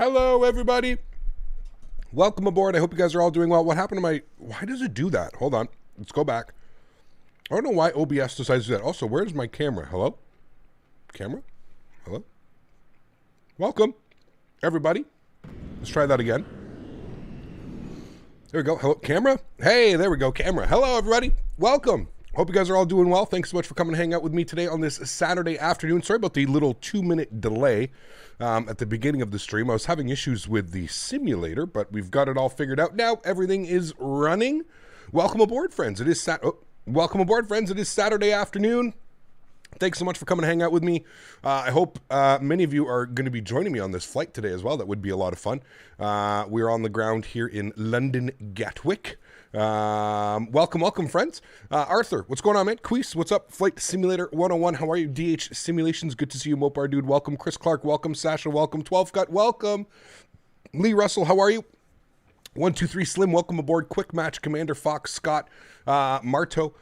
Hello, everybody. Welcome aboard. I hope you guys are all doing well. What happened to my... Why does it do that? Hold on. Let's go back. I don't know why OBS decides to do that. Also, where's my camera? Hello? Camera? Hello? Welcome, everybody. Let's try that again. There we go. Hello, camera? Hey, there we go, camera. Hello, everybody. Welcome. Hope you guys are all doing well. Thanks so much for coming to hang out with me today on this Saturday afternoon. Sorry about the little 2-minute delay at the beginning of the stream. I was having issues with the simulator, but we've got it all figured out now. Everything is running. Welcome aboard, friends. It is welcome aboard, friends. It is Saturday afternoon. Thanks so much for coming to hang out with me. I hope many of you are going to be joining me on this flight today as well. That would be a lot of fun. We're on the ground here in London, Gatwick. Welcome, friends. Arthur, what's going on, man? Queese, what's up? Flight Simulator 101, how are you? DH Simulations, good to see you. Mopar Dude, welcome. Chris Clark, welcome. Sasha, welcome. 12 Cut, welcome. Lee Russell, how are you? 123 Slim, welcome aboard. Quick Match, Commander Fox, Scott, Marto,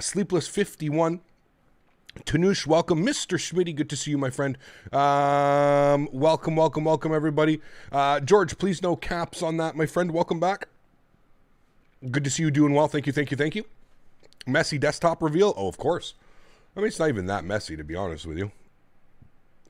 Sleepless 51. Tanush, welcome. Mr. Smitty, good to see you, my friend. Welcome, everybody. George, please no caps on that, my friend. Welcome back. Good to see you doing well. Thank you. Messy desktop reveal? Oh, of course. I mean, it's not even that messy, to be honest with you.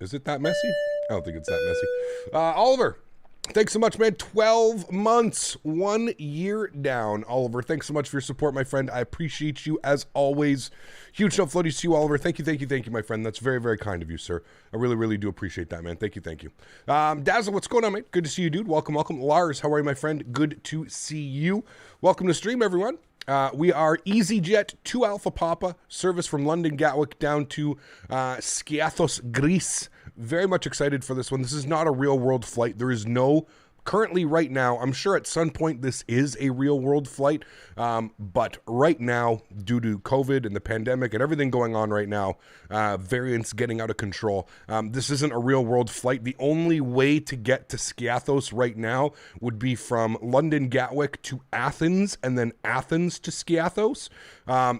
Is it that messy? I don't think it's that messy. Oliver, thanks so much, man. 12 months, 1 year down. Oliver, thanks so much for your support, my friend. I appreciate you as always. Huge love floaties to you, Oliver. Thank you, my friend. That's very, very kind of you, sir. I really do appreciate that, man. Thank you. Dazzle, what's going on, mate? Good to see you, dude. Welcome. Lars, how are you, my friend? Good to see you. Welcome to stream, everyone. We are EasyJet 2 Alpha Papa, service from London Gatwick down to Skiathos, Greece. Very much excited for this one. This is not a real world flight. There is no, currently right now, I'm sure at some point this is a real world flight, but right now, due to COVID and the pandemic and everything going on right now, variants getting out of control, this isn't a real world flight. The only way to get to Skiathos right now would be from London Gatwick to Athens and then Athens to Skiathos.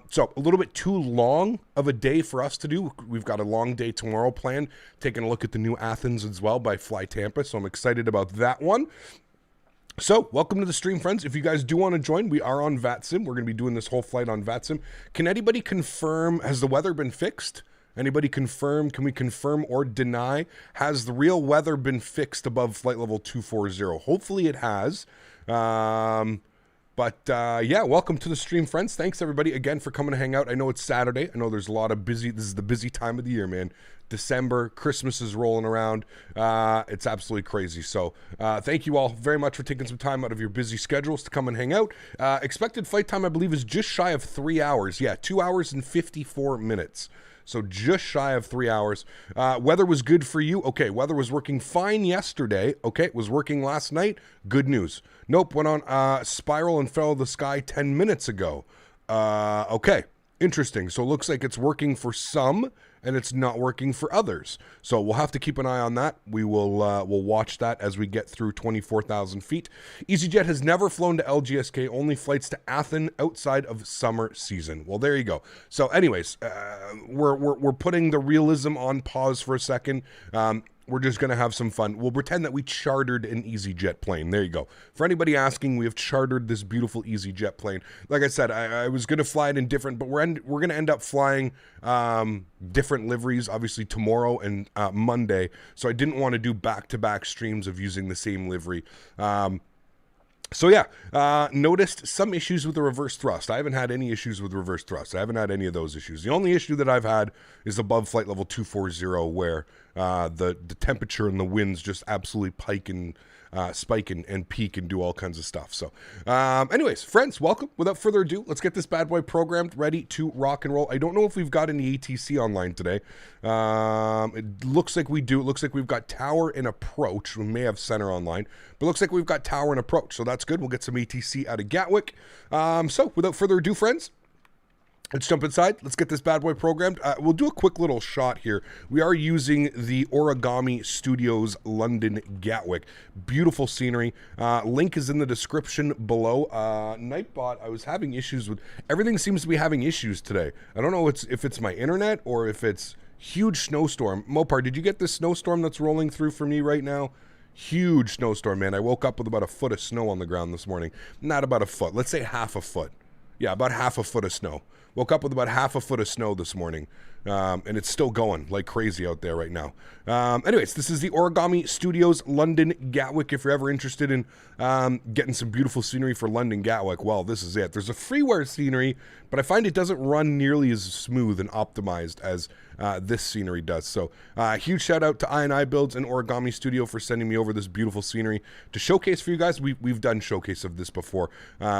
So a little bit too long of a day for us to do. We've got a long day tomorrow planned, taking a look at the new Athens as well by Fly Tampa, so I'm excited about that one. So, welcome to the stream, friends. If you guys do want to join, we are on VATSIM. We're going to be doing this whole flight on VATSIM. Can anybody confirm, has the weather been fixed? Anybody confirm? Can we confirm or deny? Has the real weather been fixed above flight level 240? Hopefully it has. Yeah, welcome to the stream, friends. Thanks, everybody, again, for coming to hang out. I know it's Saturday. I know there's a lot of busy, this is the busy time of the year, man. December, Christmas is rolling around. It's absolutely crazy. So thank you all very much for taking some time out of your busy schedules to come and hang out. Expected flight time, I believe, is just shy of 3 hours. Yeah, 2 hours and 54 minutes. So just shy of 3 hours. Weather was good for you. Okay, weather was working fine yesterday. Okay, it was working last night. Good news. Nope, went on spiral and fell to the sky 10 minutes ago. Okay, interesting. So it looks like it's working for some and it's not working for others. So we'll have to keep an eye on that. We will we'll watch that as we get through 24,000 feet. EasyJet has never flown to LGSK, only flights to Athens outside of summer season. Well, there you go. So anyways, we're putting the realism on pause for a second. We're just going to have some fun. We'll pretend that we chartered an EasyJet plane. There you go. For anybody asking, we have chartered this beautiful EasyJet plane. Like I said, I was going to fly it in different, but we're going to end up flying different liveries, obviously tomorrow and Monday. So I didn't want to do back-to-back streams of using the same livery. So yeah, noticed some issues with the reverse thrust. I haven't had any issues with reverse thrust. I haven't had any of those issues. The only issue that I've had is above flight level 240, where the temperature and the winds just absolutely spike and peak and do all kinds of stuff. So anyways, friends, welcome. Without further ado, let's get this bad boy programmed, ready to rock and roll. I don't know if we've got any ATC online today. It looks like we do. It looks like we've got tower and approach. We may have center online, but it looks like we've got tower and approach. So that's good. We'll get some ATC out of Gatwick. So without further ado, friends, let's jump inside. Let's get this bad boy programmed. We'll do a quick little shot here. We are using the Origami Studios London Gatwick. Beautiful scenery. Link is in the description below. Nightbot, I was having issues with... Everything seems to be having issues today. I don't know if it's my internet or if it's huge snowstorm. Mopar, did you get this snowstorm that's rolling through for me right now? Huge snowstorm, man. I woke up with about a foot of snow on the ground this morning. Not about a foot. Let's say half a foot. Yeah, about half a foot of snow. Woke up with about half a foot of snow this morning. And it's still going like crazy out there right now. Anyways, this is the Origami Studios, London, Gatwick. If you're ever interested in getting some beautiful scenery for London, Gatwick, well, this is it. There's a freeware scenery, but I find it doesn't run nearly as smooth and optimized as this scenery does. So huge shout out to I Builds and Origami Studio for sending me over this beautiful scenery to showcase for you guys. We've done showcase of this before.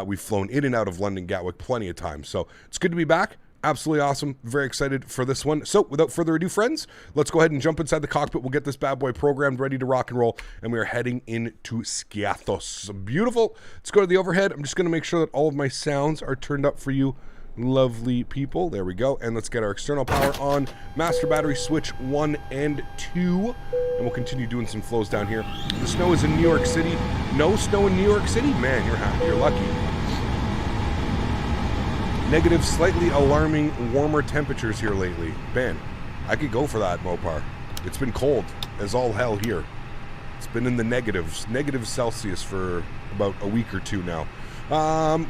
We've flown in and out of London, Gatwick plenty of times. So it's good to be back. Absolutely awesome. Very excited for this one. So without further ado, friends, let's go ahead and jump inside the cockpit. We'll get this bad boy programmed, ready to rock and roll, and we are heading into Skiathos. Beautiful. Let's go to the overhead. I'm just going to make sure that all of my sounds are turned up for you lovely people. There we go. And let's get our external power on. Master battery switch 1 and 2. And we'll continue doing some flows down here. The snow is in New York City. No snow in New York City? Man, you're happy. You're lucky. Negative, slightly alarming, warmer temperatures here lately. Man, I could go for that, Mopar. It's been cold as all hell here. It's been in the negatives, negative Celsius for about a week or two now.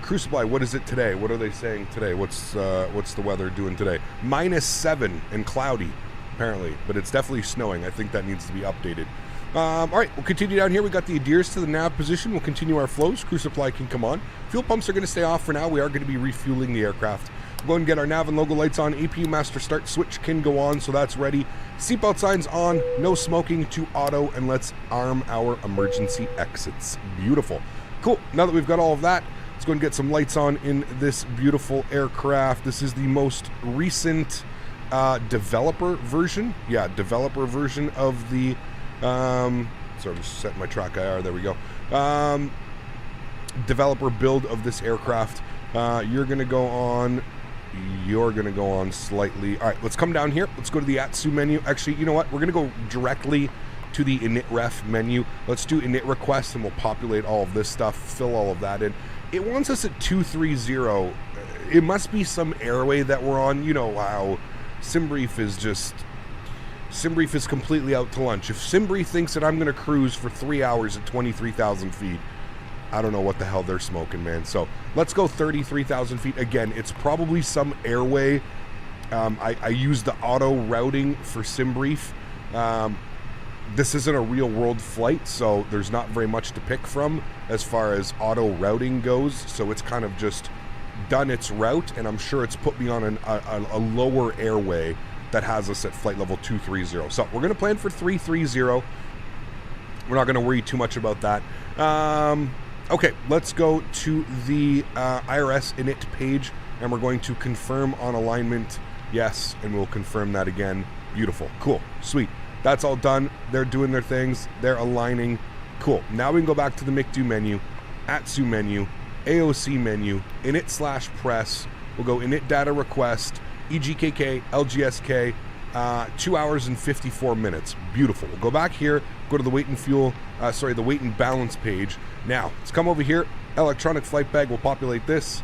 Crew Supply, what is it today? What are they saying today? What's the weather doing today? -7 and cloudy, apparently, but it's definitely snowing. I think that needs to be updated. All right, we'll continue down here. We got the adheres to the nav position. We'll continue our flows. Crew Supply can come on. Fuel pumps are going to stay off for now. We are going to be refueling the aircraft. We'll go and get our nav and logo lights on. APU master start switch can go on, so that's ready. Seatbelt signs on. No smoking to auto, and let's arm our emergency exits. Beautiful. Cool. Now that we've got all of that, let's go and get some lights on in this beautiful aircraft. This is the most recent developer version. Yeah, developer version of the... sorry, I'm just setting my track IR. There we go. Developer build of this aircraft. You're going to go on. You're going to go on slightly. All right, let's come down here. Let's go to the ASXP menu. Actually, you know what? We're going to go directly to the init-ref menu. Let's do init request, and we'll populate all of this stuff, fill all of that in. It wants us at 230. It must be some airway that we're on. You know how SimBrief is just... SimBrief is completely out to lunch. If SimBrief thinks that I'm going to cruise for 3 hours at 23,000 feet, I don't know what the hell they're smoking, man. So let's go 33,000 feet. Again, it's probably some airway. I use the auto routing for SimBrief. This isn't a real world flight, so there's not very much to pick from as far as auto routing goes. So it's kind of just done its route, and I'm sure it's put me on a lower airway that has us at flight level 230. So we're going to plan for 330. We're not going to worry too much about that. Okay, let's go to the IRS init page, and we're going to confirm on alignment. Yes, and we'll confirm that again. Beautiful. Cool. Sweet. That's all done. They're doing their things. They're aligning. Cool. Now we can go back to the MICDO menu, ATSU menu, AOC menu, init/press. We'll go init data request, EGKK, LGSK, 2 hours and 54 minutes. Beautiful. We'll go back here, go to the weight and fuel, the weight and balance page. Now, let's come over here. Electronic flight bag, we'll populate this.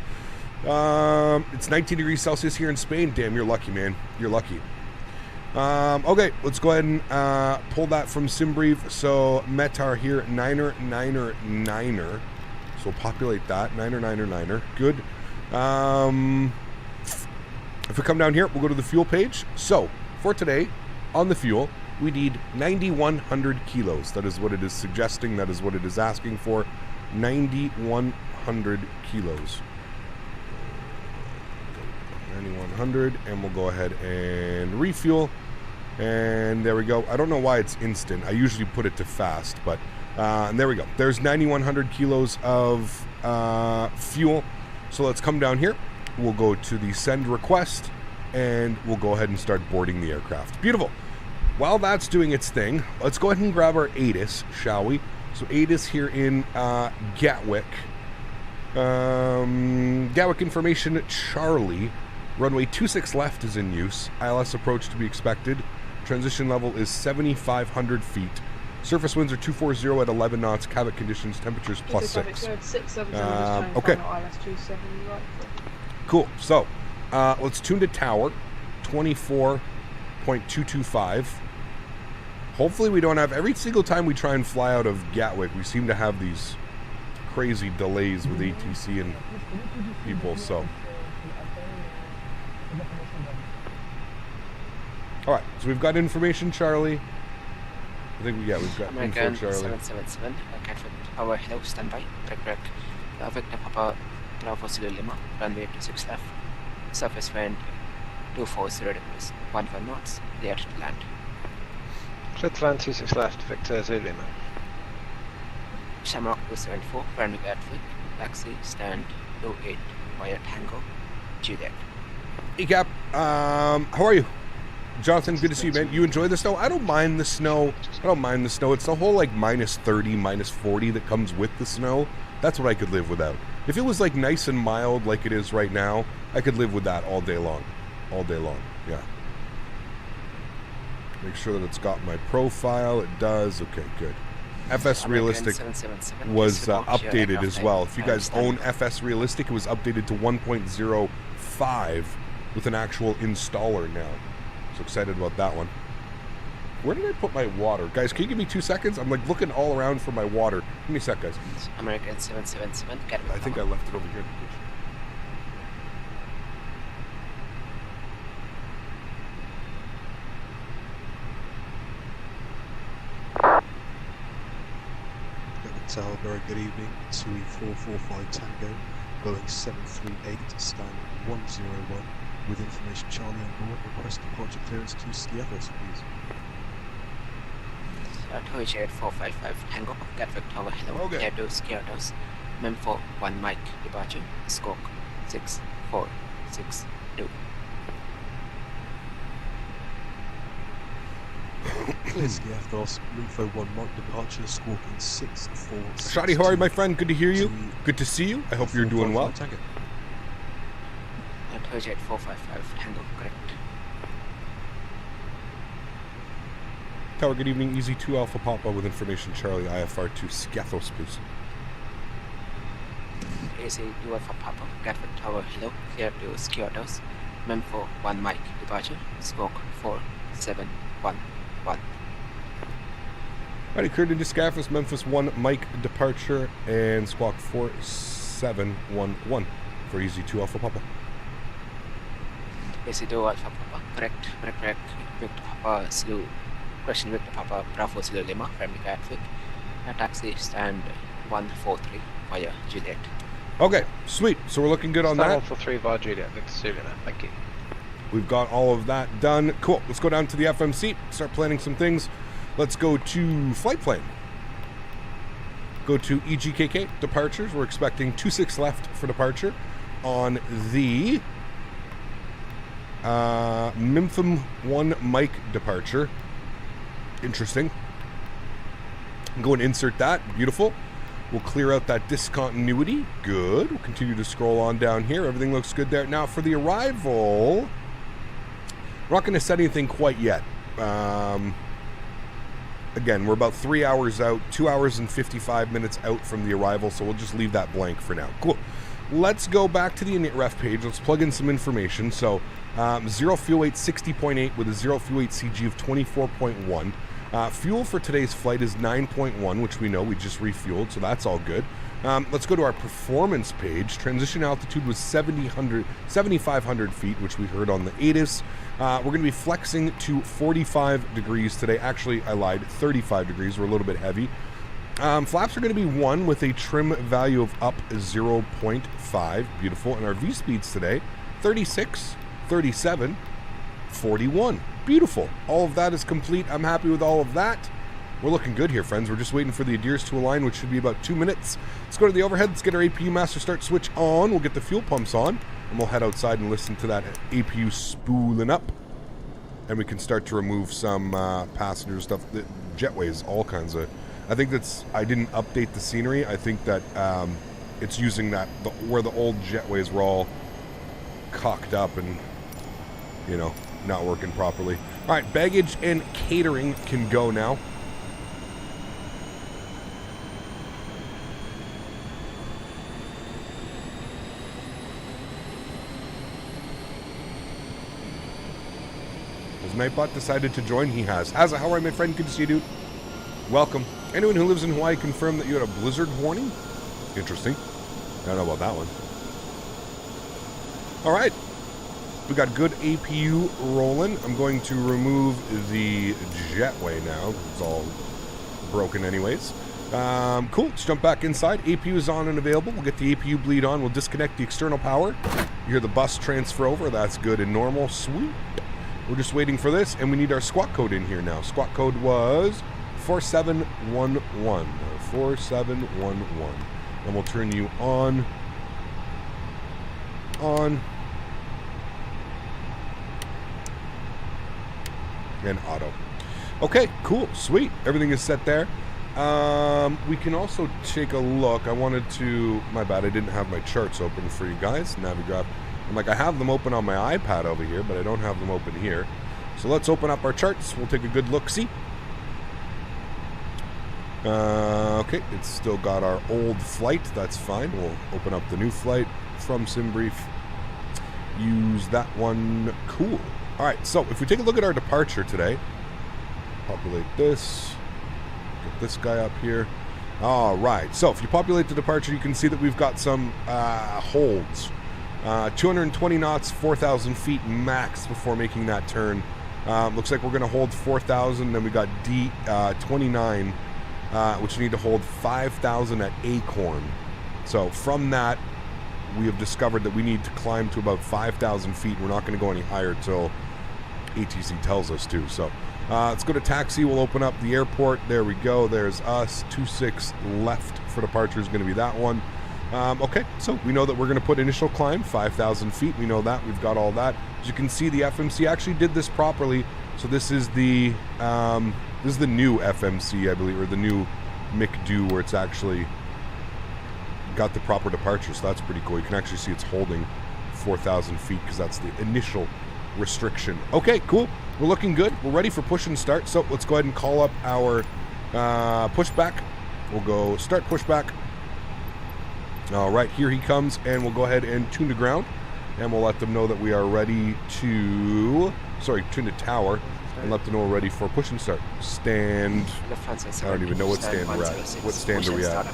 It's 19 degrees Celsius here in Spain. Damn, you're lucky, man. You're lucky. Okay, let's go ahead and pull that from SimBrief. So, Metar here, 9er. So, we'll populate that. 9er. Good. If we come down here, we'll go to the fuel page. So, for today, on the fuel, we need 9,100 kilos. That is what it is suggesting. That is what it is asking for. 9,100 kilos. 9,100, and we'll go ahead and refuel. And there we go. I don't know why it's instant. I usually put it to fast, but and there we go. There's 9,100 kilos of fuel. So let's come down here. We'll go to the send request, and we'll go ahead and start boarding the aircraft. Beautiful. While that's doing its thing, let's go ahead and grab our ATIS, shall we? So ATIS here in Gatwick. Gatwick information, Charlie. Runway 26 left is in use. ILS approach to be expected. Transition level is 7,500 feet. Surface winds are 240 at 11 knots. Cabin conditions, temperatures +6. Okay. Cool. So, let's tune to tower, 24.225. Hopefully we don't have... Every single time we try and fly out of Gatwick, we seem to have these crazy delays with ATC and people, so... Alright, so we've got information, Charlie. I think, we've got American info, Charlie. 777, Gatwick Tower, hello, standby, break, Victor Papa, Bravo Zulu Lima, runway 26 left, surface wind 240 degrees, 11 knots, clear to land. Clear to land 26 left, Victor Zulu Lima. Shamrock 274, runway Gatwick, taxi, stand 28, via Tango, Juliet. Hey, Cap, how are you? Jonathan, good to see you, man. You enjoy the snow? I don't mind the snow. It's the whole, like, minus 30, minus 40 that comes with the snow. That's what I could live without. If it was, like, nice and mild like it is right now, I could live with that all day long. Yeah. Make sure that it's got my profile. It does. Okay, good. FS Realistic was updated as well. If you guys own FS Realistic, it was updated to 1.05 with an actual installer now. So excited about that one. Where did I put my water? Guys, can you give me 2 seconds? I'm like looking all around for my water. Give me a sec, guys. American 777, Gatwick. I think I left it over here. Tower, very good evening. 2445 Tango, Boeing 738, stand 101. With information Charlie on board, request departure clearance to Skiathos, please. Tower 8455 Tango, Gatwick Tower, hello, Okay. clear to Skiathos, Mem4 1 Mike, departure, Skok 6462. Clear Skiathos, Info 1 Mike departure, squawking 6462. Shadi, how are you, my friend? Good to hear you. Good to see you. I hope you're doing well. Tango. Tower 8455 Tango, correct. Tower, good evening. Easy 2 Alpha Papa with information Charlie IFR to Skiathos, please. AC 2 Alpha Papa, Gatwick Tower, hello, clear to Skiathos, Mem4 1 Mike, departure, Skok 4711. Alrighty, cleared into Skiathos, Memphis 1 Mike departure, and squawk 4711 for Easy 2 Alpha Papa. AC 2 Alpha Papa, correct, Victor Papa, Zulu, question Victor Papa, Bravo Zulu Lima, family Gatwick, taxi stand 143 via Juliet. Okay, sweet. So we're looking good on stand that. 143 via Juliet, Victor Zulu Lima, thank you. We've got all of that done. Cool. Let's go down to the FMC, start planning some things. Let's go to flight plan. Go to EGKK, departures. We're expecting 26 left for departure on the Mimfim 1 Mike departure. Interesting. Go and insert that. Beautiful. We'll clear out that discontinuity. Good. We'll continue to scroll on down here. Everything looks good there. Now for the arrival, we're not going to set anything quite yet. Again, we're about 3 hours out, 2 hours and 55 minutes out from the arrival, so we'll just leave that blank for now. Cool. Let's go back to the init ref page. Let's plug in some information. So, 0 fuel weight 60.8 with a 0 fuel weight CG of 24.1. Fuel for today's flight is 9.1, which we know we just refueled, so that's all good. Let's go to our performance page. Transition altitude was 7,500 feet, which we heard on the ATIS. We're going to be flexing to 45 degrees today. Actually, I lied, 35 degrees. We're a little bit heavy. Flaps are going to be 1 with a trim value of up 0.5. Beautiful. And our V-speeds today, 36, 37, 41. Beautiful. All of that is complete. I'm happy with all of that. We're looking good here, friends. We're just waiting for the ADIRs to align, which should be about 2 minutes. Let's go to the overhead. Let's get our APU master start switch on. We'll get the fuel pumps on, and we'll head outside and listen to that APU spooling up. And we can start to remove some passenger stuff, the jetways, all kinds of... I think that's... I didn't update the scenery. I think that it's using that... where the old jetways were all cocked up and, you know, not working properly. All right, baggage and catering can go now. Nightbot decided to join? He has. Haza, how are you, my friend? Good to see you, dude. Welcome. Anyone who lives in Hawaii confirm that you had a blizzard warning? Interesting. I don't know about that one. All right. We got good APU rolling. I'm going to remove the jetway now. It's all broken anyways. Cool. Let's jump back inside. APU is on and available. We'll get the APU bleed on. We'll disconnect the external power. You hear the bus transfer over. That's good and normal. Sweet. We're just waiting for this, and we need our squawk code in here now. Squawk code was 4711. 4711. And we'll turn you on. And auto. Okay, cool, sweet. Everything is set there. We can also take a look. I wanted to, my bad, I didn't have my charts open for you guys. Navigraph. I'm like, I have them open on my iPad over here, but I don't have them open here. So let's open up our charts. We'll take a good look-see. Okay, it's still got our old flight. That's fine. We'll open up the new flight from SimBrief. Use that one. Cool. All right, so if we take a look at our departure today, populate this, get this guy up here. All right, so if you populate the departure, you can see that we've got some holds. 220 knots, 4,000 feet max before making that turn. Looks like we're going to hold 4,000, then we got D29, which we need to hold 5,000 at Acorn. So from that, we have discovered that we need to climb to about 5,000 feet. We're not going to go any higher till ATC tells us to. So let's go to taxi. We'll open up the airport. There we go. There's us. 26 left for departure is going to be that one. Okay, so we know that we're going to put initial climb 5,000 feet. We know that. We've got all that. As you can see, the FMC actually did this properly. So this is the new FMC, I believe, or the new McDo, where it's actually got the proper departure. So that's pretty cool. You can actually see it's holding 4,000 feet because that's the initial restriction. Okay, cool. We're looking good. We're ready for push and start. So let's go ahead and call up our pushback. We'll go start pushback. All right, here he comes, and we'll go ahead and tune to ground, and we'll let them know that we are ready to, tune to tower, and let them know we're ready for push and start. Stand, I don't even know what stand we're at. What stand are we at?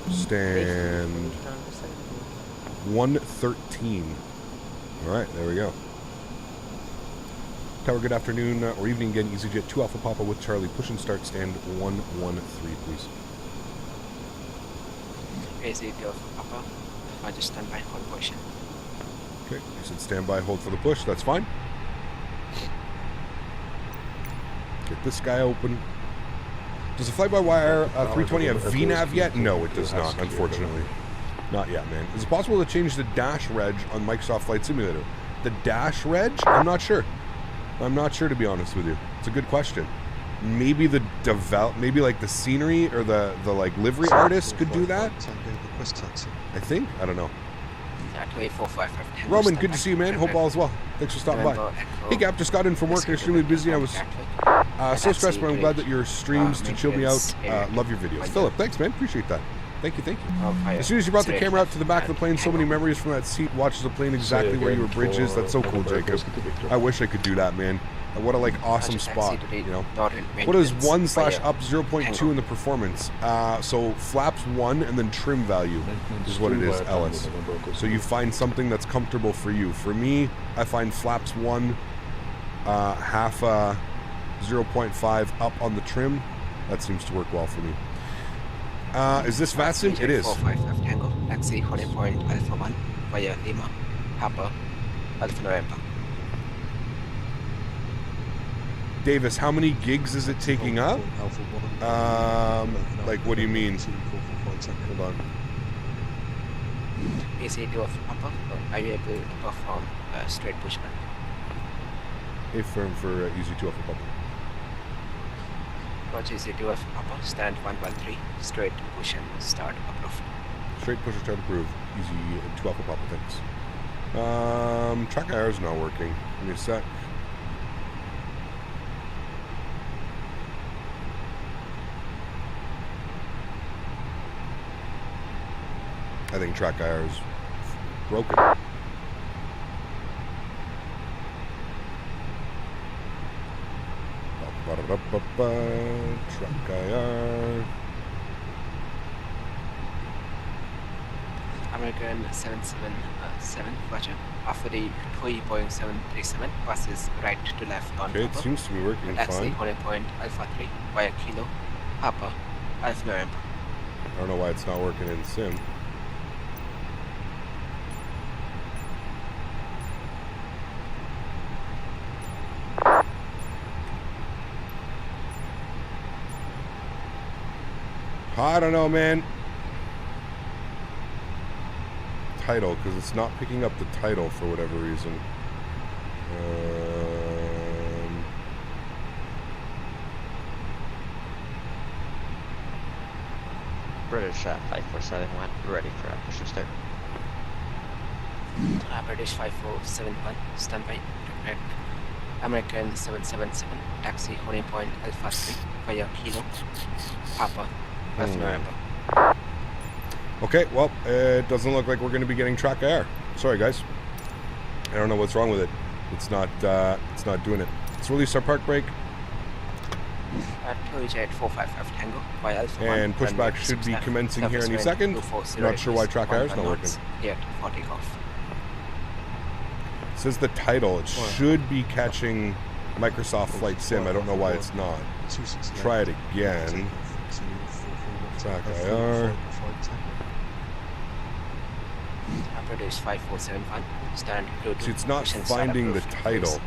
Stand 113. All right, there we go. Tower, good afternoon, or evening again, EasyJet 2 Alpha Papa with Charlie. Push and start, stand 113, please. ASXP Papa, I just stand by, hold position. Okay, you said stand by, hold for the push, that's fine. Get this guy open. Does the fly-by-wire 320 have VNAV yet? No, it does not, unfortunately. Not yet, man. Is it possible to change the dash reg on Microsoft Flight Simulator? The dash reg? I'm not sure. I'm not sure, to be honest with you. It's a good question. Maybe the maybe like the scenery or the like livery artist could do that. I think. I don't know. Roman, good to see you, man. Hope all is well. Thanks for stopping by. Hey, Gap, just got in from work and extremely busy. I was so stressed, but I'm glad that your streams to chill me out. Love your videos. Philip, thanks, man. Appreciate that. Thank you, thank you. As soon as you brought the camera out to the back of the plane, so many memories from that seat. Watches the plane exactly where your bridge is. That's so cool, Jacob. I wish I could do that, man. What a awesome spot, you know. What is 1/up 0.2 in the performance? So flaps 1 and then trim value is what it is, Ellis. So you find something that's comfortable for you. For me, I find flaps 1, half 0.5 up on the trim. That seems to work well for me. Is this Faten? It is. 45 Tango, taxi holding point Alpha 1 via Lima, Papa, Alpha November. Davis, how many gigs is it taking up? Like, what do you mean? Hold on. AC2 of Papa, are you able to perform straight pushback? A firm for easy 2 Alpha Papa. Roger, AC2 of Papa, stand 113, straight push and start approved. Straight push and start approved. Easy 2 Alpha Papa, thanks. Track IR is not working. Give me a sec. I think track IR is broken. Track IR. American 777 Roger. After the 3 Boeing 737 passes right to left on Okay, it cover. seems to be working Taxi fine. holding point Alpha 3 via Kilo, Papa, Alpha November. I don't know why it's not working in sim. I don't know, man. Title, because it's not picking up the title for whatever reason. British 5471, ready for a push to start. British 5471, standby, direct. American 777, taxi holding point Alpha 3 via Kilo, Papa, Alpha November. Okay, well, it doesn't look like we're going to be getting track IR. Sorry, guys. I don't know what's wrong with it. It's not doing it. Let's release our park brake. Jet 455 Tango by Alpha 1. And pushback should be commencing here any second. Not sure why track IR is not working. Yet for takeoff. It says the title. It should be catching Microsoft Flight Sim. I don't know why it's not. Try it again. Track IR. British 5471. Stand to See, it's not finding the title.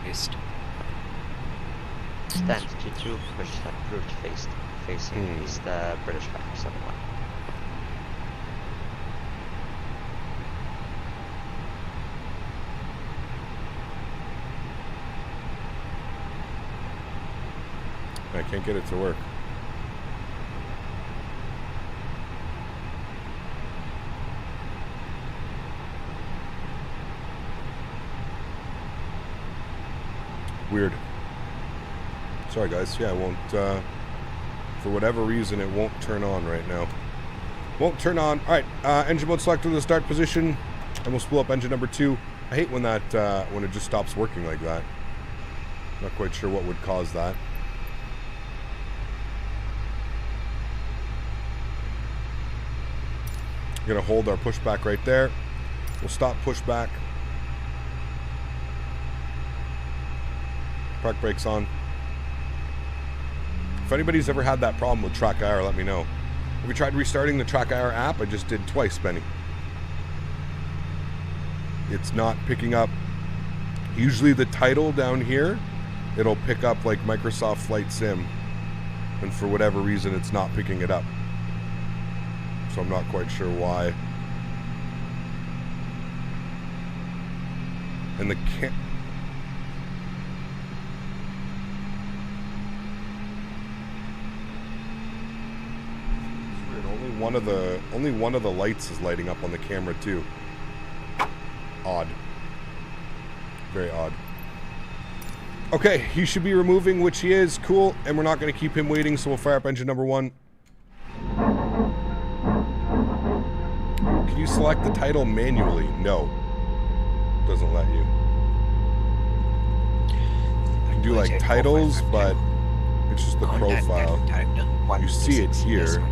Stand T2, push approved facing is the British 5471. I can't get it to work. Weird. Sorry guys, yeah, it won't, for whatever reason, it won't turn on right now. Won't turn on. Alright, engine mode selected to the start position, and we'll spool up engine number 2. I hate when that, when it just stops working like that. Not quite sure what would cause that. Gonna hold our pushback right there. We'll stop pushback. Park brakes on. If anybody's ever had that problem with track IR, let me know. Have you tried restarting the track IR app? I just did twice, Benny. It's not picking up. Usually the title down here, it'll pick up like Microsoft Flight Sim. And for whatever reason, it's not picking it up. So I'm not quite sure why. And the only one of the lights is lighting up on the camera too. Odd. Very odd. Okay, he should be removing, which he is. Cool. And we're not going to keep him waiting, so we'll fire up engine number 1. Can you select the title manually? No. Doesn't let you. You can do like titles, but it's just the profile. You see it here.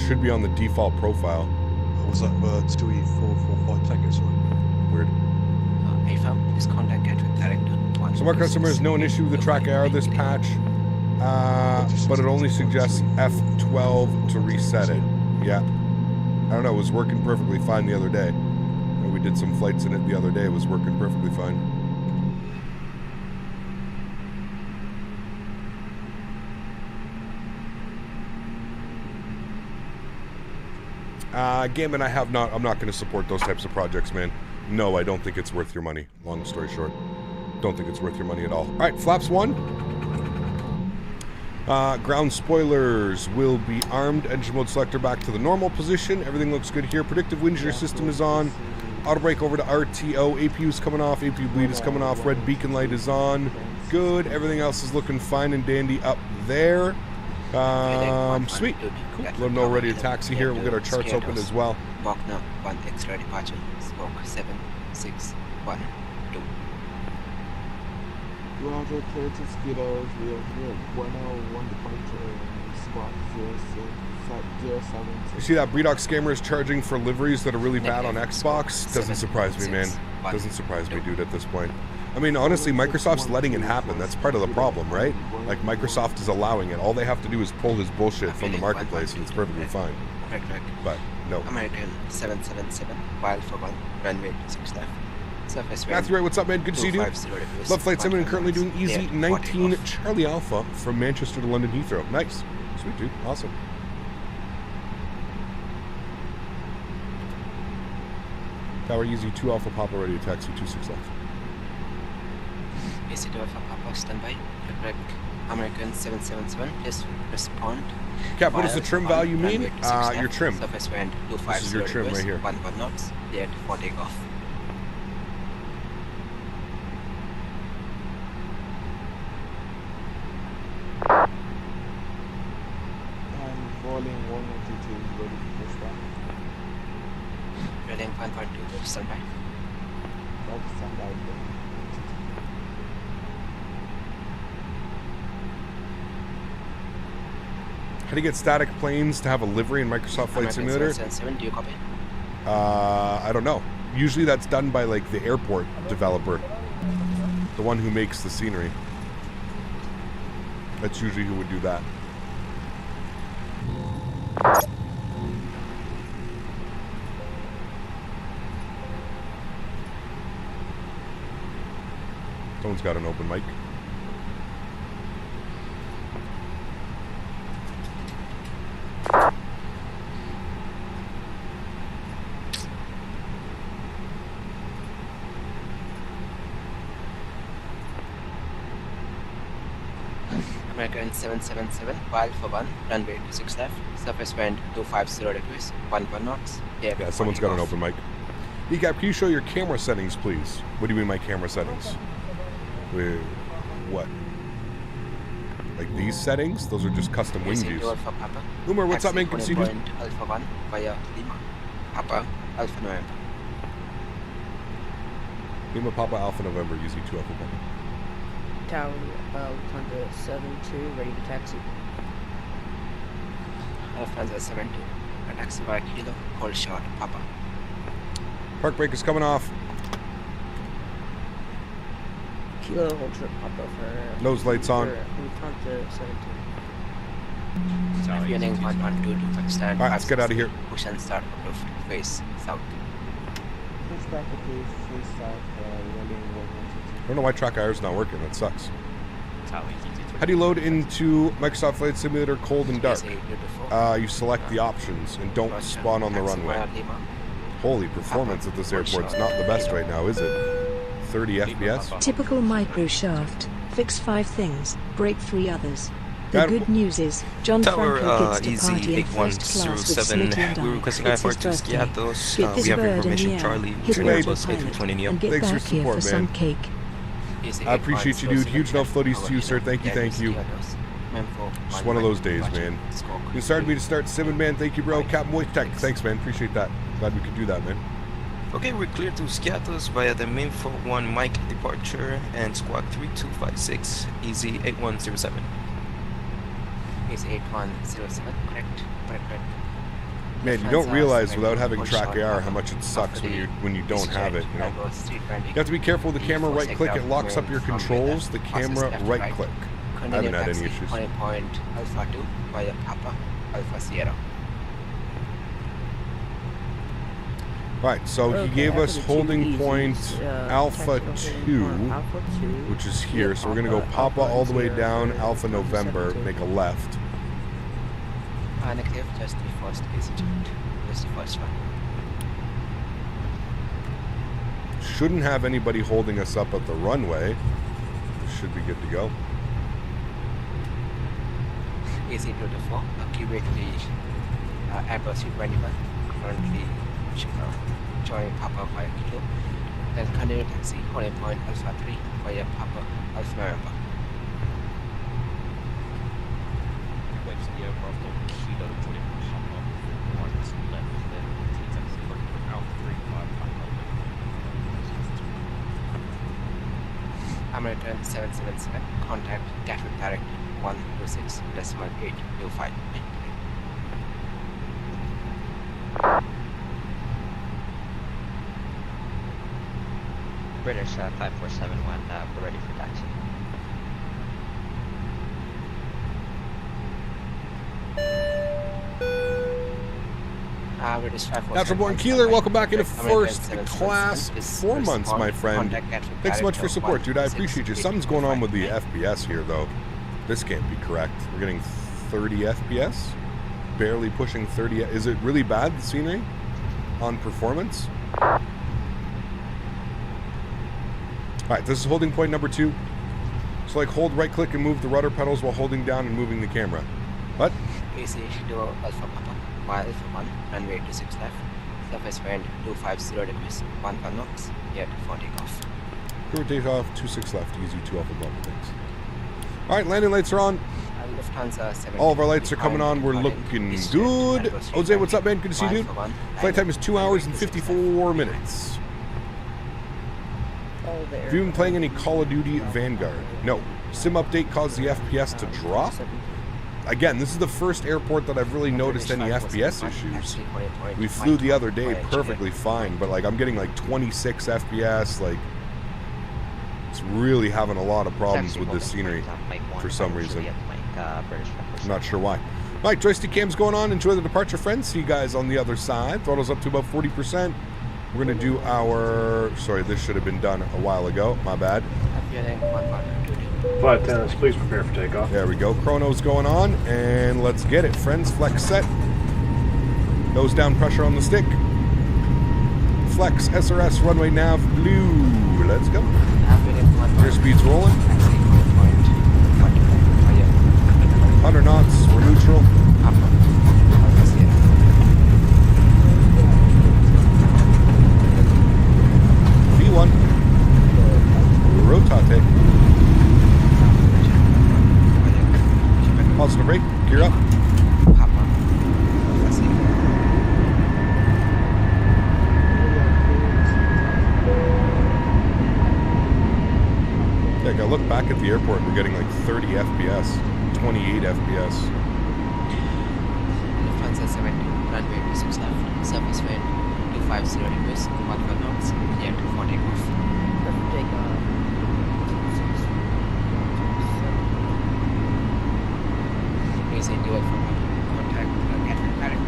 Should be on the default profile. Was that Stewie 445 Tango, sorry? Weird. I found this contact Gatwick director. Some of our customers know an issue with the track IR this patch, but it only suggests F12 to reset it. Yeah. I don't know, it was working perfectly fine the other day. We did some flights in it the other day, it was working perfectly fine. Game, and I'm not going to support those types of projects, man. No, I don't think it's worth your money. Long story short. Don't think it's worth your money at all. Alright, flaps 1. Ground spoilers will be armed. Engine mode selector back to the normal position. Everything looks good here. Predictive wind shear system is on. Auto brake over to RTO. APU is coming off. APU bleed is coming off. Red beacon light is on. Good. Everything else is looking fine and dandy up there. Sweet. Cool. Let them know we're ready to taxi here. We'll get our charts open as well. Wagner 1 extra departure, squawk 7612. 200 clear to Skiathos, we have 101 departure, squawk 07. You see that Bredox scammer is charging for liveries that are really bad on Xbox? Doesn't surprise me, man. Doesn't surprise me, dude, at this point. I mean, honestly, Microsoft's letting it happen. That's part of the problem, right? Like, Microsoft is allowing it. All they have to do is pull this bullshit from the marketplace, and it's perfectly fine. But, no. American 777, while for 1, runway 6 left. Surface wind. Matthew Ray, what's up, man? Good to see you, dude. Love Flight Simon, currently doing Easy 19 Charlie Alpha from Manchester to London Heathrow. Nice. Sweet, dude. Awesome. Tower Easy 2 Alpha Papa ready to taxi 26 left. Easy 2 Alpha Papa standby. American 777, please respond. Cap, what does the trim value mean? Your trim. Surface wind 250 This is your trim right here. 11 knots, cleared for takeoff. And volume 192 is ready for pushback. Reading 1.2, standby. That's standby. How do you get static planes to have a livery in Microsoft Flight Simulator? 777, do you copy? I don't know. Usually that's done by like the airport developer, the one who makes the scenery. That's usually who would do that. Someone's got an open mic. American 777, while for 1, runway 26 left, surface wind 250 degrees, 11 knots. Yeah, someone's got an open mic. ECAP, can you show your camera settings, please? What do you mean my camera settings? Wait, what? Like these settings? Those are just custom wing views. Umar, what's up, man? Good to see you. Alpha 1 via Lima, Papa, Alpha November. Lima Papa Alpha November, using 2 Alpha Papa. Tower Lufthansa 72, ready to taxi. Lufthansa 72, a taxi by Kilo, hold short, Papa. Park brake is coming off. Kilo, hold short, Papa for... Nose lights on. Lufthansa 72. Sorry. Running 112 to Pakistan. Alright, let's get out of here. Push and start approved, face south. Pushback approved, face south, rolling 192. I don't know why track IR is not working. That sucks. How do you load into Microsoft Flight Simulator cold and dark? You select the options and don't spawn on the runway. Holy performance at this airport's not the best right now, is it? 30 FPS? Typical micro shaft. Fix 5 things, break 3 others. The good news is, John Franco gets to party in first class with Smitty and I. We're requesting It's his airport to birthday. Skiathos. Get this We have bird in information the air, Charlie, hit turn the Airbus autopilot, A3220 Neo. and get Thanks for back here support, for some man. cake. I appreciate you, dude. Huge enough floaties to you, sir. Thank you, thank you. Just one of those days, man. You inspired me to start Simon, man. Thank you, bro. Captain Voice Tech. Thanks, man. Appreciate that. Glad we could do that, man. Okay, we're clear to Skiathos via the main 41 Mike departure and squawk 3256, easy 8107. Is 8107, correct? Correct. Man, you don't realize without having track AR how much it sucks when you don't have it, you know. You have to be careful with the camera right click, it locks up your controls, the camera right click. I haven't had any issues. Point Alpha 2 via Papa, Alpha Sierra. Right, so he gave us holding point Alpha 2, which is here. So we're going to go Papa all the way down, Alpha November, make a left. Negative, just the first is just the first one. Shouldn't have anybody holding us up at the runway. Should be good to go. Easy to the 4, accurately Airbus 21, currently join Papa 5 Kilo, then continue taxi holding point Alpha 3 via Papa Alpha November. The aircraft on Kilo, joining Papa, right left, then T-taxi. American 777, contact Gatwick direct 126.825. British 5471, we're ready for taxi. Natural Born Keeler, welcome back into first class. 4 months, my friend. Thanks so much for support, dude. I appreciate you. Something's going on with the FPS here, though. This can't be correct. We're getting 30 FPS? Barely pushing 30. Is it really bad, the scenery? On performance? Alright, this is holding point number 2. So, like, hold right click and move the rudder pedals while holding down and moving the camera. What? Easy, dual Alpha Papa, mile Alpha 1, runway 26 left, surface wind 250 degrees, 1 knots, yet for takeoff. Clear takeoff, 26 left, easy, 2 Alpha Papa, thanks. Alright, landing lights are on. All of our lights are coming on, we're looking good. Jose, what's up, man? Good to see you, dude. Flight time is 2 hours and 54 minutes. Have you been playing any Call of Duty Vanguard? No. Sim update caused the FPS to drop? Again, this is the first airport that I've really noticed any FPS issues. We flew the other day perfectly fine, but like I'm getting like 26 FPS, like it's really having a lot of problems with this scenery for some reason. I'm not sure why. Alright, joystick cam's going on. Enjoy the departure, friends. See you guys on the other side. Throttle's up to about 40%. We're going to do our... Sorry, this should have been done a while ago. My bad. Flight attendants, please prepare for takeoff. There we go. Chrono's going on. And let's get it, friends. Flex set. Nose down pressure on the stick. Flex, SRS, runway nav, blue. Let's go. Airspeed's rolling. 100 knots. We're neutral. V1. Rotate. Positive brake. Gear up. Yeah, I look back at the airport, we're getting like 30 FPS, 28 FPS. Lufthansa 70, runway 26 left, surface wind 250 degrees, 1 knots, yet for takeoff. Easy dual from contact Gatwick direct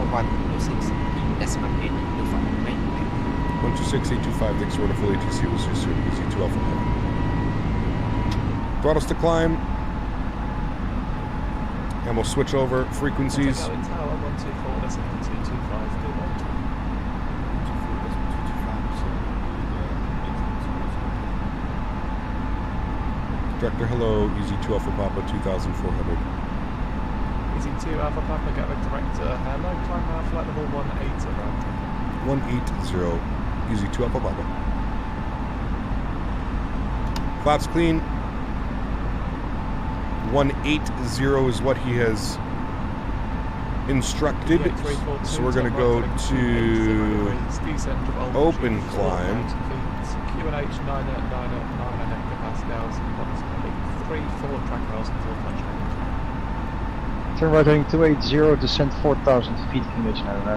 126.825. 126.825, thanks for the full ATC, we'll see you soon. Easy 2 Alpha. Throttles to climb. And we'll switch over frequencies. Director, hello, Easy 2 Alpha Papa 2400. Easy 2 Alpha Papa, Gatwick director, hello, climb now, flight level 180. 180, Easy 2 Alpha Papa. Flaps clean. 180 is what he has instructed. So we're going to go to open climb. QNH 9 hectopascals, approximately 3-4 track miles and 4 punch. Turn right heading 280, descent 4,000 feet, QNH 9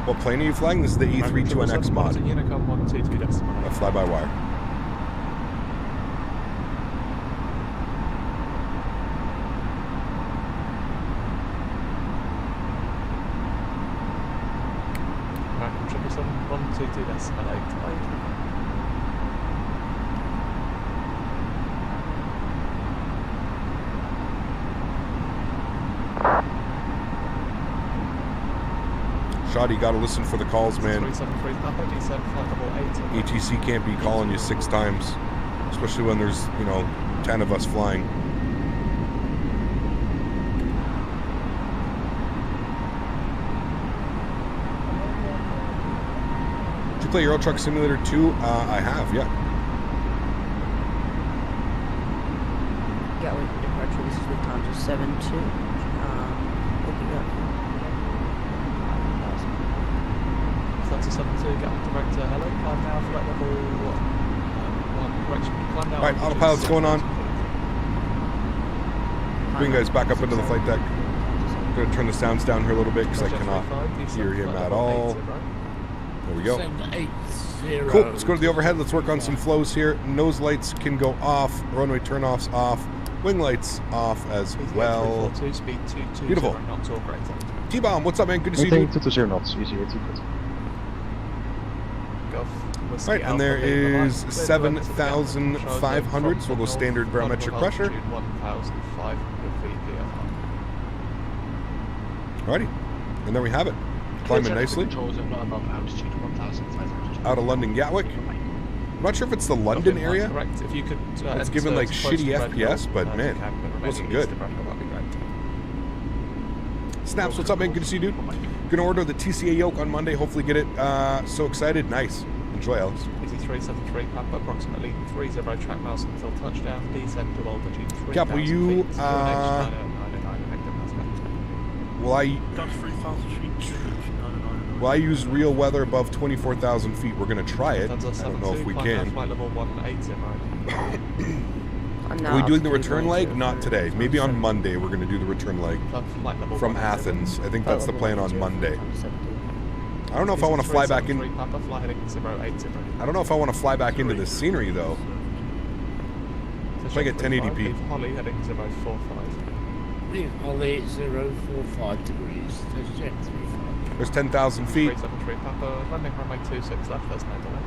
What plane are you flying? This is the A32NX mod. Unicom 122.9. A fly-by-wire. American 777 122.8. Shoddy, gotta listen for the calls, man. ATC can't be calling you 6 times, especially when there's, 10 of us flying. Did you play Euro Truck Simulator 2? I have, yeah. Gatwick departure, this is Lufthansa 72. Looking up. Delta 72, Gatwick Director, hello, climb now, flight level 1, correction, climb now. Alright, autopilot's going on. Bring you guys back up into the flight deck. I'm going to turn the sounds down here a little bit because I cannot hear him at all. There we go. Cool, let's go to the overhead. Let's work on some flows here. Nose lights can go off. Runway turn-offs off. Wing lights off as well. Beautiful. T-Bomb, what's up, man? Good to see you. 220 knots, easy 220. Right, and there is 7,500, so we'll go standard barometric pressure. Alrighty, and there we have it. Climbing nicely. Out of London Gatwick. I'm not sure if it's the London area. Correct. If you could, it's given like shitty FPS, but man, it wasn't good. Snaps, what's up, man? Good to see you, dude. Gonna order the TCA yoke on Monday. Hopefully get it. So excited. Nice. Enjoy, Alex. Easy 373, Papa, approximately 30 track miles until touchdown. Descend to altitude 3,000 Cap, will you? Will I use real weather above 24,000 feet? We're gonna try it. I don't know if we can. Are we doing the return leg? Not today. Maybe on Monday we're going to do the return leg from Athens. I think that's the plan on Monday. I don't know if I want to fly back in. I don't know if I want to fly back into the scenery though. If I get 1080p. Holly heading 045. Holly 045 degrees. There's 10,000 feet. Landing runway 26 left. There's no delay.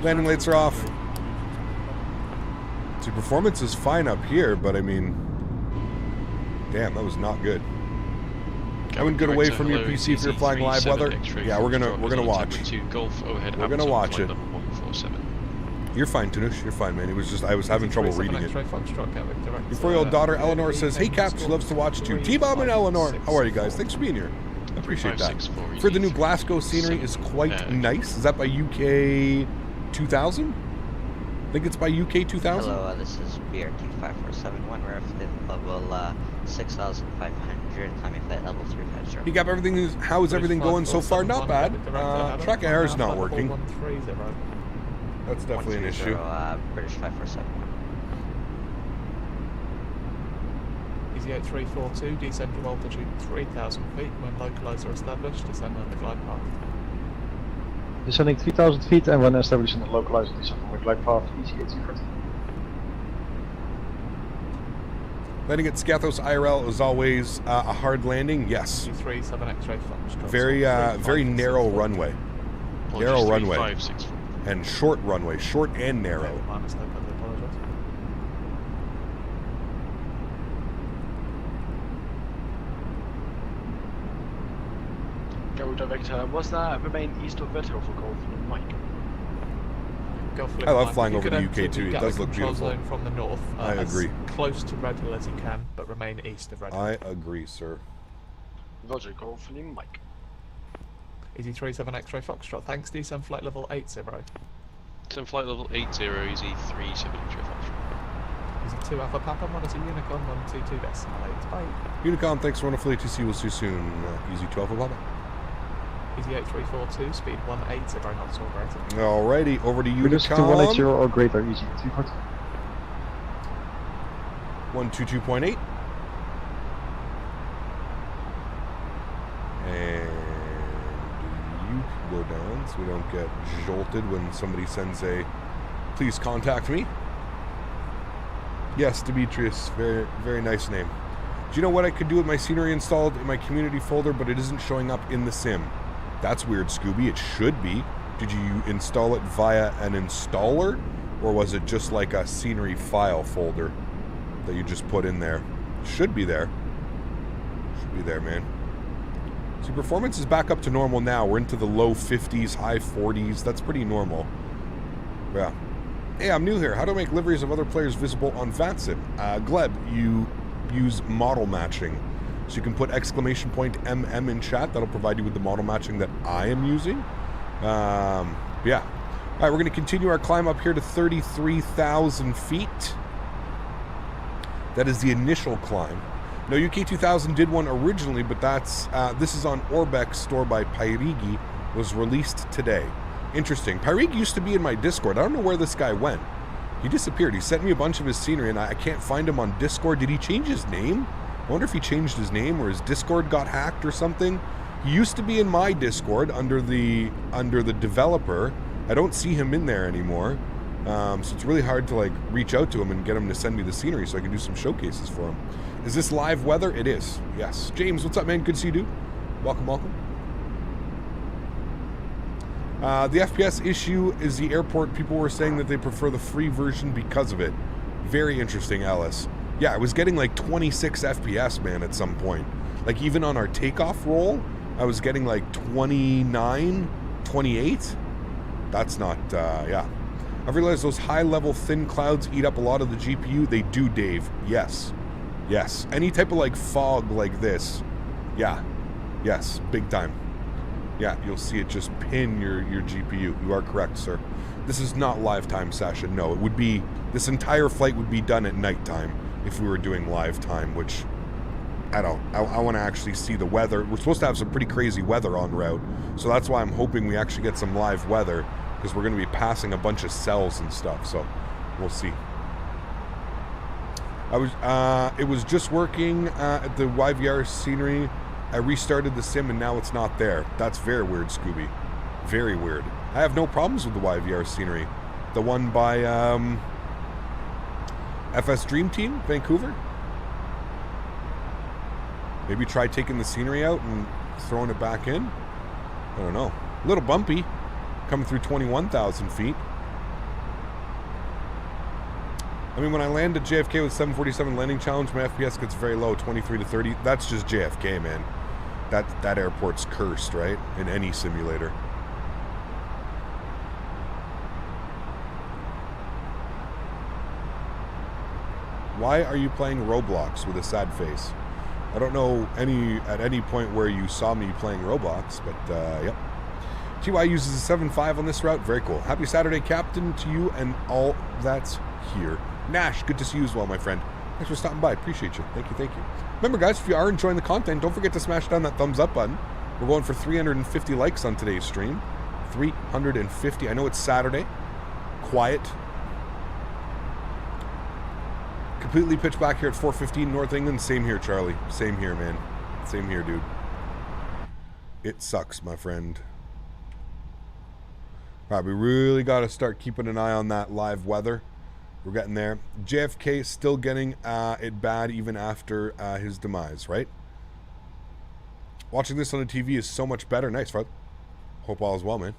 Landing lights are off. See, performance is fine up here, but I mean, damn, that was not good. I wouldn't get away from your PC if you're flying live weather. Yeah, we're gonna watch. We're gonna watch it. You're fine, Tanush. You're fine, man. It was just I was having trouble reading it. Your 4-year-old daughter Eleanor says, "Hey, Cap, she loves to watch too." T-Bomb and Eleanor, how are you guys? Thanks for being here. I appreciate that. For the new Glasgow scenery is quite nice. Is that by UK 2000? I think it's by UK 2000. Hello, this is BRT5471. We're at level 6,500. Climbing flight level 350. You got everything. How is everything going so far? Not bad. Track air is not working. That's definitely an issue. British 5471. Easy 8342. Descend to altitude 3,000 feet. When localizer established, descend on the glide path. Descending 3,000 feet and when established in the localizer descent on the glide path, easy 840. Landing at Skiathos IRL is always a hard landing, yes. Very narrow runway. Narrow runway. And short runway, short and narrow. Director, was that remain east of Vettel for Golf and Mike? I love flying over the UK too. It does look beautiful. From the north, I agree. As close to Red Hill as you can, but remain east of Red Hill. I agree, sir. Roger, Golf and Mike. Easy 37 X-ray Foxtrot. Thanks. Descend flight level 80. Descend flight level 80. Easy 37 X-ray Foxtrot. Easy 2 Alpha Papa. Monitor Unicorn 122 decimal 8. Bye. Unicorn, thanks for wonderfully to see you. We'll see you soon. Easy 12 Alpha Papa. Easy 8342, speed 180, very not so great. Alrighty, over to Unicorn. To 180 or greater, easy 340. 122.8. And you can go down so we don't get jolted when somebody sends a please contact me. Yes, Demetrius, very, very nice name. Do you know what I could do with my scenery installed in my community folder, but it isn't showing up in the sim? That's weird, Scooby. It should be. Did you install it via an installer, or was it just like a scenery file folder that you just put in there? Should be there. Should be there, man. See, performance is back up to normal now. We're into the low 50s, high 40s. That's pretty normal. Yeah. Hey, I'm new here. How do I make liveries of other players visible on VATSIM? Gleb, you use model matching. So you can put exclamation point MM in chat. That'll provide you with the model matching that I am using. Yeah. All right, we're going to continue our climb up here to 33,000 feet. That is the initial climb. No, UK 2000 did one originally, but that's this is on Orbx, stored by Pyrigi. was released today. Interesting. Pyreek used to be in my Discord. I don't know where this guy went. He disappeared. He sent me a bunch of his scenery, and I can't find him on Discord. Did he change his name? I wonder if he changed his name or his Discord got hacked or something. He used to be in my Discord under the developer. I don't see him in there anymore. So it's really hard to like reach out to him and get him to send me the scenery so I can do some showcases for him. Is this live weather? It is. Yes. James, what's up, man? Good to see you, dude. Welcome, welcome. The FPS issue is the airport. People were saying that they prefer the free version because of it. Very interesting, Alice. Yeah, I was getting like 26 FPS, man, at some point. Like even on our takeoff roll, I was getting like 29, 28. That's not, yeah. I've realized those high-level thin clouds eat up a lot of the GPU. They do, Dave. Yes. Yes. Any type of like fog like this. Yeah. Yes. Big time. Yeah, you'll see it just pin your GPU. You are correct, sir. This is not live time session. No, it would be, this entire flight would be done at nighttime if we were doing live time, which I want to actually see the weather. We're supposed to have some pretty crazy weather en route, so that's why I'm hoping we actually get some live weather, because we're going to be passing a bunch of cells and stuff, so we'll see. It was just working at the YVR scenery. I restarted the sim and now it's not there. That's very weird, Scooby. Very weird. I have no problems with the YVR scenery. The one by FS Dream Team, Vancouver. Maybe try taking the scenery out and throwing it back in. I don't know. A little bumpy, coming through 21,000 feet. I mean, when I land at JFK with 747 landing challenge, my FPS gets very low, 23 to 30. That's just JFK, man. That airport's cursed, right? In any simulator. Why are you playing Roblox with a sad face? I don't know at any point where you saw me playing Roblox, but yep. TY uses a 7.5 on this route. Very cool. Happy Saturday, Captain, to you and all that's here. Nash, good to see you as well, my friend. Thanks for stopping by. Appreciate you. Thank you, thank you. Remember, guys, if you are enjoying the content, don't forget to smash down that thumbs up button. We're going for 350 likes on today's stream. 350. I know it's Saturday. Quiet. Completely pitch black here at 4:15 North England. Same here, Charlie. Same here, man. Same here, dude. It sucks, my friend. All right, we really got to start keeping an eye on that live weather. We're getting there. JFK still getting it bad even after his demise, right? Watching this on the TV is so much better. Nice, Fred. Hope all is well, man.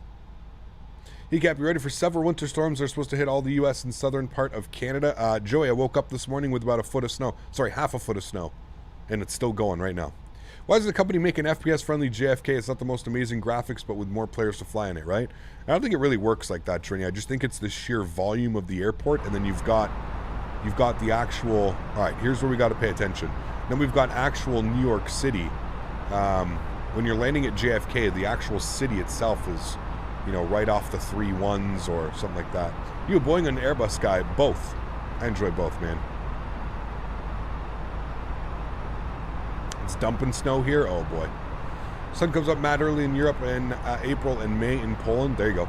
Hey, Cap, you ready for several winter storms that are supposed to hit all the U.S. and southern part of Canada? Joey, I woke up this morning with about a foot of snow. Sorry, half a foot of snow. And it's still going right now. Why does the company make an FPS-friendly JFK? It's not the most amazing graphics, but with more players to fly in it, right? I don't think it really works like that, Trini. I just think it's the sheer volume of the airport, and then you've got the actual... All right, here's where we got to pay attention. Then we've got actual New York City. When you're landing at JFK, the actual city itself is, you know, right off the 3-1s or something like that. You a Boeing and Airbus guy? Both. I enjoy both, man. It's dumping snow here. Oh boy. Sun comes up mad early in Europe in April and May in Poland. There you go.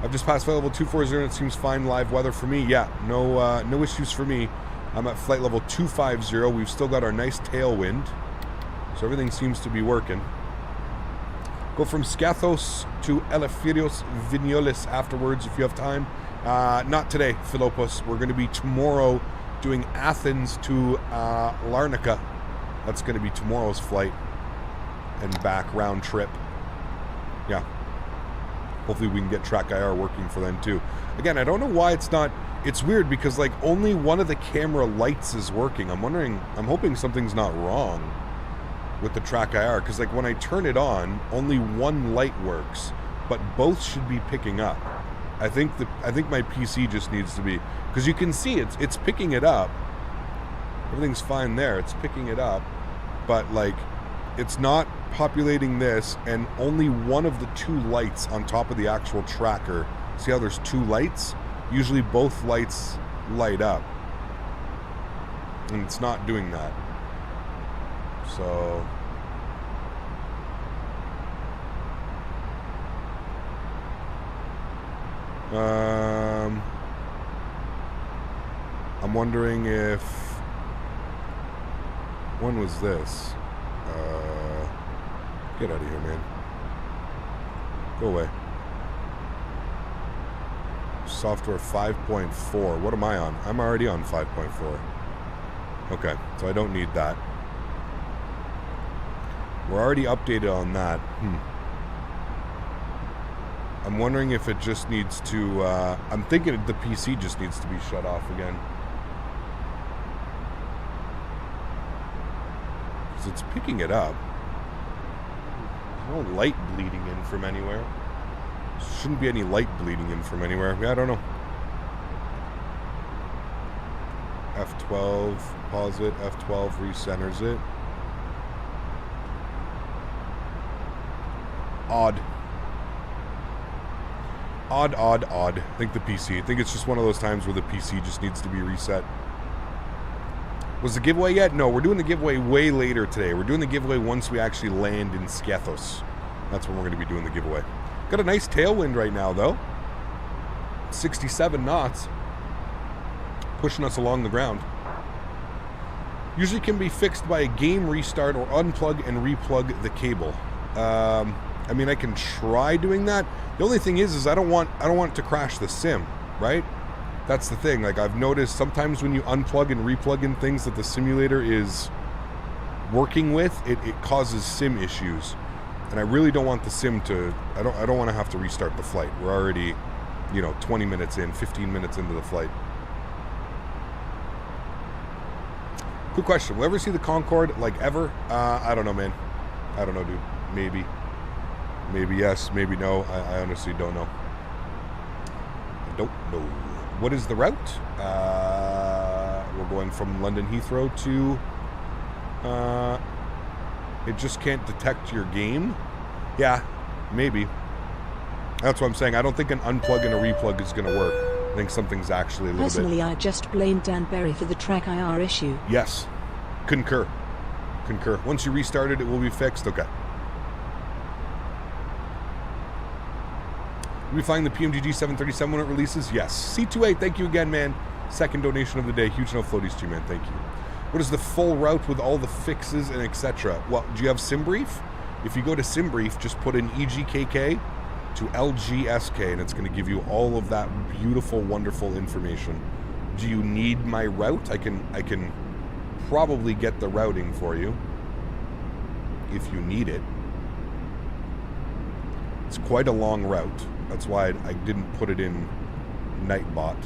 I've just passed flight level 240 and it seems fine. Live weather for me. Yeah, no issues for me. I'm at flight level 250. We've still got our nice tailwind, so everything seems to be working. Go from Skiathos to Eleftherios Vignolis afterwards if you have time. Not today, Philopus. We're going to be tomorrow doing Athens to Larnaca. That's going to be tomorrow's flight and back round trip. Yeah. Hopefully we can get Track IR working for them too. Again, I don't know why it's not... It's weird because like only one of the camera lights is working. I'm hoping something's not wrong with the Track IR, because like when I turn it on, only one light works, but both should be picking up. I think my PC just needs to be, because you can see it's picking it up. Everything's fine there. It's picking it up, but like it's not populating this, and only one of the two lights on top of the actual tracker. See how there's two lights? Usually both lights light up, and it's not doing that. So I'm wondering if... When was this? Get out of here, man. Go away. Software 5.4. What am I on? I'm already on 5.4. Okay, so I don't need that. We're already updated on that. I'm wondering if it just needs to... I'm thinking the PC just needs to be shut off again. Because it's picking it up. There's no light bleeding in from anywhere. There shouldn't be any light bleeding in from anywhere. Yeah, I don't know. F12, pause it. F12 recenters it. Odd. Odd. I think the PC. I think it's just one of those times where the PC just needs to be reset. Was the giveaway yet? No, we're doing the giveaway way later today. We're doing the giveaway once we actually land in Skiathos. That's when we're going to be doing the giveaway. Got a nice tailwind right now, though. 67 knots. Pushing us along the ground. Usually can be fixed by a game restart or unplug and replug the cable. I mean, I can try doing that. The only thing is I don't want it to crash the sim, right? That's the thing. Like, I've noticed sometimes when you unplug and replug in things that the simulator is working with, it causes sim issues. And I really don't want the sim to... I don't want to have to restart the flight. We're already, 20 minutes in, 15 minutes into the flight. Good question. Will I ever see the Concorde, like, ever? I don't know, man. I don't know, dude. Maybe. Maybe yes, maybe no. I honestly don't know. I don't know. What is the route? We're going from London Heathrow to... it just can't detect your game? Yeah, maybe. That's what I'm saying. I don't think an unplug and a replug is going to work. I think something's actually a little Personally, I just blame Dan Berry for the track IR issue. Yes. Concur. Once you restart it, it will be fixed. Okay. Will we find the PMGG 737 when it releases? Yes. C28, thank you again, man. Second donation of the day. Huge no floaties to you, man. Thank you. What is the full route with all the fixes and etc.? Well, do you have SimBrief? If you go to SimBrief, just put in EGKK to LGSK, and it's going to give you all of that beautiful, wonderful information. Do you need my route? I can probably get the routing for you if you need it. It's quite a long route. That's why I didn't put it in Nightbot.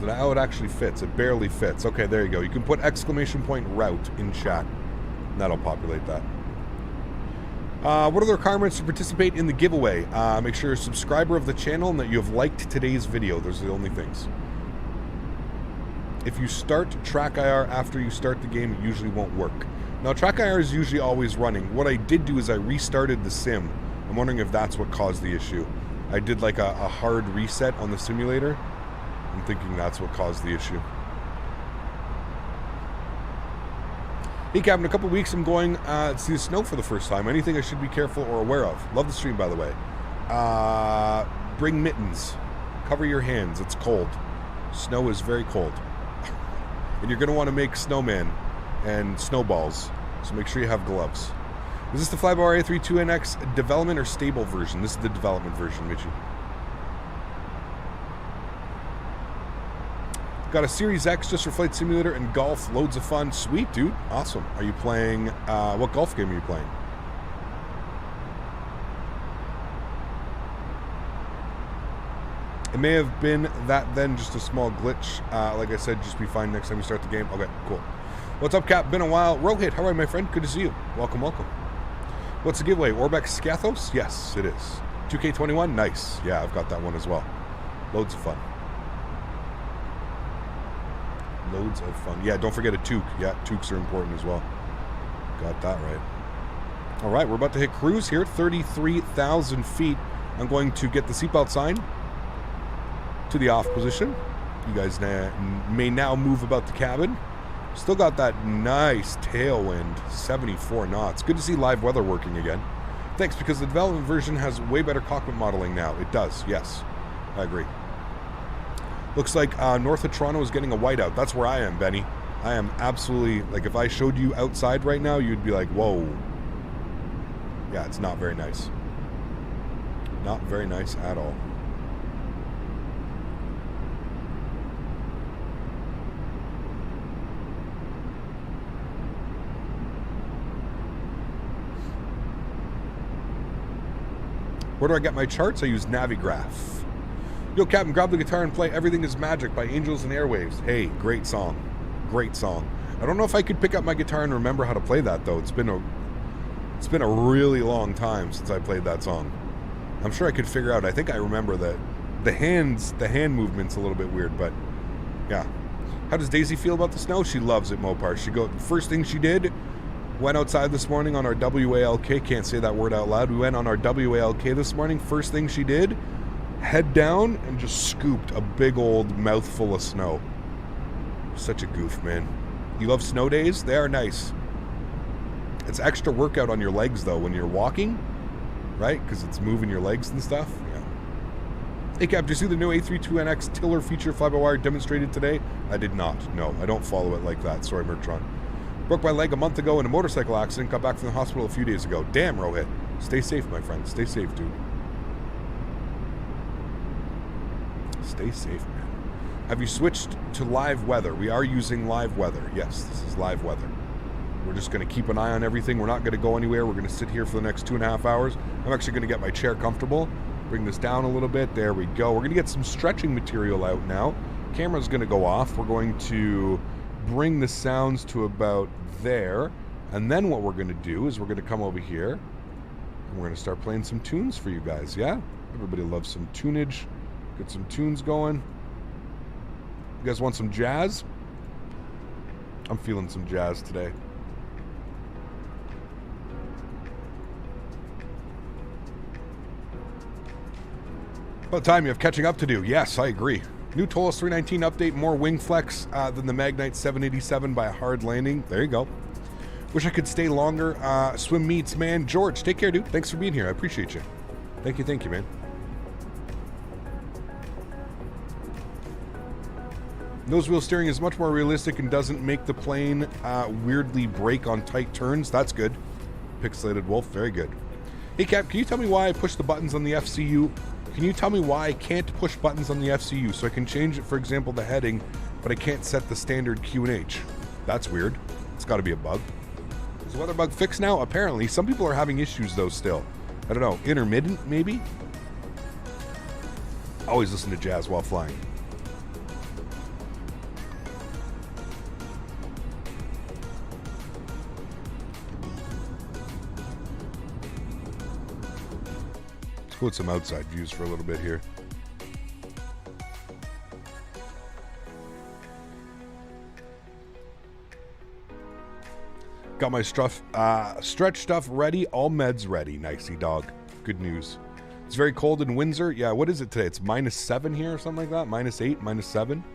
How it actually fits. It barely fits. Okay, there you go. You can put !route in chat. And that'll populate that. What are the requirements to participate in the giveaway? Make sure you're a subscriber of the channel and that you have liked today's video. Those are the only things. If you start Track IR after you start the game, it usually won't work. Now, Track IR is usually always running. What I did do is I restarted the sim. I'm wondering if that's what caused the issue. I did like a hard reset on the simulator. I'm thinking that's what caused the issue. Hey, Cap, in a couple weeks I'm going to see the snow for the first time. Anything I should be careful or aware of? Love the stream, by the way. Bring mittens. Cover your hands. It's cold. Snow is very cold. And you're going to want to make snowmen and snowballs. So make sure you have gloves. Is this the Flybar A32NX development or stable version? This is the development version, Mitchie. Got a Series X just for Flight Simulator and golf. Loads of fun. Sweet, dude. Awesome. Are you playing... what golf game are you playing? It may have been that then, just a small glitch. Like I said, just be fine next time you start the game. Okay, cool. What's up, Cap? Been a while. Rohit, how are you, my friend? Good to see you. Welcome, welcome. What's the giveaway? Orbx Skiathos? Yes, it is. 2K21? Nice. Yeah, I've got that one as well. Loads of fun. Loads of fun. Yeah, don't forget a toque. Yeah, toques are important as well. Got that right. All right, we're about to hit cruise here. 33,000 feet. I'm going to get the seatbelt sign to the off position. You guys may now move about the cabin. Still got that nice tailwind, 74 knots. Good to see live weather working again. Thanks, because the development version has way better cockpit modeling now. It does, yes. I agree. Looks like north of Toronto is getting a whiteout. That's where I am, Benny. I am absolutely, like, if I showed you outside right now, you'd be like, whoa. Yeah, it's not very nice. Not very nice at all. Where do I get my charts? I use Navigraph. Yo, Captain, grab the guitar and play Everything is Magic by Angels and Airwaves. Hey, great song. Great song. I don't know if I could pick up my guitar and remember how to play that, though. It's been a really long time since I played that song. I'm sure I could figure out. I think I remember that the hand movement's a little bit weird, but yeah. How does Daisy feel about the snow? She loves it, Mopar. First thing she did, went outside this morning on our WALK. Can't say that word out loud. We went on our WALK this morning. First thing she did, head down and just scooped a big old mouthful of snow. Such a goof, man. You love snow days? They are nice. It's extra workout on your legs, though, when you're walking, right? Because it's moving your legs and stuff. Yeah. Hey, Cap, did you see the new A32NX tiller feature fly-by-wire demonstrated today? I did not. No, I don't follow it like that. Sorry, Mertron. Broke my leg a month ago in a motorcycle accident. Got back from the hospital a few days ago. Damn, Rohit. Stay safe, my friend. Stay safe, dude. Stay safe, man. Have you switched to live weather? We are using live weather. Yes, this is live weather. We're just going to keep an eye on everything. We're not going to go anywhere. We're going to sit here for the next 2.5 hours. I'm actually going to get my chair comfortable. Bring this down a little bit. There we go. We're going to get some stretching material out now. Camera's going to go off. We're going to bring the sounds to about there. And then what we're going to do is we're going to come over here. And we're going to start playing some tunes for you guys. Yeah? Everybody loves some tunage. Get some tunes going. You guys want some jazz? I'm feeling some jazz today. About time you have catching up to do. Yes, I agree. New Toliss 319 update, more wing flex than the Magnite 787 by a hard landing. There you go. Wish I could stay longer. Swim meets, man. George, take care, dude. Thanks for being here. I appreciate you. Thank you, man. Nose wheel steering is much more realistic and doesn't make the plane weirdly brake on tight turns. That's good. Pixelated Wolf, very good. Hey Cap, can you tell me why I push the buttons on the FCU? Can you tell me why I can't push buttons on the FCU? So I can change it, for example, the heading, but I can't set the standard QNH. That's weird. It's got to be a bug. Is the weather bug fixed now? Apparently. Some people are having issues, though, still. I don't know. Intermittent, maybe? Always listen to jazz while flying. Let's go with some outside views for a little bit here. Got my stretch stuff ready, all meds ready. Nicey dog. Good news. It's very cold in Windsor. Yeah, what is it today? It's -7 here or something like that? -8, -7.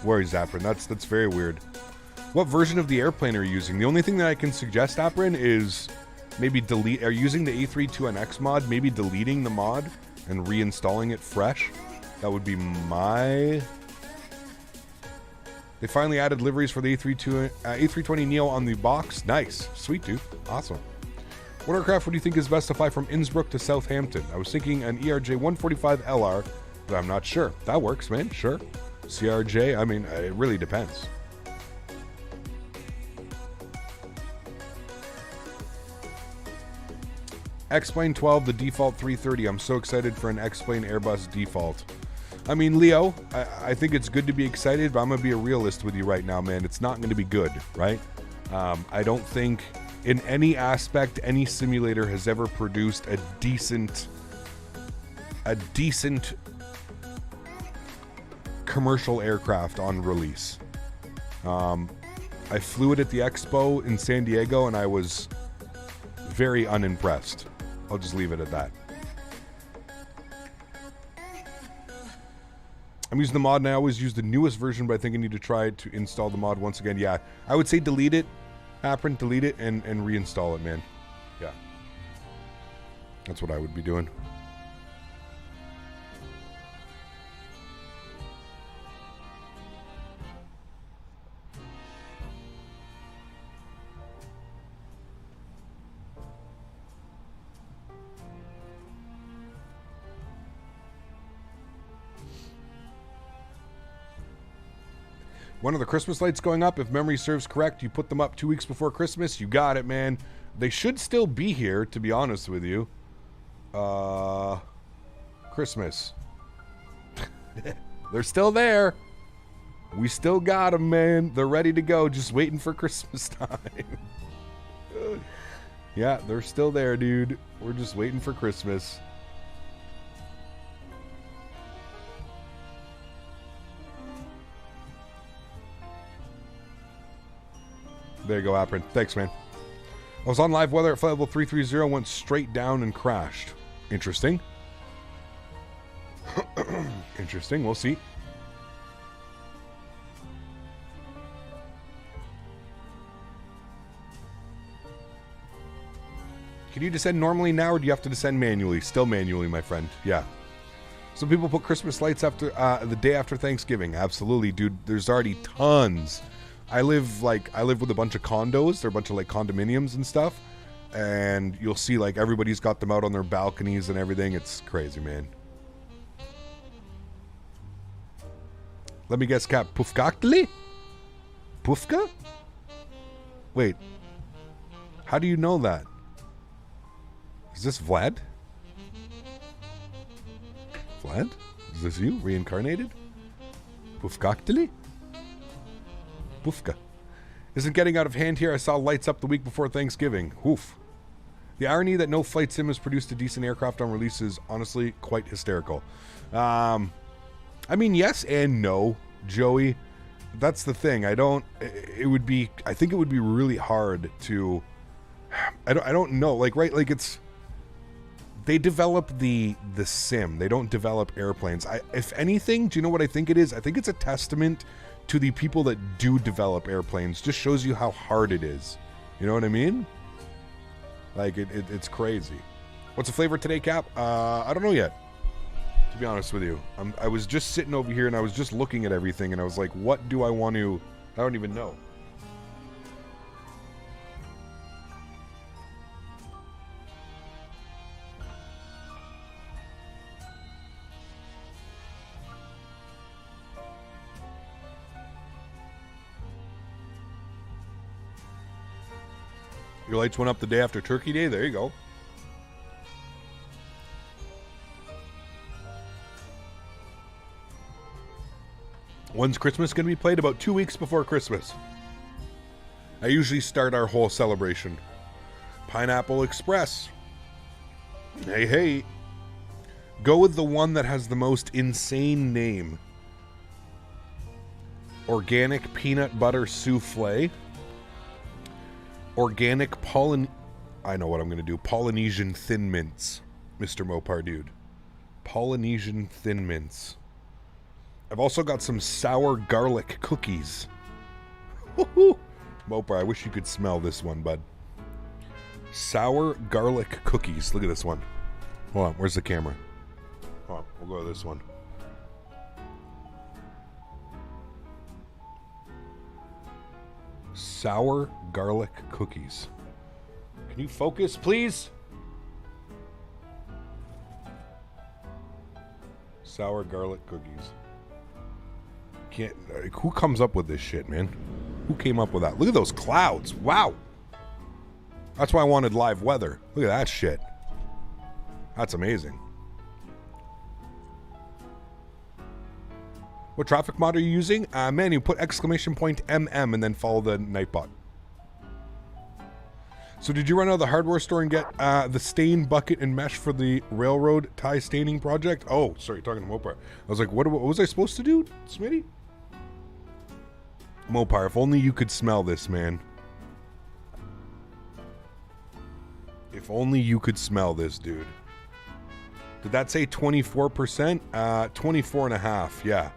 Worries, Aprin. That's very weird. What version of the airplane are you using? The only thing that I can suggest, Aprin, is maybe delete. Are you using the A32NX mod? Maybe deleting the mod and reinstalling it fresh. That would be my. They finally added liveries for the A320neo on the box. Nice, sweet dude, awesome. What aircraft would you think is best to fly from Innsbruck to Southampton? I was thinking an ERJ 145 LR, but I'm not sure. That works, man. Sure. CRJ, I mean, it really depends. X-Plane 12, the default 330. I'm so excited for an X-Plane Airbus default. I mean, Leo, I think it's good to be excited, but I'm going to be a realist with you right now, man. It's not going to be good, right? I don't think in any aspect any simulator has ever produced a decent a decent commercial aircraft on release. I flew it at the expo in San Diego, and I was very unimpressed. I'll just leave it at that. I'm using the mod, and I always use the newest version, but I think I need to try to install the mod once again. Yeah, I would say delete it, Apron, delete it, and reinstall it, man. Yeah. That's what I would be doing. One of the Christmas lights going up, if memory serves correct, you put them up 2 weeks before Christmas. You got it, man. They should still be here, to be honest with you. Christmas. They're still there. We still got them, man. They're ready to go, just waiting for Christmas time. Yeah, they're still there, dude. We're just waiting for Christmas. There you go, Apron. Thanks, man. I was on live weather at flight level 330, went straight down and crashed. Interesting. Interesting. We'll see. Can you descend normally now, or do you have to descend manually? Still manually, my friend. Yeah. Some people put Christmas lights after the day after Thanksgiving. Absolutely, dude. There's already tons. I live with a bunch of condos. They're a bunch of like condominiums and stuff, and you'll see like everybody's got them out on their balconies and everything. It's crazy, man. Let me guess, Cap. Pufkaktli? Pufka? Wait. How do you know that? Is this Vlad? Vlad? Is this you? Reincarnated? Pufkaktli? Pufka. Isn't getting out of hand here. I saw lights up the week before Thanksgiving. Oof. The irony that no flight sim has produced a decent aircraft on release is honestly quite hysterical. I mean, yes and no, Joey. That's the thing. I think it would be really hard to, I don't know. Like, right. Like they develop the sim. They don't develop airplanes. If anything, do you know what I think it is? I think it's a testament to the people that do develop airplanes. Just shows you how hard it is. You know what I mean? Like, it's crazy. What's the flavor today, Cap? I don't know yet, to be honest with you. I was just sitting over here and I was just looking at everything and I was like, what do I want to... I don't even know. Your lights went up the day after Turkey Day? There you go. When's Christmas going to be played? About 2 weeks before Christmas. I usually start our whole celebration. Pineapple Express. Hey, hey. Go with the one that has the most insane name. Organic peanut butter souffle. Organic I know what I'm going to do. Polynesian Thin Mints, Mr. Mopar Dude. Polynesian Thin Mints. I've also got some sour garlic cookies. Woohoo! Mopar, I wish you could smell this one, bud. Sour garlic cookies. Look at this one. Hold on, where's the camera? Hold on, we'll go to this one. Sour garlic cookies. Can you focus, please? Sour garlic cookies. Can't. Who comes up with this shit, man? Who came up with that? Look at those clouds. Wow. That's why I wanted live weather. Look at that shit. That's amazing. What traffic mod are you using? Man, you put exclamation point MM and then follow the Nightbot. So did you run out of the hardware store and get the stain bucket and mesh for the railroad tie staining project? Oh, sorry, talking to Mopar. I was like, what was I supposed to do, Smitty? Mopar, if only you could smell this, man. If only you could smell this, dude. Did that say 24%? 24.5, yeah.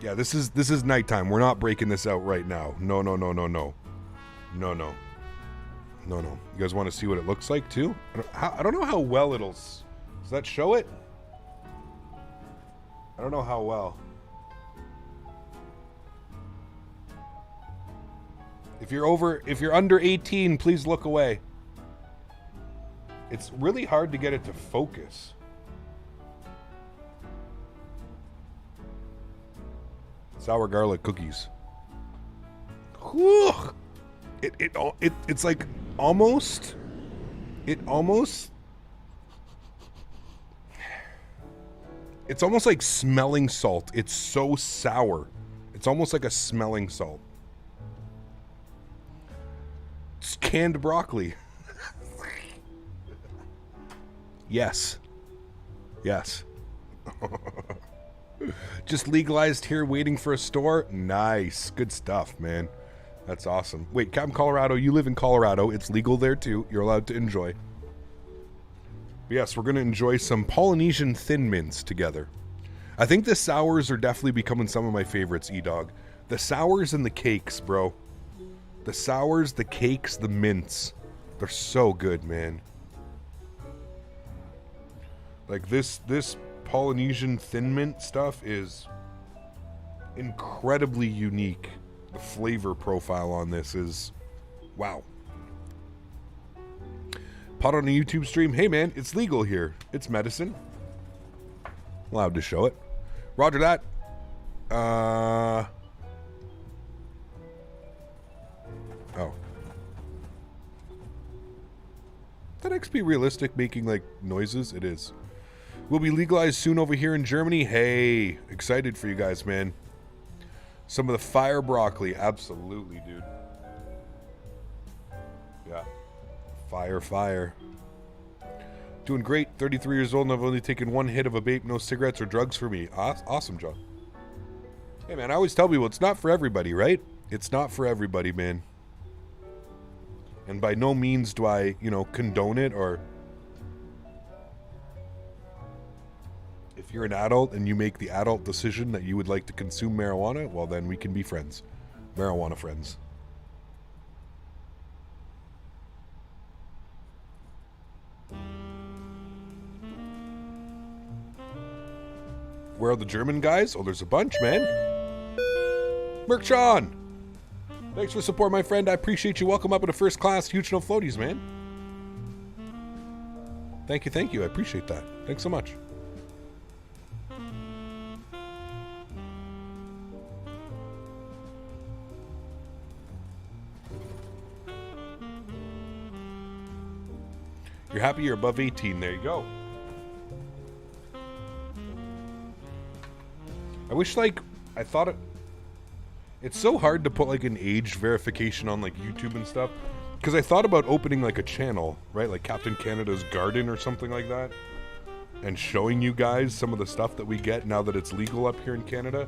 Yeah, this is nighttime. We're not breaking this out right now. No. You guys want to see what it looks like too? I don't know how well it'll... Does that show it? I don't know how well. If you're under 18, please look away. It's really hard to get it to focus. Sour garlic cookies. Whew. It's like almost. It's almost like smelling salt. It's so sour. It's almost like a smelling salt. It's canned broccoli. Yes. Just legalized here, waiting for a store. Nice. Good stuff, man. That's awesome. Wait, Captain Colorado, you live in Colorado. It's legal there, too. You're allowed to enjoy. But yes, we're going to enjoy some Polynesian Thin Mints together. I think the sours are definitely becoming some of my favorites, E-Dog. The sours and the cakes, bro. The sours, the cakes, the mints. They're so good, man. Like, this Polynesian Thin Mint stuff is incredibly unique. The flavor profile on this is wow. Pot on a YouTube stream. Hey man, it's legal here. It's medicine. Allowed to show it. Roger that. Oh. That XP realistic making like noises? It is. Will be legalized soon over here in Germany. Hey, excited for you guys, man. Some of the fire broccoli. Absolutely, dude. Yeah. Fire. Doing great. 33 years old and I've only taken one hit of a vape. No cigarettes or drugs for me. Awesome, John. Hey, man, I always tell people it's not for everybody, right? It's not for everybody, man. And by no means do I, condone it or... If you're an adult and you make the adult decision that you would like to consume marijuana, well, then we can be friends. Marijuana friends. Where are the German guys? Oh, there's a bunch, man. Merksean! Thanks for support, my friend. I appreciate you. Welcome up in a first class. Huge no floaties, man. Thank you. I appreciate that. Thanks so much. You're happy you're above 18. There you go. I wish, I thought it's so hard to put, an age verification on, YouTube and stuff. Because I thought about opening, a channel, right? Like Captain Canada's Garden or something like that. And showing you guys some of the stuff that we get now that it's legal up here in Canada.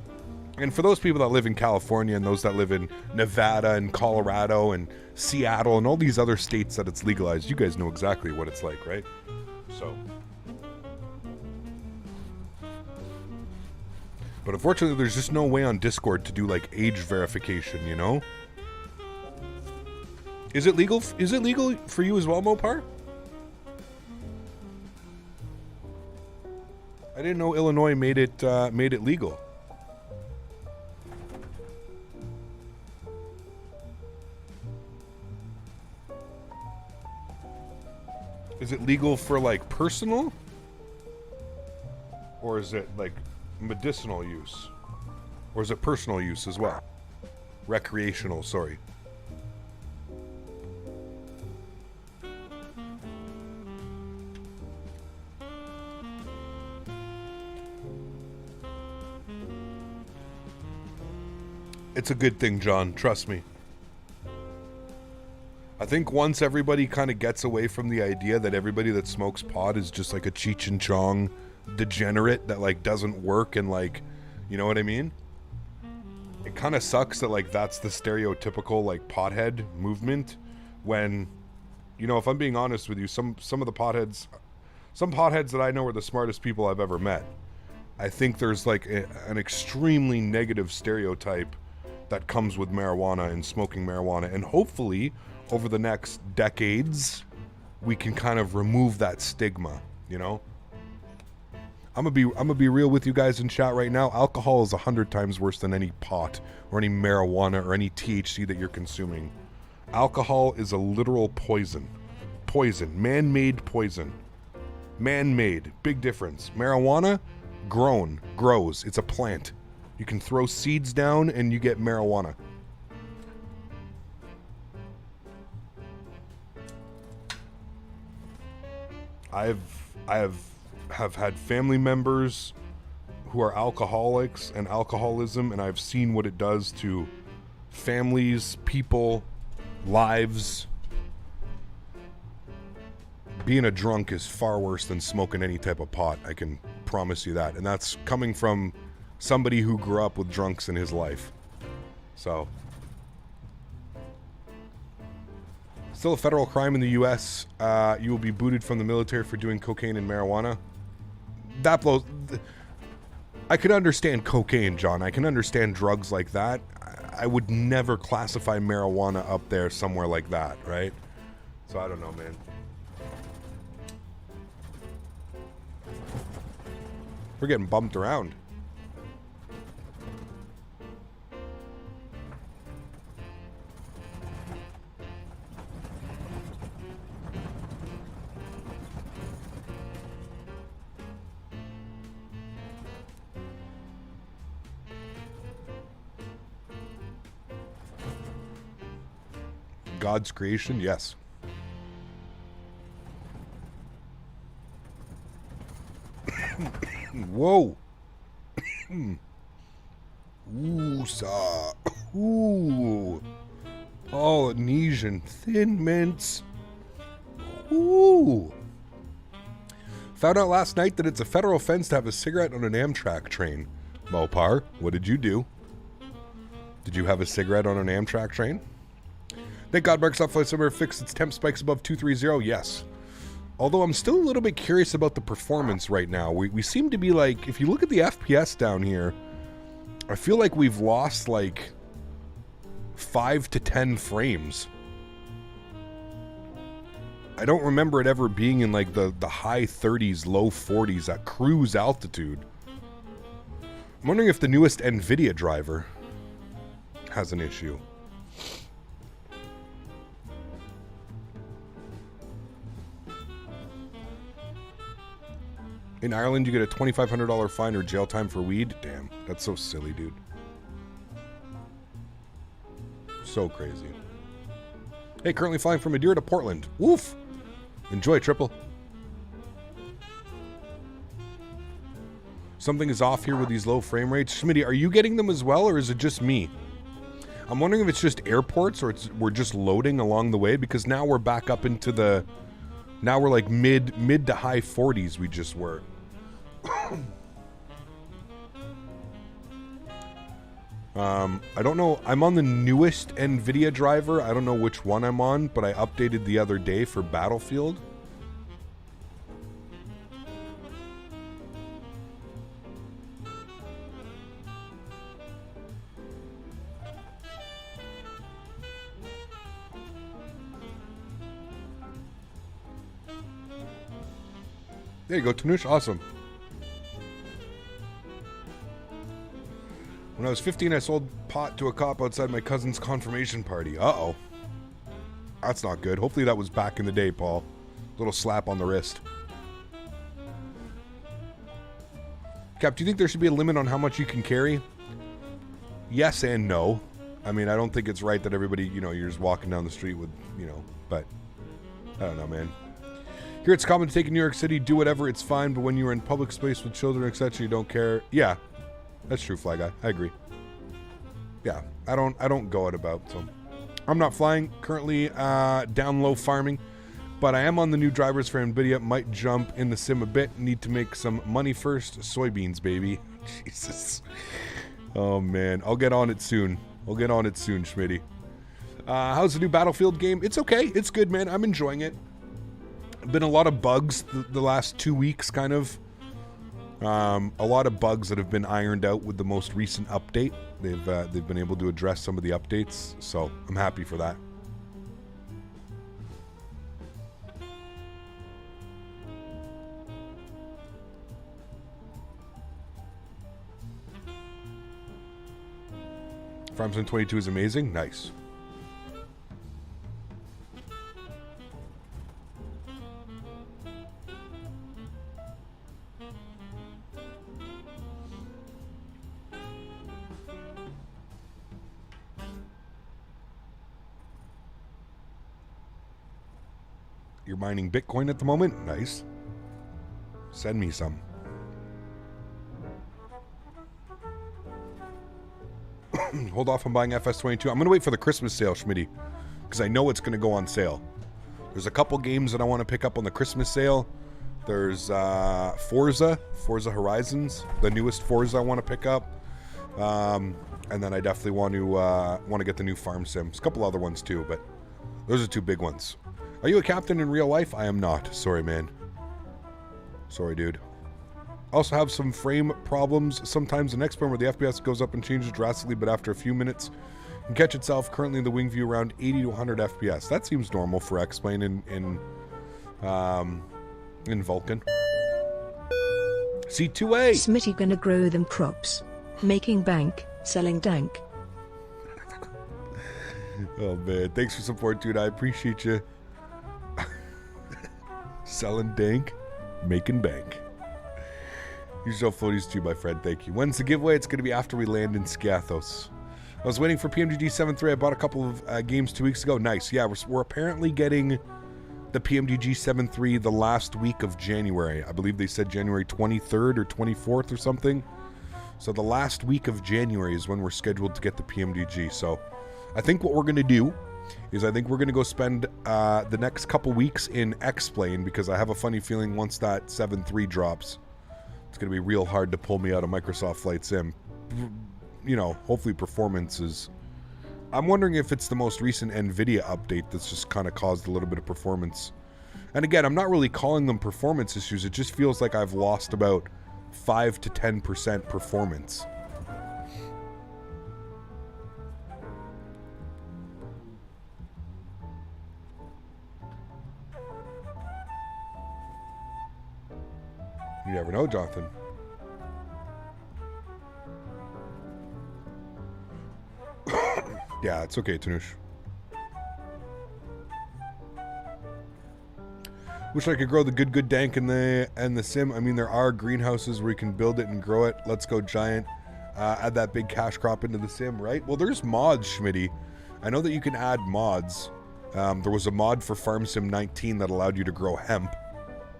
And for those people that live in California and those that live in Nevada and Colorado and Seattle and all these other states that it's legalized, you guys know exactly what it's like, right? So. But unfortunately, there's just no way on Discord to do, age verification, Is it legal? Is it legal for you as well, Mopar? I didn't know Illinois made it legal. Is it legal for personal? Or is it medicinal use? Or is it personal use as well? Recreational, sorry. It's a good thing, John. Trust me. think once everybody kind of gets away from the idea that everybody that smokes pot is just like a Cheech and Chong degenerate that like doesn't work and like, you know what I mean? It kind of sucks that like that's the stereotypical like pothead movement when, you know, if I'm being honest with you, some of the potheads, some potheads that I know are the smartest people I've ever met. I think there's like an extremely negative stereotype that comes with marijuana and smoking marijuana, and hopefully over the next decades we can kind of remove that stigma, you know? I'm gonna be real with you guys in chat right now. Alcohol is 100 times worse than any pot or any marijuana or any THC that you're consuming. Alcohol is a literal poison. Poison. Man-made poison. Man-made. Big difference. Marijuana, grows. It's a plant. You can throw seeds down and you get marijuana. I have had family members who are alcoholics and alcoholism, and I've seen what it does to families, people, lives. Being a drunk is far worse than smoking any type of pot, I can promise you that. And that's coming from somebody who grew up with drunks in his life. So, still a federal crime in the US. You will be booted from the military for doing cocaine and marijuana. That blows. I could understand cocaine, John. I can understand drugs like that. I would never classify marijuana up there somewhere like that, right? So I don't know, man. We're getting bumped around. God's creation, yes. Whoa. Ooh, sa. Ooh. Polynesian Thin Mints. Ooh. Found out last night that it's a federal offense to have a cigarette on an Amtrak train. Mopar, what did you do? Did you have a cigarette on an Amtrak train? Thank God Microsoft Flight Simulator fixed its temp spikes above 230. Yes. Although I'm still a little bit curious about the performance right now. We seem to be like, if you look at the FPS down here, I feel like we've lost like 5 to 10 frames. I don't remember it ever being in like the high 30s, low 40s at cruise altitude. I'm wondering if the newest NVIDIA driver has an issue. In Ireland, you get a $2,500 fine or jail time for weed. Damn, that's so silly, dude. So crazy. Hey, currently flying from Madeira to Portland. Woof! Enjoy, Triple. Something is off here with these low frame rates. Smitty, are you getting them as well, or is it just me? I'm wondering if it's just airports or we're just loading along the way, because now we're back up into the... Now we're like mid to high 40s we just were. I don't know. I'm on the newest NVIDIA driver. I don't know which one I'm on, but I updated the other day for Battlefield. There you go, Tanush. Awesome. When I was 15, I sold pot to a cop outside my cousin's confirmation party. Uh-oh. That's not good. Hopefully that was back in the day, Paul. Little slap on the wrist. Cap, do you think there should be a limit on how much you can carry? Yes and no. I mean, I don't think it's right that everybody, you know, you're just walking down the street with, you know, but I don't know, man. Here it's common to take in New York City, do whatever, it's fine, but when you're in public space with children, etc., you don't care. Yeah, that's true, Fly Guy. I agree. Yeah, I don't go out about, so I'm not flying. Currently down low farming. But I am on the new drivers for NVIDIA. Might jump in the sim a bit. Need to make some money first. Soybeans, baby. Jesus. Oh, man. I'll get on it soon. Smitty. How's the new Battlefield game? It's okay. It's good, man. I'm enjoying it. Been a lot of bugs the last 2 weeks, kind of. A lot of bugs that have been ironed out with the most recent update. They've been able to address some of the updates, so I'm happy for that. Farm Sim 22 is amazing. Nice. You're mining Bitcoin at the moment? Nice. Send me some. Hold off on buying FS22. I'm going to wait for the Christmas sale, Smitty, because I know it's going to go on sale. There's a couple games that I want to pick up on the Christmas sale. There's Forza Horizons, the newest Forza I want to pick up. And then I definitely want to get the new Farm Sims. A couple other ones too, but those are two big ones. Are you a captain in real life? I am not. Sorry, man. Sorry, dude. Also have some frame problems. Sometimes the next frame where the FPS goes up and changes drastically, but after a few minutes can catch itself. Currently in the wing view around 80 to 100 FPS. That seems normal for X-Plane in Vulcan. C2A. Smitty gonna grow them crops, making bank, selling dank. Oh man, thanks for support, dude. I appreciate you. Selling dank, making bank. You show floaties too, my friend. Thank you. When's the giveaway? It's going to be after we land in Skiathos. I was waiting for PMGG 7.3. I bought a couple of games 2 weeks ago. Nice. Yeah, we're apparently getting the PMGG 7.3 the last week of January. I believe they said January 23rd or 24th or something. So the last week of January is when we're scheduled to get the PMGG. So I think what we're going to do is I think we're going to go spend the next couple weeks in X-Plane, because I have a funny feeling once that 7.3 drops, it's going to be real hard to pull me out of Microsoft Flight Sim. You know, hopefully performance is... I'm wondering if it's the most recent NVIDIA update that's just kind of caused a little bit of performance. And again, I'm not really calling them performance issues. It just feels like I've lost about 5 to 10% performance. You never know, Jonathan. Yeah, it's okay, Tanush. Wish I could grow the good dank in the sim. I mean, there are greenhouses where you can build it and grow it. Let's go giant. Add that big cash crop into the sim, right? Well, there's mods, Schmitty. I know that you can add mods. There was a mod for Farm Sim 19 that allowed you to grow hemp.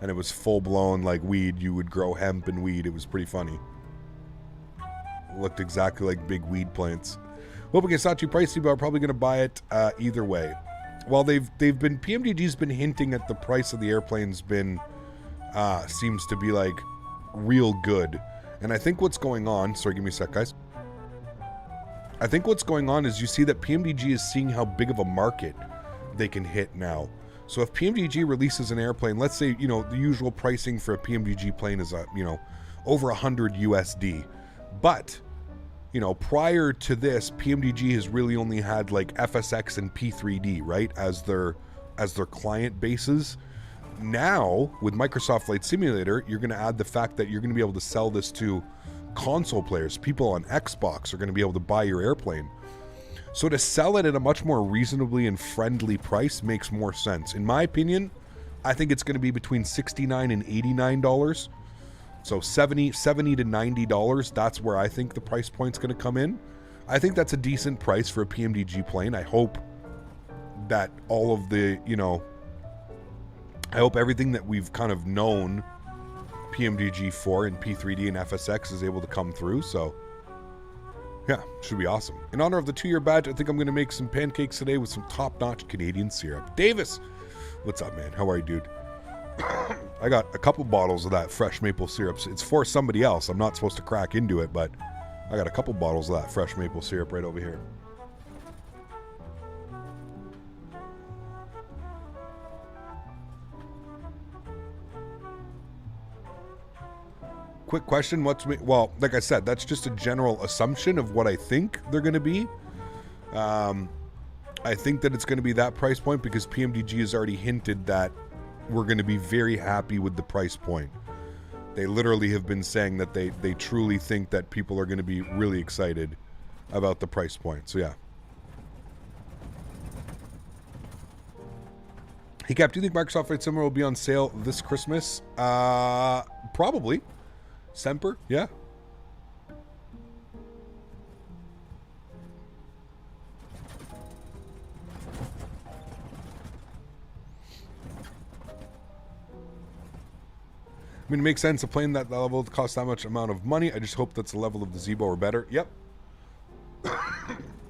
And it was full-blown, like, weed. You would grow hemp and weed. It was pretty funny. It looked exactly like big weed plants. Hoping it's not too pricey, but I'm probably going to buy it either way. Well, PMDG's been hinting at the price of the airplane's been, seems to be, like, real good. And I think what's going on... Sorry, give me a sec, guys. I think what's going on is you see that PMDG is seeing how big of a market they can hit now. So if PMDG releases an airplane, let's say, you know, the usual pricing for a PMDG plane is, you know, over 100 USD. But, you know, prior to this, PMDG has really only had like FSX and P3D, right, as their client bases. Now, with Microsoft Flight Simulator, you're going to add the fact that you're going to be able to sell this to console players. People on Xbox are going to be able to buy your airplane. So to sell it at a much more reasonably and friendly price makes more sense. In my opinion, I think it's going to be between $69 and $89. So $70 to $90, that's where I think the price point's going to come in. I think that's a decent price for a PMDG plane. I hope that all of the, you know, I hope everything that we've kind of known PMDG for and P3D and FSX is able to come through. So Yeah, should be awesome. In honor of the 2-year badge, I think I'm going to make some pancakes today with some top-notch Canadian syrup. Davis, what's up, man? How are you, dude? I got a couple bottles of that fresh maple syrup. It's for somebody else. I'm not supposed to crack into it, but I got a couple bottles of that fresh maple syrup right over here. Quick question, well, like I said, that's just a general assumption of what I think they're going to be. I think that it's going to be that price point because PMDG has already hinted that we're going to be very happy with the price point. They literally have been saying that they truly think that people are going to be really excited about the price point. So yeah. Hey Cap, do you think Microsoft Flight Simulator will be on sale this Christmas? Probably. Semper, yeah. I mean, it makes sense. A plane that level costs that much amount of money. I just hope that's the level of the Zebo or better. Yep.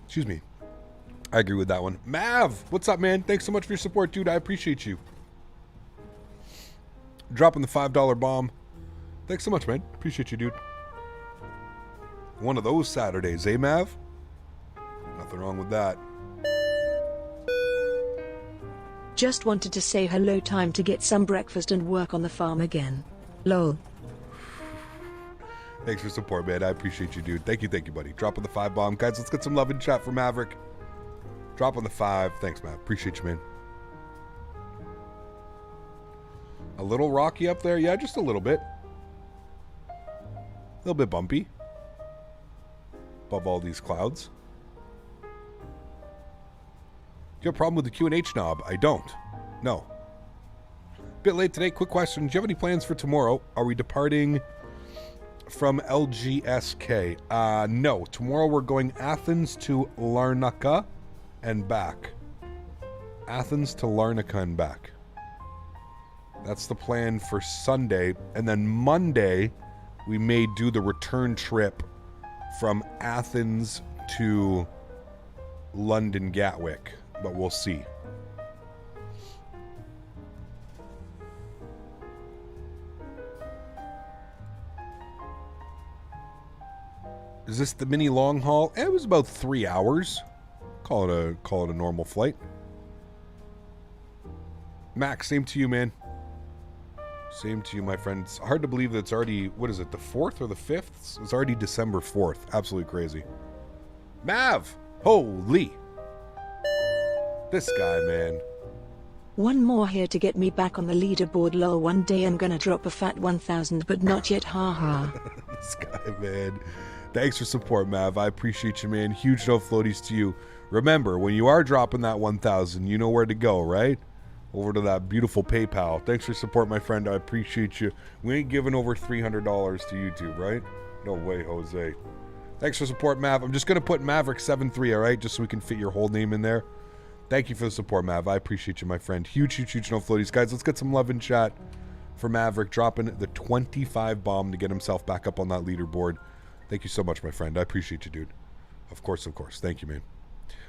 Excuse me. I agree with that one. Mav, what's up, man? Thanks so much for your support, dude. I appreciate you. Dropping the $5 bomb. Thanks so much, man. Appreciate you, dude. One of those Saturdays, eh, Mav? Nothing wrong with that. Just wanted to say hello, time to get some breakfast and work on the farm again. Lol. Thanks for support, man. I appreciate you, dude. Thank you, buddy. Dropping the 5 bomb. Guys, let's get some love in chat for Maverick. Dropping the 5. Thanks, Mav. Appreciate you, man. A little rocky up there? Yeah, just a little bit. A little bit bumpy. Above all these clouds. Do you have a problem with the Q&H knob? I don't. No. Bit late today. Quick question. Do you have any plans for tomorrow? Are we departing from LGSK? No. Tomorrow we're going Athens to Larnaca and back. Athens to Larnaca and back. That's the plan for Sunday. And then Monday, we may do the return trip from Athens to London Gatwick. But we'll see. Is this the mini long haul? It was about 3 hours. Call it a normal flight. Max, same to you, man. Same to you, my friend. It's hard to believe that it's already, what is it, the 4th or the 5th? It's already December 4th. Absolutely crazy. Mav! Holy! This guy, man. One more here to get me back on the leaderboard. Lol, one day I'm gonna drop a fat 1000, but not yet, haha. This guy, man. Thanks for support, Mav. I appreciate you, man. Huge no floaties to you. Remember, when you are dropping that 1000, you know where to go, right? Over to that beautiful PayPal. Thanks for support, my friend. I appreciate you. We ain't giving over $300 to YouTube, right? No way, Jose. Thanks for support, Mav. I'm just going to put Maverick73, all right? Just so we can fit your whole name in there. Thank you for the support, Mav. I appreciate you, my friend. Huge no floaties. Guys, let's get some love in chat for Maverick dropping the 25 bomb to get himself back up on that leaderboard. Thank you so much, my friend. I appreciate you, dude. Of course. Thank you, man.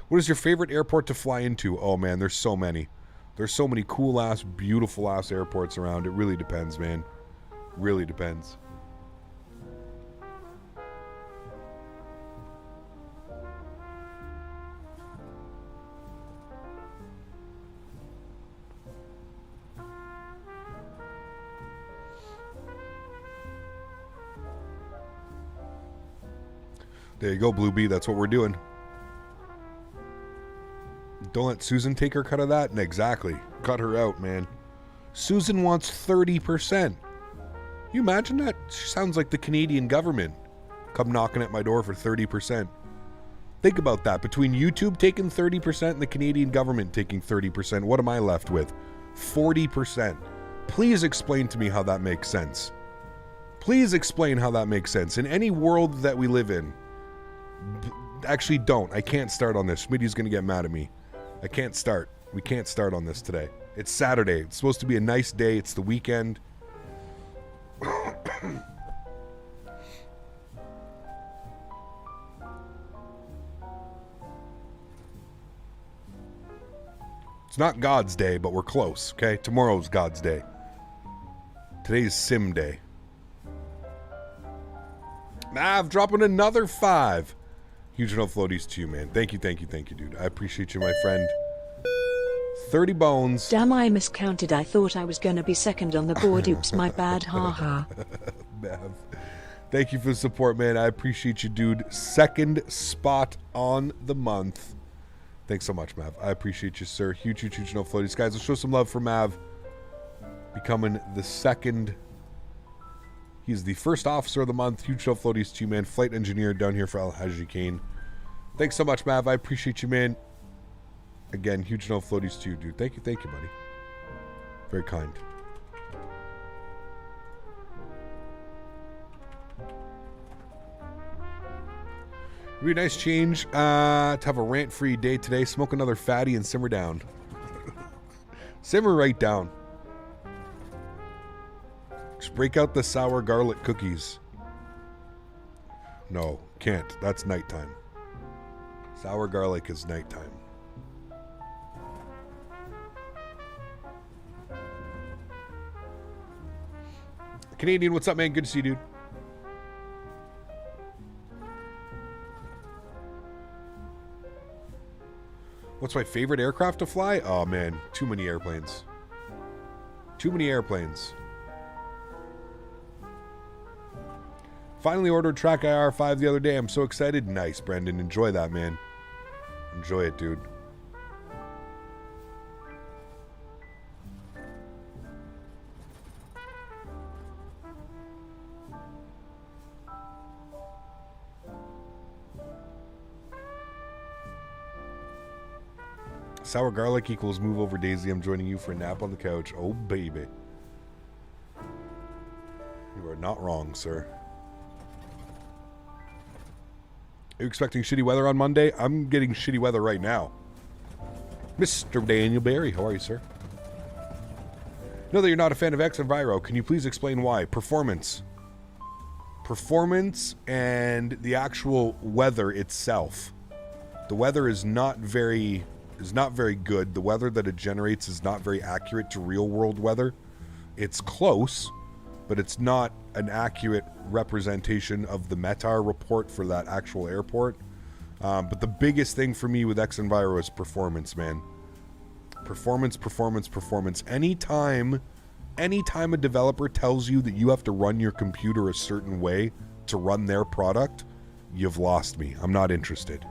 What is your favorite airport to fly into? Oh, man, there's so many. There's so many cool-ass, beautiful-ass airports around. It really depends, man. Really depends. There you go, Blue Bee. That's what we're doing. Don't let Susan take her cut of that? Exactly. Cut her out, man. Susan wants 30%. You imagine that? She sounds like the Canadian government. Come knocking at my door for 30%. Think about that. Between YouTube taking 30% and the Canadian government taking 30%, what am I left with? 40%. Please explain to me how that makes sense. Please explain how that makes sense. In any world that we live in. Actually, don't. I can't start on this. Smitty's going to get mad at me. I can't start. We can't start on this today. It's Saturday. It's supposed to be a nice day. It's the weekend. not God's day, but we're close, okay? Tomorrow's God's day. Today's Sim Day. Mav dropping another 5. Huge enough floaties to you, man. Thank you, dude. I appreciate you, my friend. 30 bones. Damn, I miscounted. I thought I was gonna be second on the board. Oops, my bad. Haha. Mav. Thank you for the support, man. I appreciate you, dude. Second spot on the month. Thanks so much, Mav. I appreciate you, sir. Huge no floaties. Guys, let's show some love for Mav. Becoming the second. He's the first officer of the month. Huge no floaties to you, man. Flight engineer down here for Al-Hajji. Thanks so much, Mav. I appreciate you, man. Again, huge no floaties to you, dude. Thank you, buddy. Very kind. It'd be a nice change to have a rant-free day today. Smoke another fatty and simmer down. Simmer right down. Just break out the sour garlic cookies. No, can't. That's nighttime. Sour garlic is nighttime. Canadian, what's up, man? Good to see you, dude. What's my favorite aircraft to fly? Oh, man. Too many airplanes. Too many airplanes. Finally ordered Track IR5 the other day. I'm so excited. Nice, Brendan. Enjoy that, man. Enjoy it, dude. Sour garlic equals move over Daisy. I'm joining you for a nap on the couch. Oh, baby. You are not wrong, sir. Are you expecting shitty weather on Monday? I'm getting shitty weather right now. Mr. Daniel Barry, how are you, sir? Know that you're not a fan of X Enviro. Can you please explain why? Performance. Performance and the actual weather itself. The weather is not very good. The weather that it generates is not very accurate to real world weather. It's close, but it's not an accurate representation of the METAR report for that actual airport. But the biggest thing for me with X Enviro is performance, man. Performance. Anytime a developer tells you that you have to run your computer a certain way to run their product, you've lost me. I'm not interested.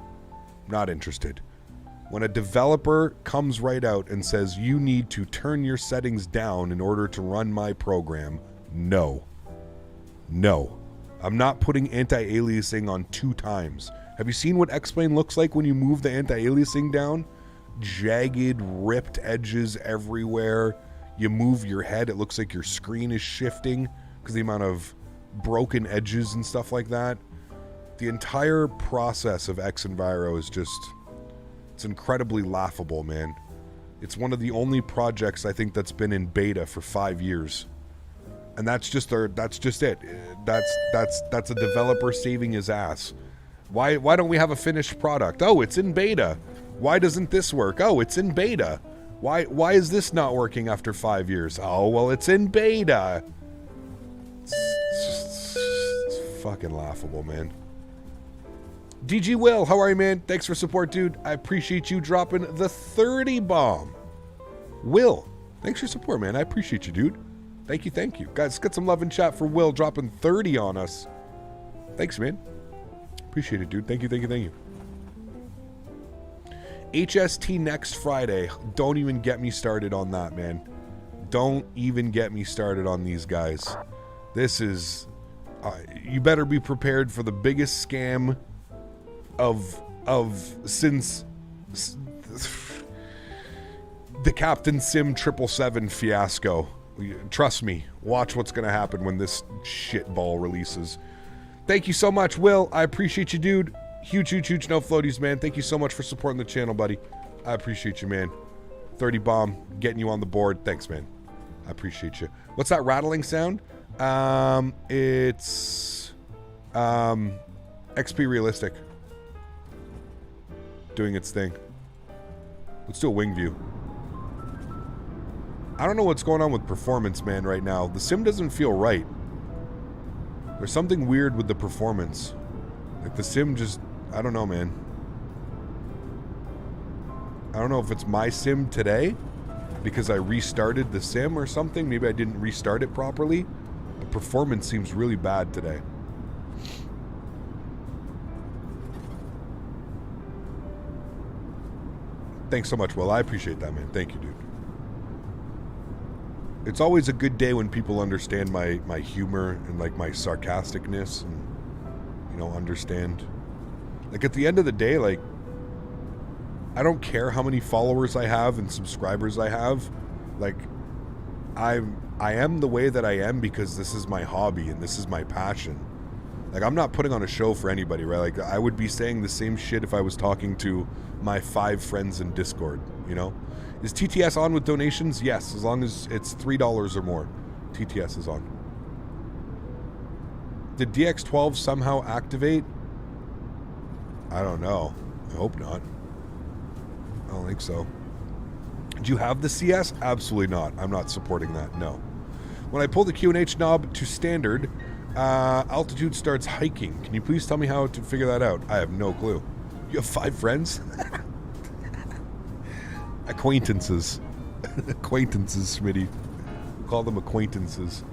When a developer comes right out and says you need to turn your settings down in order to run my program, no. I'm not putting anti-aliasing on 2 times. Have you seen what X-Plane looks like when you move the anti-aliasing down? Jagged, ripped edges everywhere. You move your head, it looks like your screen is shifting because the amount of broken edges and stuff like that. The entire process of X Enviro is just... it's incredibly laughable, man. It's one of the only projects I think that's been in beta for 5 years. And that's just it. That's a developer saving his ass. Why don't we have a finished product? Oh, it's in beta. Why doesn't this work? Oh, it's in beta. Why is this not working after 5 years? Oh, well, it's in beta. It's fucking laughable, man. DG Will, how are you, man? Thanks for support, dude. I appreciate you dropping the 30 bomb. Will, thanks for support, man. I appreciate you, dude. Thank you. Guys, get some love in chat for Will dropping 30 on us. Thanks, man. Appreciate it, dude. Thank you. HST next Friday. Don't even get me started on that, man. Don't even get me started on these guys. This is... you better be prepared for the biggest scam of since the Captain Sim 777 fiasco. Trust me, watch what's going to happen when this shitball releases. Thank you so much, Will. I appreciate you, dude. Huge no floaties, man. Thank you so much for supporting the channel, buddy. I appreciate you, man. 30 bomb, getting you on the board. Thanks, man. I appreciate you. What's that rattling sound? It's XP Realistic doing its thing. Let's do a wing view. I don't know what's going on with performance, man, right now. The sim doesn't feel right. There's something weird with the performance. Like the sim just, I don't know, man. I don't know if it's my sim today because I restarted the sim or something. Maybe I didn't restart it properly. The performance seems really bad today. Thanks so much, Will. I appreciate that, man. Thank you, dude. It's always a good day when people understand my humor and like my sarcasticness and, you know, understand. Like at the end of the day, like, I don't care how many followers I have and subscribers I have. Like, I am the way that I am because this is my hobby and this is my passion. Like, I'm not putting on a show for anybody, right? Like, I would be saying the same shit if I was talking to my 5 friends in Discord, you know? Is TTS on with donations? Yes, as long as it's $3 or more. TTS is on. Did DX12 somehow activate? I don't know. I hope not. I don't think so. Do you have the CS? Absolutely not. I'm not supporting that, no. When I pull the QNH knob to standard, altitude starts hiking. Can you please tell me how to figure that out? I have no clue. You have 5 friends? Acquaintances. Acquaintances, Smitty. Call them acquaintances.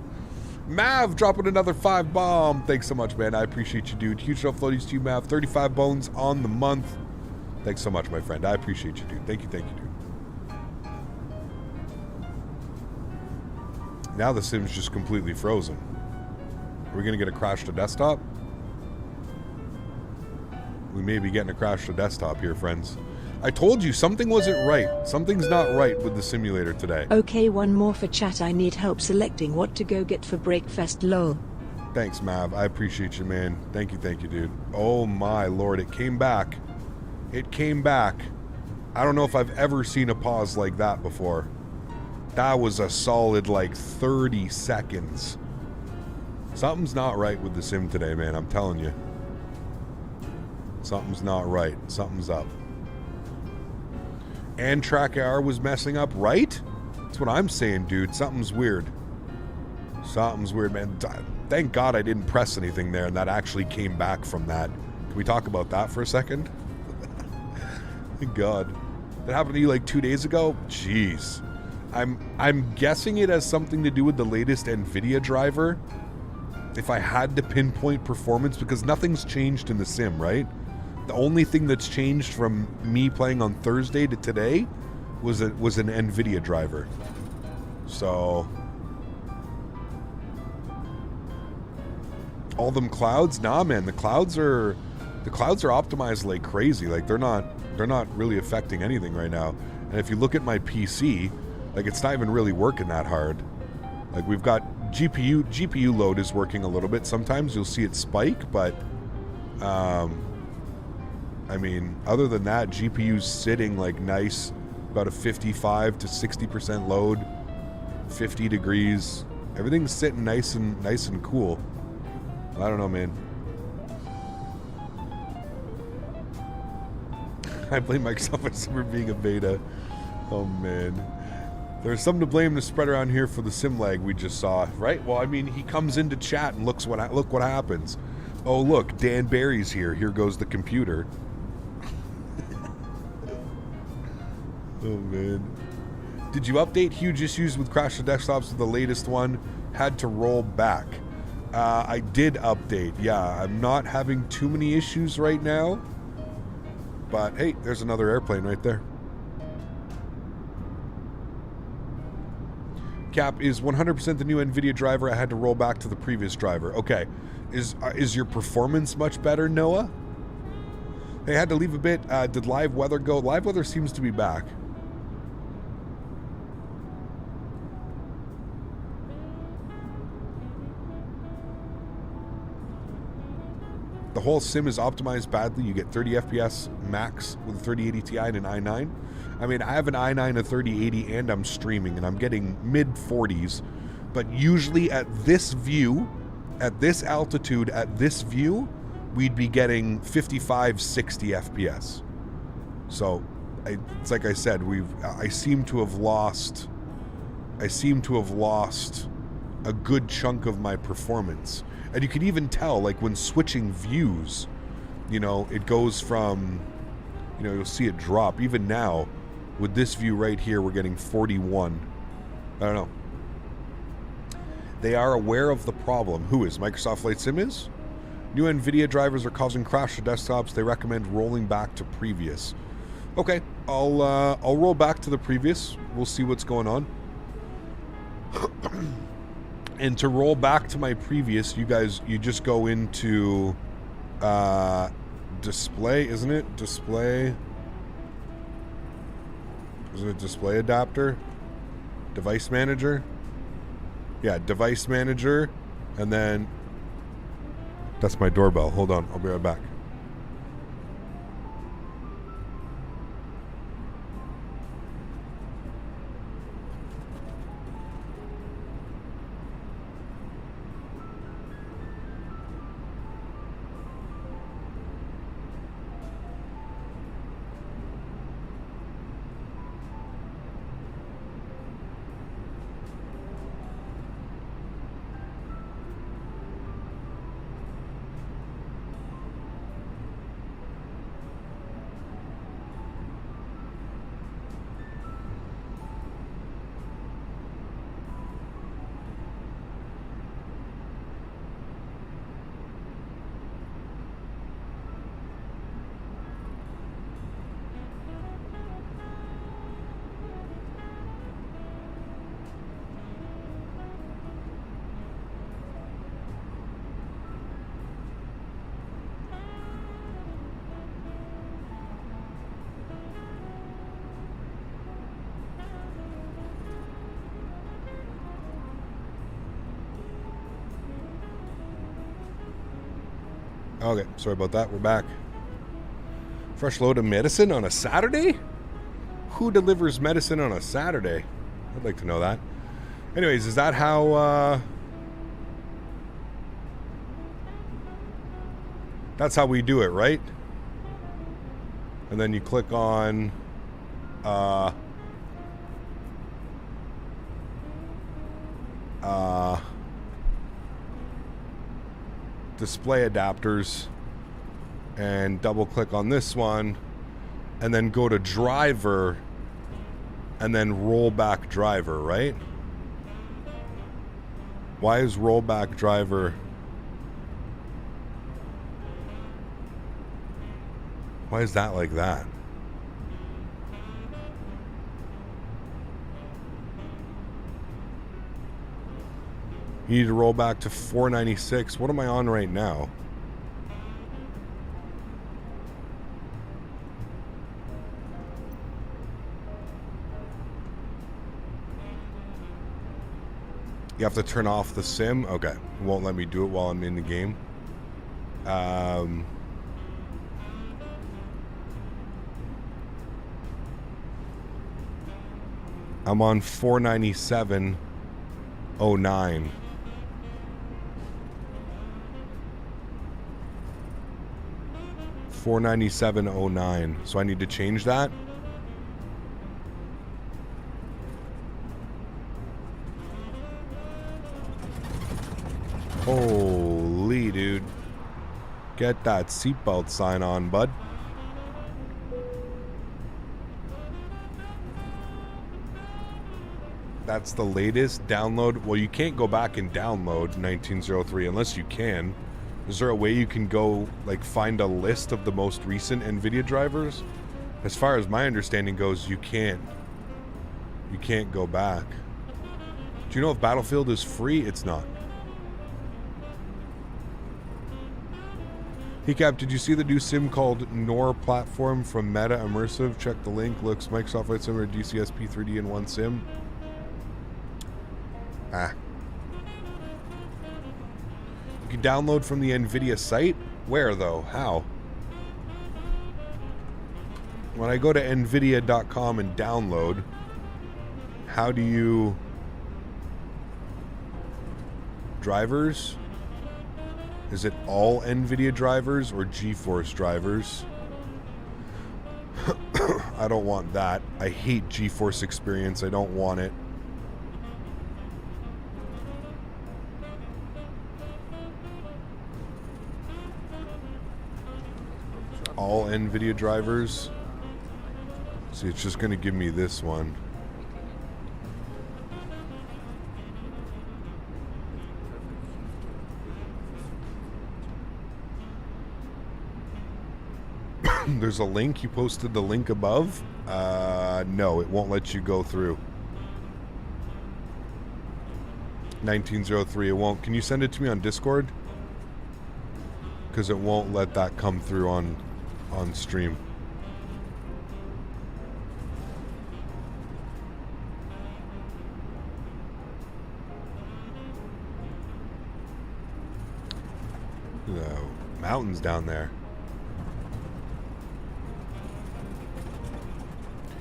Mav dropping another 5 bomb. Thanks so much, man. I appreciate you, dude. Huge floaties to you, Mav. 35 bones on the month. Thanks so much, my friend. I appreciate you, dude. Thank you, dude. Now the sim's just completely frozen. Are we going to get a crash to desktop? We may be getting a crash to desktop here, friends. I told you, something wasn't right. Something's not right with the simulator today. Okay, one more for chat. I need help selecting what to go get for Breakfast, lol. Thanks, Mav. I appreciate you, man. Thank you, dude. Oh my lord, it came back. It came back. I don't know if I've ever seen a pause like that before. That was a solid, like, 30 seconds. Something's not right with the sim today, man. I'm telling you. Something's not right. Something's up. And Track AR was messing up, right? That's what I'm saying, dude. Something's weird. Something's weird, man. Thank God I didn't press anything there and that actually came back from that. Can we talk about that for a second? Thank God. That happened to you like 2 days ago? Jeez. I'm guessing it has something to do with the latest NVIDIA driver. If I had to pinpoint performance, because nothing's changed in the sim, right? The only thing that's changed from me playing on Thursday to today was an NVIDIA driver. So all them clouds? Nah, man, the clouds are optimized like crazy. Like they're not really affecting anything right now. And if you look at my PC, like it's not even really working that hard. Like we've got GPU load is working a little bit. Sometimes you'll see it spike, but I mean, other than that, GPU's sitting like nice, about a 55 to 60% load, 50 degrees. Everything's sitting nice and cool. I don't know, man. I blame Microsoft for being a beta. Oh man. There's something to blame to spread around here for the sim lag we just saw, right? Well, I mean, he comes into chat and look what happens. Oh look, Dan Barry's here. Here goes the computer. Oh man. Did you update huge issues with crash to desktops with the latest one? Had to roll back. I did update. Yeah, I'm not having too many issues right now. But hey, there's another airplane right there. Cap is 100% the new NVIDIA driver. I had to roll back to the previous driver. Okay. Is your performance much better, Noah? They had to leave a bit. Did live weather go? Live weather seems to be back. The whole sim is optimized badly. You get 30 FPS max with a 3080 Ti and an i9. I mean, I have an i9, a 3080, and I'm streaming, and I'm getting mid-40s. But usually at this view, at this altitude, at this view, we'd be getting 55, 60 FPS. So, it's like I said, I seem to have lost I seem to have lost a good chunk of my performance. And you can even tell, like, when switching views, you know, it goes from, you know, you'll see it drop. Even now, with this view right here, we're getting 41. I don't know. They are aware of the problem. Who is? Microsoft Flight Sim is? New NVIDIA drivers are causing crash to desktops. They recommend rolling back to previous. Okay, I'll roll back to the previous. We'll see what's going on. And to roll back to my previous, you guys, you just go into display, isn't it? Display. Is it display adapter? Device manager? Yeah, device manager. And then that's my doorbell. Hold on, I'll be right back. Okay, sorry about that. We're back. Fresh load of medicine on a Saturday? Who delivers medicine on a Saturday? I'd like to know that. Anyways, is that how... That's how we do it, right? And then you click on... display adapters and double click on this one and then go to driver and then rollback driver, right? Why is rollback driver? Why is that like that? You need to roll back to 496. What am I on right now? You have to turn off the sim? Okay. It won't let me do it while I'm in the game. I'm on 497.09. 497.09. So I need to change that. Holy dude. Get that seatbelt sign on, bud. That's the latest download. Well, you can't go back and download 1903 unless you can. Is there a way you can go, like, find a list of the most recent NVIDIA drivers? As far as my understanding goes, you can't. You can't go back. Do you know if Battlefield is free? It's not. Hey Cap, did you see the new sim called NOR platform from Meta Immersive? Check the link. Looks Microsoft Flight Sim or DCSP 3D in one sim. Ah. You can download from the NVIDIA site? Where though? How? When I go to nvidia.com and download, how do you... Drivers? Is it all NVIDIA drivers or GeForce drivers? I don't want that. I hate GeForce Experience. I don't want it. all NVIDIA drivers. See, it's just going to give me this one. There's a link. You posted the link above. No, it won't let you go through. 1903, it won't. Can you send it to me on Discord? Because it won't let that come through on stream. The mountains down there.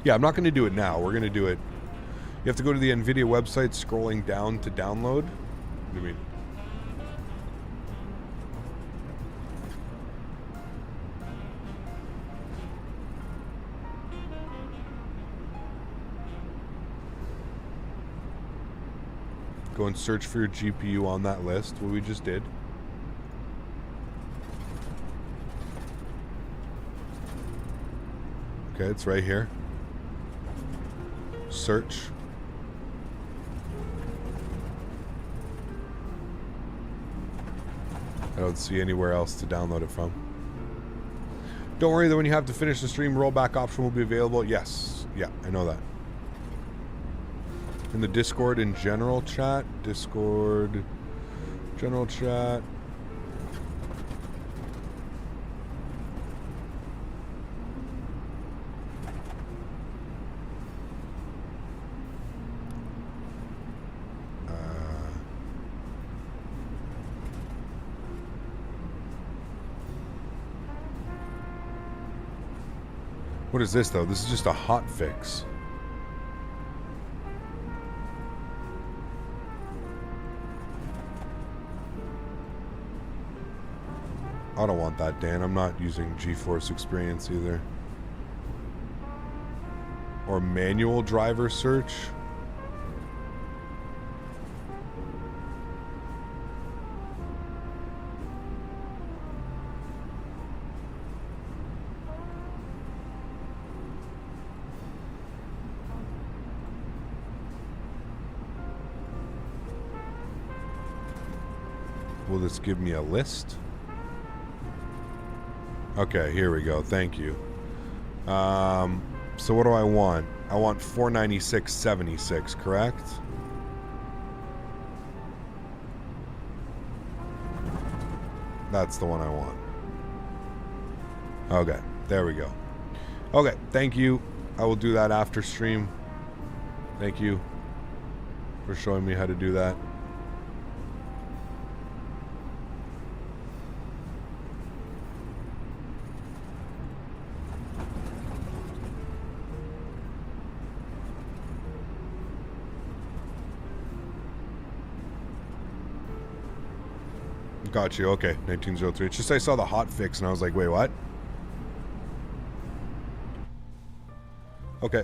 Yeah, I'm not going to do it now. We're going to do it. You have to go to the NVIDIA website, scrolling down to download. What do you mean? Go and search for your GPU on that list, what we just did. Okay, it's right here. Search. I don't see anywhere else to download it from. Don't worry that when you have to finish the stream, rollback option will be available. Yes. Yeah, I know that. In the Discord in general chat. Discord. General chat. What is this, though? This is just a hot fix. I don't want that, Dan. I'm not using GeForce Experience either. Or manual driver search. Will this give me a list? Okay, here we go. Thank you. So what do I want? I want 496.76, correct? That's the one I want. Okay, there we go. Okay, thank you. I will do that after stream. Thank you for showing me how to do that. Got you. Okay, 1903. It's just I saw the hot fix and I was like, wait, what? Okay.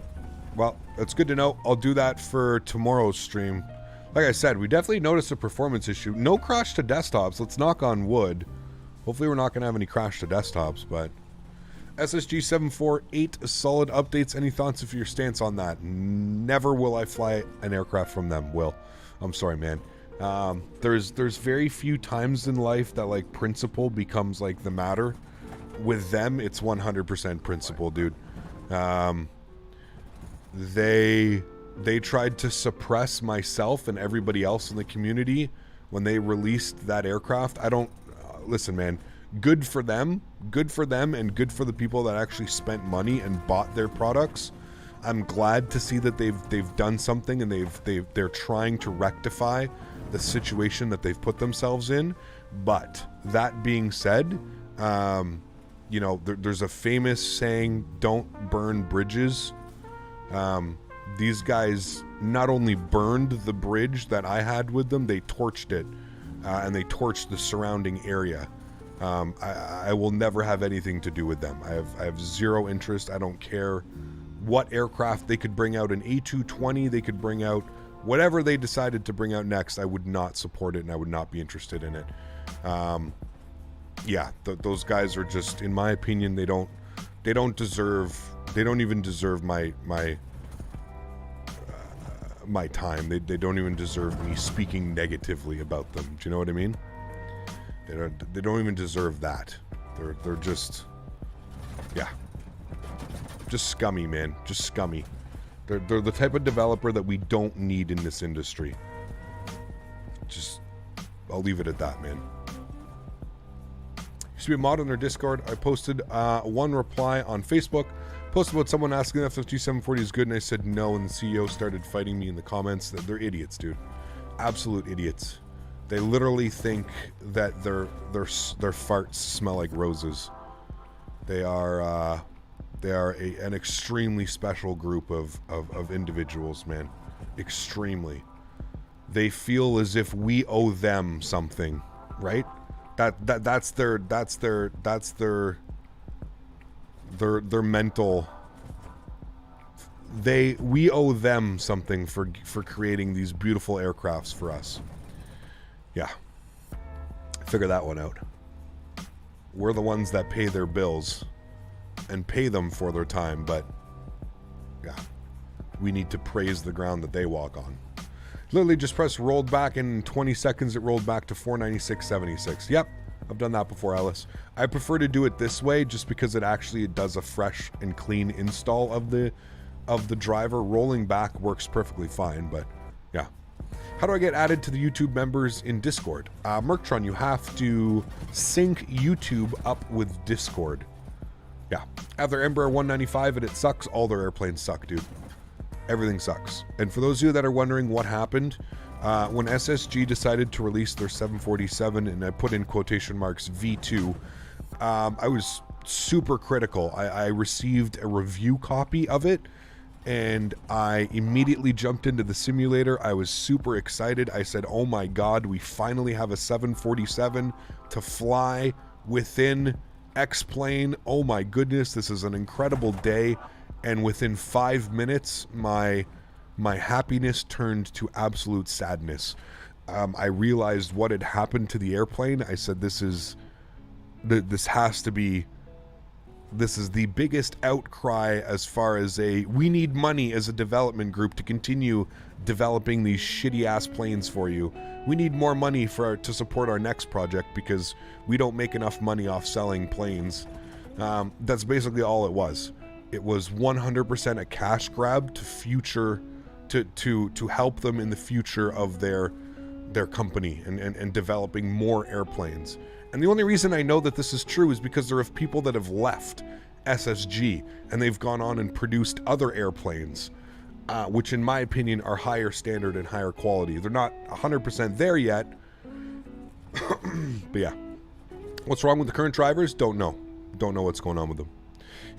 Well, that's good to know. I'll do that for tomorrow's stream. Like I said, we definitely noticed a performance issue. No crash to desktops. Let's knock on wood. Hopefully we're not going to have any crash to desktops, but... SSG 748, solid updates. Any thoughts of your stance on that? Never will I fly an aircraft from them, Will. I'm sorry, man. There's very few times in life that like principle becomes like the matter. With them, it's 100% principle, dude. They tried to suppress myself and everybody else in the community when they released that aircraft. I don't listen, man. Good for them, and good for the people that actually spent money and bought their products. I'm glad to see that they've done something and they're trying to rectify the situation that they've put themselves in. But that being said, you know, there's a famous saying, don't burn bridges. These guys not only burned the bridge that I had with them, they torched it, and they torched the surrounding area. I will never have anything to do with them. I have zero interest. I don't care what aircraft they could bring out, an A220, they could bring out whatever they decided to bring out next. I would not support it and I would not be interested in it. yeah, those guys are just, in my opinion, they don't even deserve my time. They don't even deserve me speaking negatively about them. Do you know what I mean? They don't even deserve that. They're just, yeah, just scummy, man. Just scummy. They're the type of developer that we don't need in this industry. Just, I'll leave it at that, man. Used to be a mod on their Discord. I posted one reply on Facebook. Posted about someone asking if FFG 740 is good, and I said no, and the CEO started fighting me in the comments. They're idiots, dude. Absolute idiots. They literally think that their farts smell like roses. They are an extremely special group of individuals, man. Extremely. They feel as if we owe them something, right? That's their mental. We owe them something for creating these beautiful aircrafts for us. Yeah. Figure that one out. We're the ones that pay their bills and pay them for their time, but yeah, we need to praise the ground that they walk on. Literally just press rolled back, and in 20 seconds it rolled back to 496.76. Yep, I've done that before, Alice. I prefer to do it this way just because it does a fresh and clean install of the driver. Rolling back works perfectly fine, but yeah. How do I get added to the YouTube members in Discord? Merktron, you have to sync YouTube up with Discord. Yeah. I have their Embraer 195 and it sucks. All their airplanes suck, dude. Everything sucks. And for those of you that are wondering what happened, when SSG decided to release their 747, and I put in quotation marks V2, I was super critical. I received a review copy of it, and I immediately jumped into the simulator. I was super excited. I said, oh my god, we finally have a 747 to fly within X-Plane. Oh my goodness, this is an incredible day. And within 5 minutes, my happiness turned to absolute sadness. I realized what had happened to the airplane. I said, this is the biggest outcry as far as we need money as a development group to continue developing these shitty ass planes for you. We need more money to support our next project because we don't make enough money off selling planes. That's basically all it was. It was 100% a cash grab to help them in the future of their company and developing more airplanes. And the only reason I know that this is true is because there are people that have left SSG and they've gone on and produced other airplanes, which in my opinion are higher standard and higher quality. They're not 100% there yet, but yeah. What's wrong with the current drivers? Don't know. Don't know what's going on with them.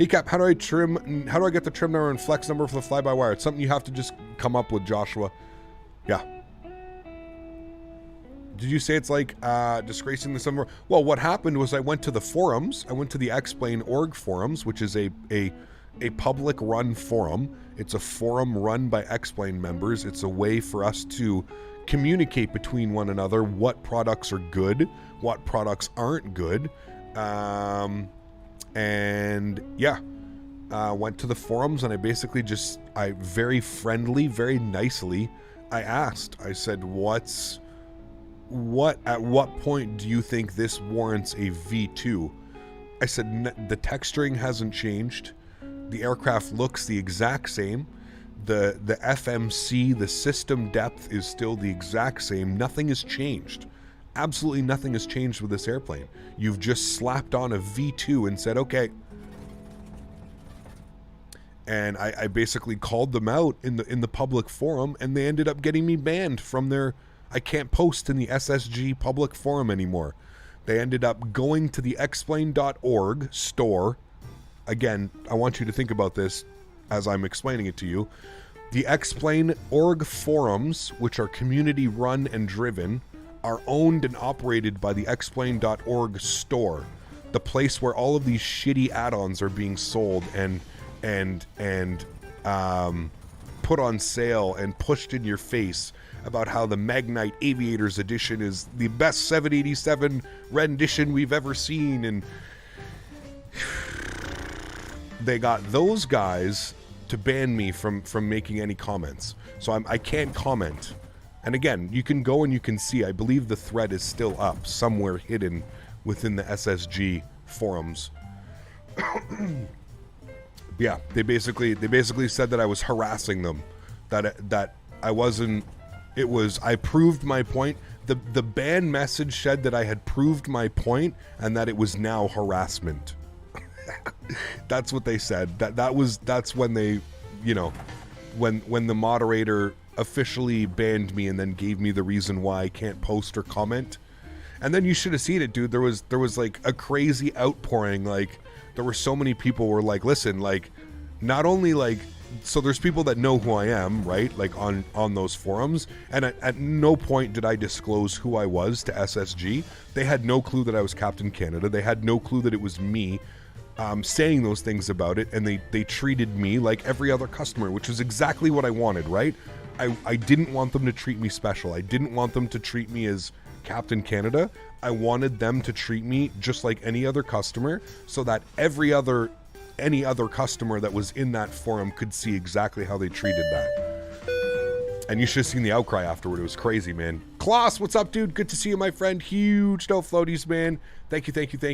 Cap, how do I get the trim number and flex number for the fly-by-wire? It's something you have to just come up with, Joshua. Yeah. Did you say it's like disgracing the summer? Well, what happened was I went to the forums. I went to the X-Plane org forums, which is a public run forum. It's a forum run by X-Plane members. It's a way for us to communicate between one another what products are good, what products aren't good. And yeah, went to the forums and I basically very friendly, very nicely, I asked. I said, at what point do you think this warrants a V2? I said, the texturing hasn't changed. The aircraft looks the exact same. The FMC, the system depth is still the exact same. Nothing has changed. Absolutely nothing has changed with this airplane. You've just slapped on a V2 and said, okay. And I basically called them out in the public forum, and they ended up getting me banned from their... I can't post in the SSG public forum anymore. They ended up going to the xplane.org store. Again, I want you to think about this as I'm explaining it to you. The X-Plane org forums, which are community run and driven, are owned and operated by the xplane.org store, the place where all of these shitty add-ons are being sold and put on sale and pushed in your face about how the Magnite Aviators edition is the best 787 rendition we've ever seen, and they got those guys to ban me from making any comments. So I can't comment. And again, you can go and you can see, I believe the thread is still up somewhere hidden within the SSG forums. Yeah, they basically said that I was harassing them, that I wasn't. It was, I proved my point. The ban message said that I had proved my point and that it was now harassment. That's what they said. That's when they, you know, when the moderator officially banned me and then gave me the reason why I can't post or comment. And then you should have seen it, dude. There was like a crazy outpouring. Like, there were so many people were like, listen, like, not only like, so there's people that know who I am, right? Like on those forums, and at no point did I disclose who I was to SSG. They had no clue that I was Captain Canada. They had no clue that it was me saying those things about it, and they treated me like every other customer, which is exactly what I wanted, right? I didn't want them to treat me special. I didn't want them to treat me as Captain Canada. I wanted them to treat me just like any other customer, so that any other customer that was in that forum could see exactly how they treated that. And you should have seen the outcry afterward. It was crazy, man. Klaus, what's up, dude? Good to see you, my friend. Huge no floaties, man. Thank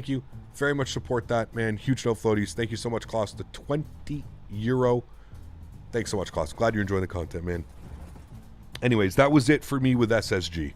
you. Very much support that, man. Huge no floaties. Thank you so much, Klaus. The €20. Thanks so much, Klaus. Glad you're enjoying the content, man. Anyways, that was it for me with SSG.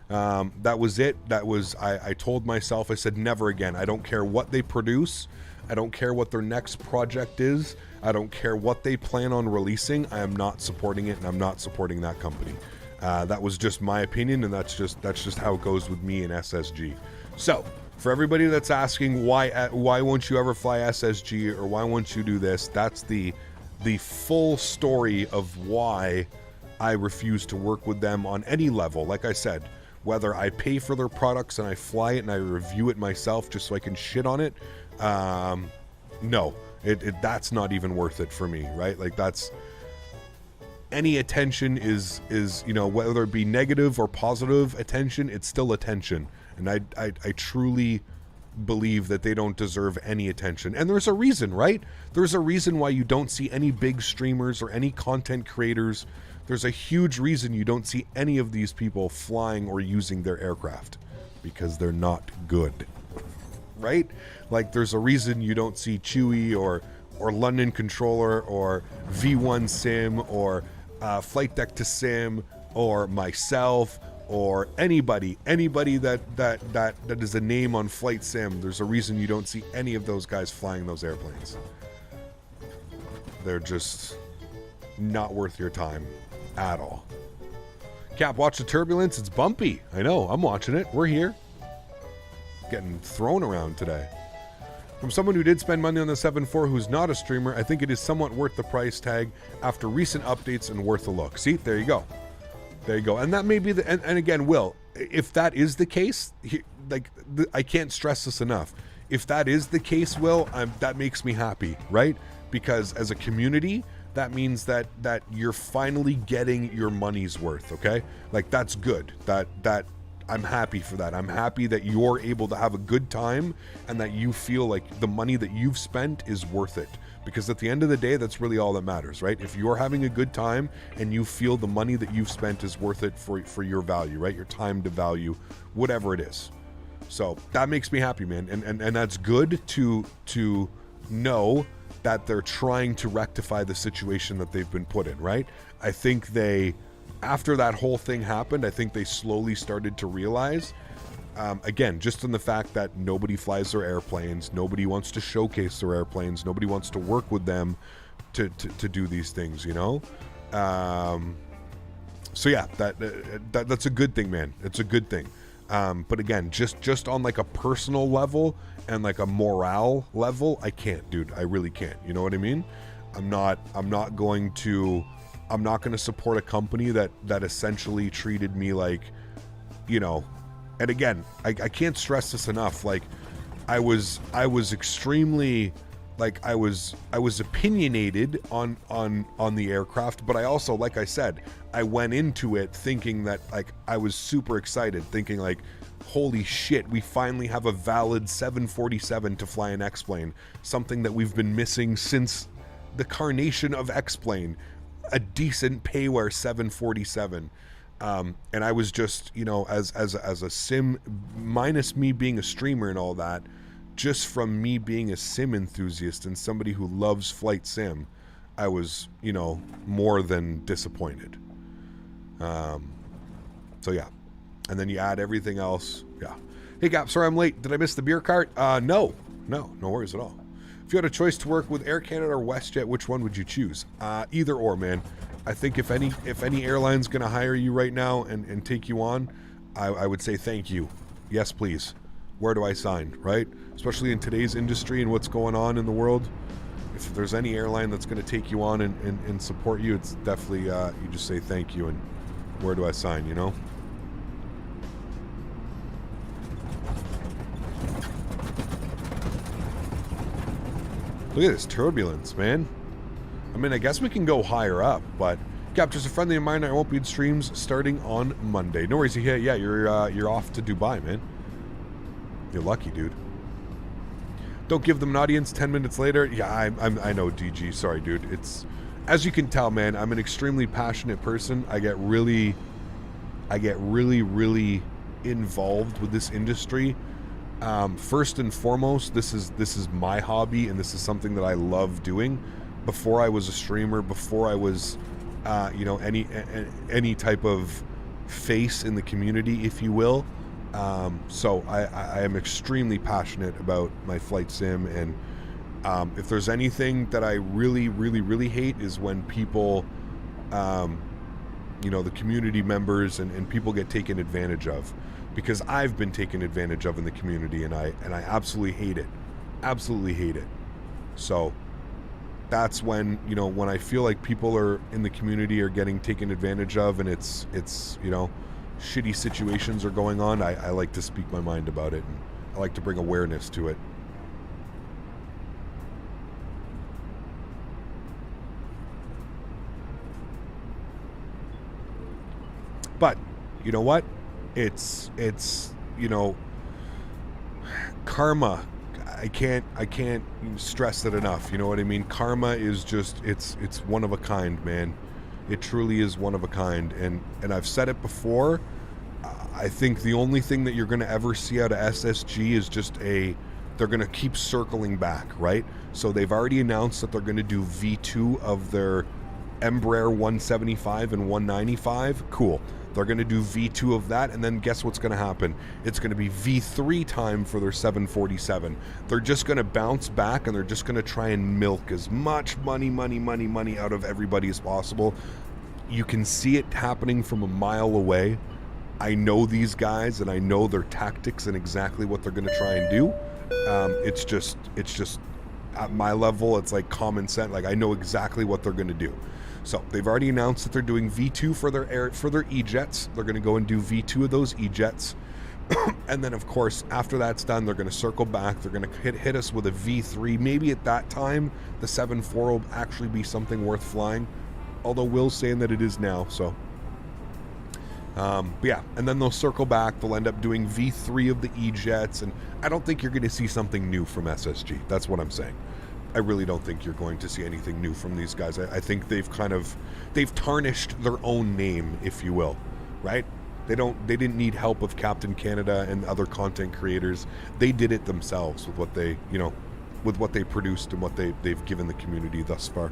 That was it. I told myself, I said, never again. I don't care what they produce. I don't care what their next project is. I don't care what they plan on releasing. I am not supporting it, and I'm not supporting that company. That was just my opinion, and that's just how it goes with me and SSG. So, for everybody that's asking why won't you ever fly SSG, or why won't you do this, that's the full story of why I refuse to work with them on any level. Like I said, whether I pay for their products and I fly it and I review it myself just so I can shit on it, no, that's not even worth it for me, right? Like, that's, any attention is, you know, whether it be negative or positive attention, it's still attention. And I truly believe that they don't deserve any attention. And there's a reason, right? There's a reason why you don't see any big streamers or any content creators. There's a huge reason you don't see any of these people flying or using their aircraft, because they're not good, right? Like, there's a reason you don't see Chewy or London Controller or V1 Sim or Flight Deck to Sim or myself or anybody that is a name on Flight Sim. There's a reason you don't see any of those guys flying those airplanes. They're just not worth your time at all. Cap, watch the turbulence. It's bumpy. I know. I'm watching it. We're here. Getting thrown around today. From someone who did spend money on the 7.4 who's not a streamer, I think it is somewhat worth the price tag after recent updates and worth a look. See, there you go. There you go. And that may be the, and again, Will, if that is the case, I can't stress this enough. If that is the case, Will, that makes me happy, right? Because as a community, that means that you're finally getting your money's worth, okay? Like, that's good. That I'm happy for that. I'm happy that you're able to have a good time and that you feel like the money that you've spent is worth it. Because at the end of the day, that's really all that matters, right? If you're having a good time and you feel the money that you've spent is worth it for your value, right? Your time to value, whatever it is. So that makes me happy, man. And that's good to know that they're trying to rectify the situation that they've been put in, right? I think after that whole thing happened, I think they slowly started to realize, again, just in the fact that nobody flies their airplanes, nobody wants to showcase their airplanes, nobody wants to work with them to do these things, you know? So yeah, that's a good thing, man. It's a good thing. But again, just on like a personal level and like a morale level, I can't, dude. I really can't. You know what I mean? I'm not going to support a company that essentially treated me like, you know, and again, I can't stress this enough. Like, I was extremely like I was opinionated on the aircraft, but I also, like I said, I went into it thinking that like I was super excited, thinking like, holy shit, we finally have a valid 747 to fly an X-plane, something that we've been missing since the carnation of X-plane, a decent payware 747. And I was just, you know, as a sim, minus me being a streamer and all that, just from me being a sim enthusiast and somebody who loves flight sim, I was, you know, more than disappointed. So yeah, and then you add everything else. Yeah. Hey Gap, sorry I'm late. Did I miss the beer cart? No worries at all. If you had a choice to work with Air Canada or WestJet, which one would you choose? Either or, man. I think if any airline's gonna hire you right now and take you on, I would say thank you. Yes, please. Where do I sign, right? Especially in today's industry and what's going on in the world. If there's any airline that's going to take you on and support you, it's definitely, you just say thank you and where do I sign, you know? Look at this turbulence, man. I mean, I guess we can go higher up, but Cap, just a friendly reminder, I won't be in streams starting on Monday. No worries, yeah, you're off to Dubai, man. You're lucky, dude. Don't give them an audience 10 minutes later. Yeah, I know, DG. Sorry, dude. It's, as you can tell, man, I'm an extremely passionate person. I get really involved with this industry. First and foremost, this is my hobby, and this is something that I love doing. Before I was a streamer, before I was, you know, any type of face in the community, if you will. So I am extremely passionate about my flight sim, and if there's anything that I really hate is when people, you know, the community members and people get taken advantage of, because I've been taken advantage of in the community, and I absolutely hate it. So that's when, you know, when I feel like people are in the community are getting taken advantage of, and it's you know, shitty situations are going on, I like to speak my mind about it, and I like to bring awareness to it. But you know what? It's you know, karma. I can't stress it enough. You know what I mean? Karma is just it's one of a kind, man. It truly is one of a kind, and I've said it before. I think the only thing that you're going to ever see out of SSG is just they're going to keep circling back, right? So they've already announced that they're going to do V2 of their Embraer 175 and 195. Cool. They're going to do V2 of that, and then guess what's going to happen? It's going to be V3 time for their 747. They're just going to bounce back, and they're just going to try and milk as much money out of everybody as possible. You can see it happening from a mile away. I know these guys, and I know their tactics and exactly what they're going to try and do. It's just at my level, it's like common sense. Like, I know exactly what they're going to do. So they've already announced that they're doing V2 for their E-jets. They're going to go and do V2 of those E-jets. And then, of course, after that's done, they're going to circle back. They're going to hit us with a V3. Maybe at that time, the 7.4 will actually be something worth flying. Although Will's saying that it is now, so. But yeah, and then they'll circle back. They'll end up doing V3 of the E-jets. And I don't think you're going to see something new from SSG. That's what I'm saying. I really don't think you're going to see anything new from these guys. I think they've tarnished their own name, if you will, right? They didn't need help of Captain Canada and other content creators. They did it themselves with what they, you know, with what they produced and what they've given the community thus far.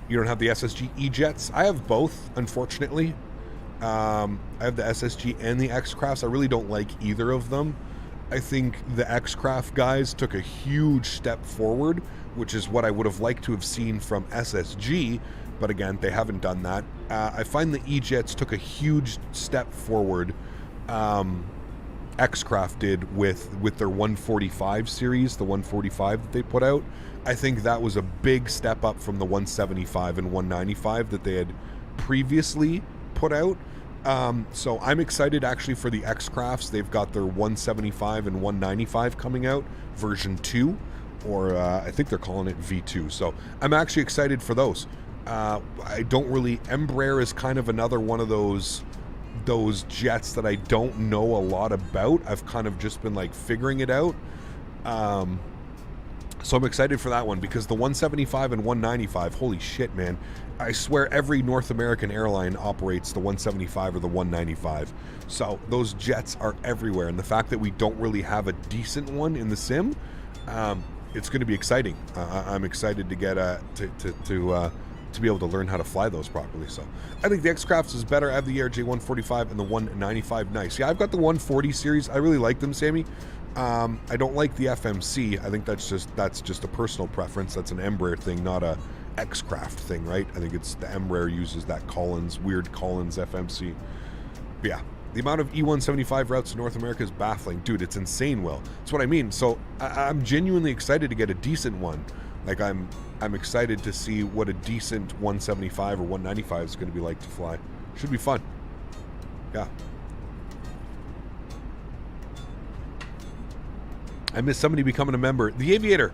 You don't have the SSG E-jets. I have both, unfortunately. I have the SSG and the X-Crafts. I really don't like either of them. I think the X-Craft guys took a huge step forward, which is what I would have liked to have seen from SSG, but again, they haven't done that. I find the E-jets took a huge step forward. X-Craft did with their 145 series, the 145 that they put out. I think that was a big step up from the 175 and 195 that they had previously put out. So I'm excited actually for the X-Crafts. They've got their 175 and 195 coming out, version 2, or I think they're calling it V2. So I'm actually excited for those. I don't really... Embraer is kind of another one of those jets that I don't know a lot about. I've kind of just been like figuring it out. So I'm excited for that one because the 175 and 195, holy shit, man. I swear every North American airline operates the 175 or the 195. So those jets are everywhere. And the fact that we don't really have a decent one in the sim, it's going to be exciting. I'm excited to get to be able to learn how to fly those properly. So I think the X-Crafts is better. I have the ERJ145 and the 195 nice. Yeah, I've got the 140 series. I really like them, Sammy. I don't like the FMC. I think that's just a personal preference. That's an Embraer thing, not a X-Craft thing, right? I think it's the Embraer uses that weird Collins FMC. But yeah, the amount of E175 routes to North America is baffling. Dude, it's insane, Will. That's what I mean. So I'm genuinely excited to get a decent one. Like I'm excited to see what a decent 175 or 195 is going to be like to fly. Should be fun. Yeah. I miss somebody becoming a member. The Aviator.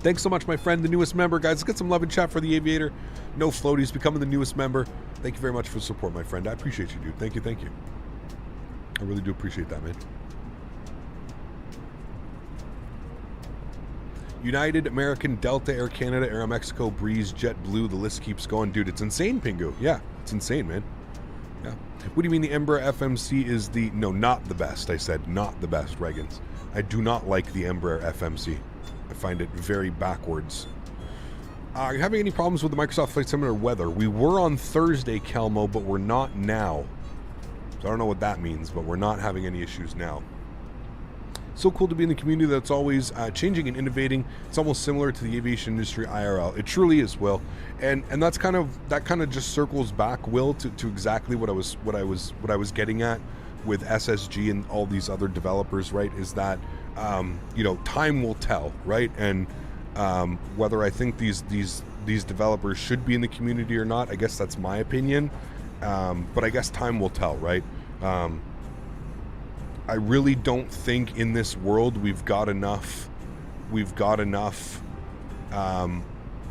Thanks so much, my friend, the newest member. Guys, let's get some love and chat for the Aviator. No Floaties becoming the newest member. Thank you very much for the support, my friend. I appreciate you, dude. Thank you, thank you. I really do appreciate that, man. United, American, Delta, Air Canada, Aeromexico, Breeze, JetBlue. The list keeps going. Dude, it's insane, Pingu. Yeah, it's insane, man. Yeah. What do you mean the Embraer FMC is the... No, not the best. I said not the best, Regans. I do not like the Embraer FMC. I find it very backwards. Are you having any problems with the Microsoft Flight Simulator weather? We were on Thursday, Kelmo, but we're not now. So I don't know what that means, but we're not having any issues now. So cool to be in the community that's always changing and innovating. It's almost similar to the aviation industry IRL. It truly is, Will. And that kind of just circles back, Will, to exactly what I was getting at with SSG and all these other developers, right? Is that time will tell, right? And whether I think these developers should be in the community or not, I guess that's my opinion. But I guess time will tell, right? I really don't think in this world we've got enough.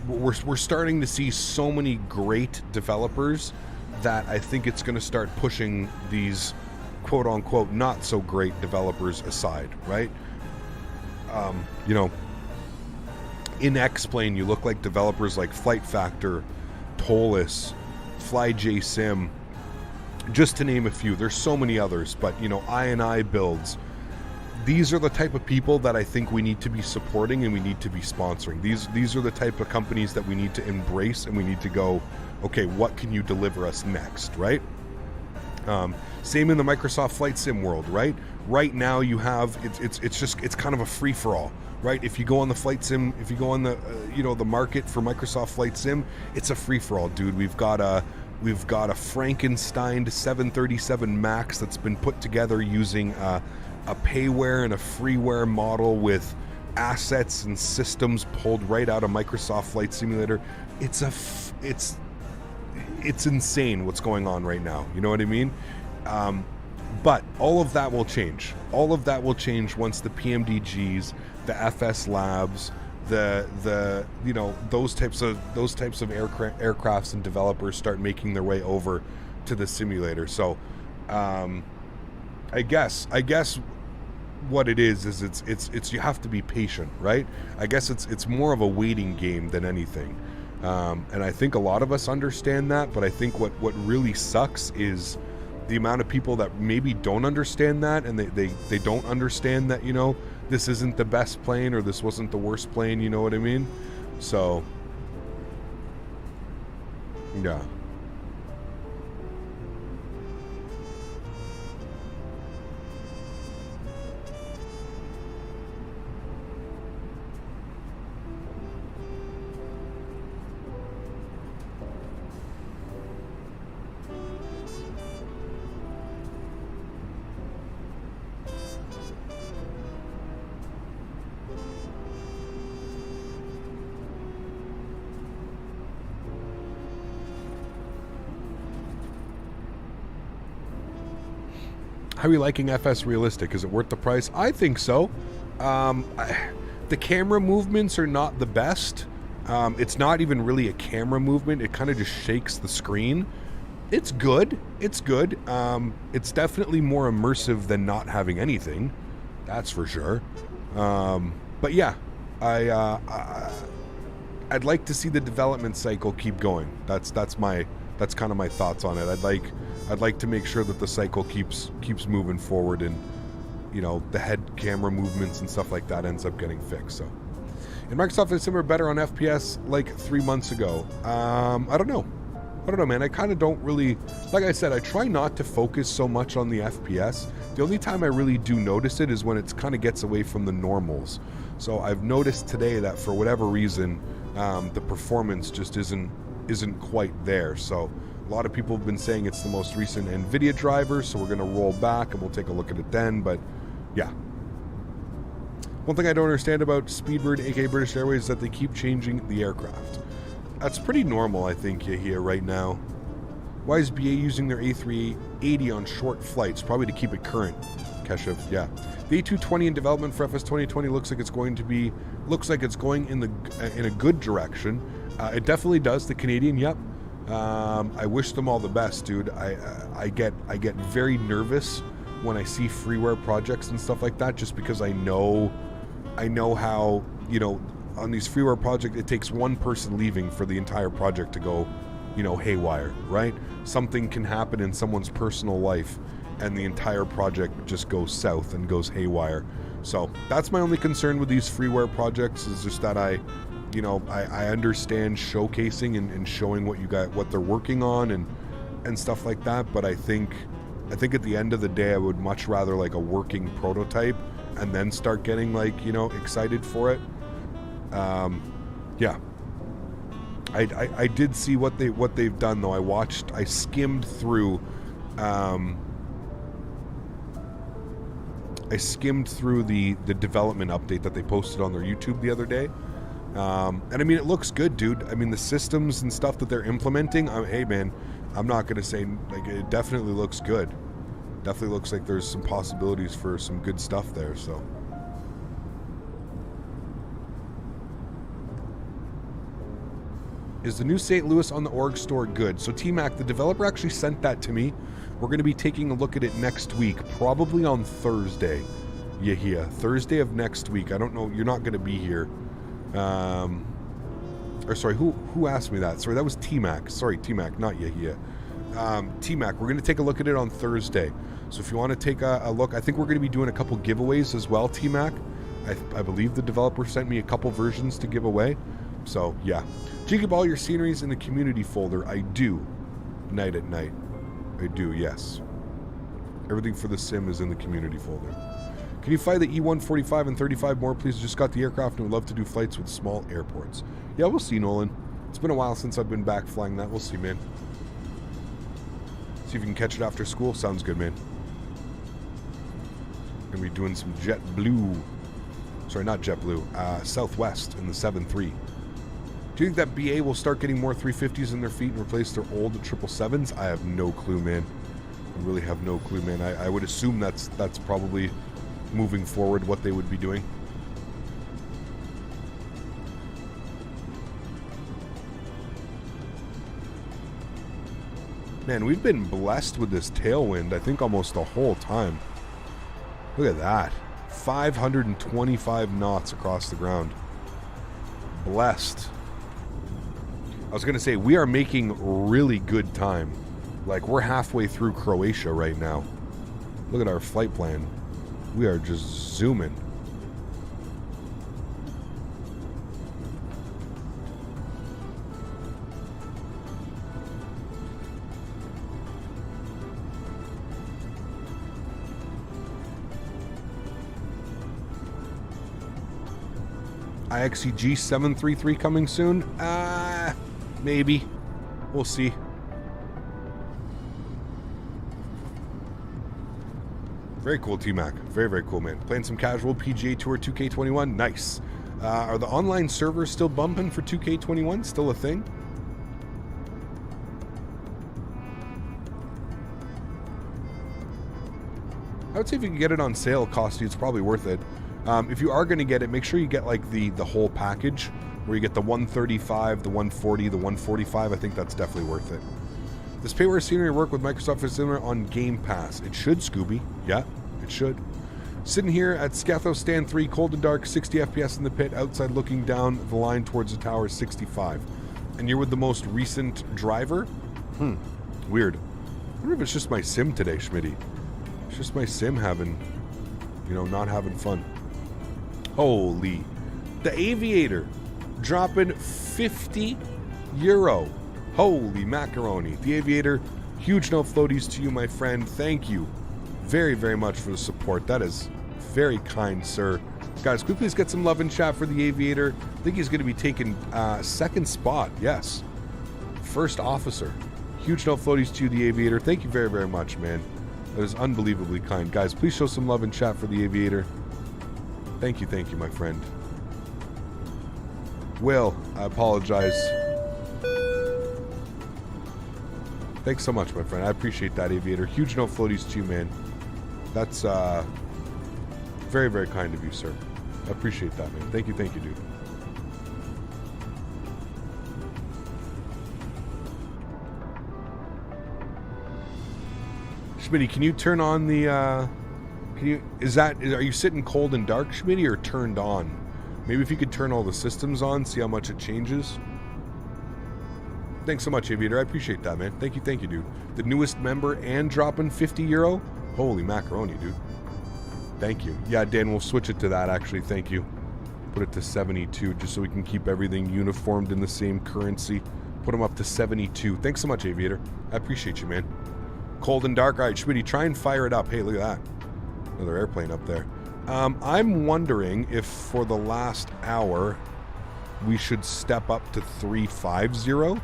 We're starting to see so many great developers that I think it's going to start pushing these quote-unquote not so great developers aside, right? In X-Plane you look like developers like Flight Factor, Toliss, FlyJSim, just to name a few. There's so many others, but I builds. These are the type of people that I think we need to be supporting and we need to be sponsoring. These are the type of companies that we need to embrace and we need to go, okay, what can you deliver us next, right? Same in the Microsoft Flight Sim world, right? Right now you have it's kind of a free for all, right? If you go on the Flight Sim, if you go on the the market for Microsoft Flight Sim, it's a free for all, dude. We've got a Frankenstein 737 Max that's been put together using a payware and a freeware model with assets and systems pulled right out of Microsoft Flight Simulator. It's insane what's going on right now. You know what I mean? But all of that will change. All of that will change once the PMDGs, the FS Labs, the those types of aircrafts and developers start making their way over to the simulator. So I guess what it is it's you have to be patient, right? I guess it's more of a waiting game than anything. And I think a lot of us understand that, but I think what really sucks is the amount of people that maybe don't understand that, and they don't understand that this isn't the best plane or this wasn't the worst plane, you know what I mean? So yeah. How are you liking FS Realistic? Is it worth the price? I think so. The camera movements are not the best. It's not even really a camera movement. It kind of just shakes the screen. It's good. It's good. It's definitely more immersive than not having anything. That's for sure. But yeah, I'd like to see the development cycle keep going. That's kind of my thoughts on it. I'd like to make sure that the cycle keeps moving forward, and you know, the head camera movements and stuff like that ends up getting fixed. So, and Microsoft is similar better on FPS like 3 months ago. I don't know, man. I kind of don't really, like I said, I try not to focus so much on the FPS. The only time I really do notice it is when it kind of gets away from the normals. So I've noticed today that for whatever reason, the performance just isn't quite there. So a lot of people have been saying it's the most recent NVIDIA driver, so we're going to roll back and we'll take a look at it then. But yeah. One thing I don't understand about Speedbird, aka British Airways, is that they keep changing the aircraft. That's pretty normal, I think, here right now. Why is BA using their A380 on short flights? Probably to keep it current. Keshev, yeah. The A220 in development for FS 2020 looks like it's going in a good direction. It definitely does. The Canadian, yep. I wish them all the best, dude. I get very nervous when I see freeware projects and stuff like that, just because I know how, you know, on these freeware projects, it takes one person leaving for the entire project to go, you know, haywire, right? Something can happen in someone's personal life and the entire project just goes south and goes haywire. So that's my only concern with these freeware projects, is just that I understand showcasing and showing what they're working on and stuff like that. But I think at the end of the day, I would much rather like a working prototype and then start getting, like, you know, excited for it. Yeah. I did see what they've done though. I skimmed through the development update that they posted on their YouTube the other day. And I mean, it looks good, dude. I mean, the systems and stuff that they're implementing, hey man, I'm not going to say, like, it definitely looks good. Definitely looks like there's some possibilities for some good stuff there, so. Is the new St. Louis on the org store good? So T-Mac, the developer, actually sent that to me. We're going to be taking a look at it next week, probably on Thursday. Yeah, Thursday of next week. I don't know, you're not going to be here. Or sorry, who asked me that? Sorry, that was T-Mac. Sorry, T-Mac, not Yahia. T-Mac, we're going to take a look at it on Thursday. So if you want to take a look, I think we're going to be doing a couple giveaways as well, T-Mac. I believe the developer sent me a couple versions to give away. So, yeah. Do you keep all your sceneries in the community folder? I do. Night at night. I do, yes. Everything for the sim is in the community folder. Can you fly the E145 and 35 more, please? Just got the aircraft and would love to do flights with small airports. Yeah, we'll see, Nolan. It's been a while since I've been back flying that. We'll see, man. See if you can catch it after school. Sounds good, man. Gonna be doing some JetBlue. Sorry, not JetBlue. Southwest in the 7-3. Do you think that BA will start getting more 350s in their feet and replace their old 777s? I have no clue, man. I really have no clue, man. I would assume that's probably moving forward what they would be doing. Man, we've been blessed with this tailwind, I think, almost the whole time. Look at that. 525 knots across the ground. Blessed. I was going to say, we are making really good time. Like, we're halfway through Croatia right now. Look at our flight plan. We are just zooming. IXCG 733 coming soon? Maybe. We'll see. Very cool, T-Mac. Very, very cool, man. Playing some casual PGA Tour 2K21. Nice. Are the online servers still bumping for 2K21? Still a thing? I would say if you can get it on sale, cost you, it's probably worth it. If you are going to get it, make sure you get like the whole package, where you get the 135, the 140, the 145. I think that's definitely worth it. Does payware scenery work with Microsoft Flight Simulator on Game Pass? It should, Scooby. Yeah, it should. Sitting here at Skiathos Stand 3, cold and dark, 60 FPS in the pit, outside looking down the line towards the tower, 65. And you're with the most recent driver? Weird. I wonder if it's just my sim today, Smitty. It's just my sim having, you know, not having fun. Holy. The Aviator dropping 50 euro. Holy macaroni. The Aviator, huge no floaties to you, my friend. Thank you very, very much for the support. That is very kind, sir. Guys, could we please get some love in chat for the Aviator? I think he's going to be taking second spot. Yes. First officer. Huge no floaties to you, the Aviator. Thank you very, very much, man. That is unbelievably kind. Guys, please show some love in chat for the Aviator. Thank you, my friend. Will, I apologize. Thanks so much, my friend. I appreciate that, Aviator. Huge no floaties to you, man. That's very, very kind of you, sir. I appreciate that, man. Thank you, dude. Smitty, can you turn on the are you sitting cold and dark, Smitty, or turned on? Maybe if you could turn all the systems on, see how much it changes. Thanks so much, Aviator. I appreciate that, man. Thank you, dude. The newest member and dropping 50 euro. Holy macaroni, dude. Thank you. Yeah, Dan, we'll switch it to that, actually. Thank you. Put it to 72, just so we can keep everything uniformed in the same currency. Put them up to 72. Thanks so much, Aviator. I appreciate you, man. Cold and dark. All right, Schmitty, try and fire it up. Hey, look at that. Another airplane up there. I'm wondering if for the last hour we should step up to 350.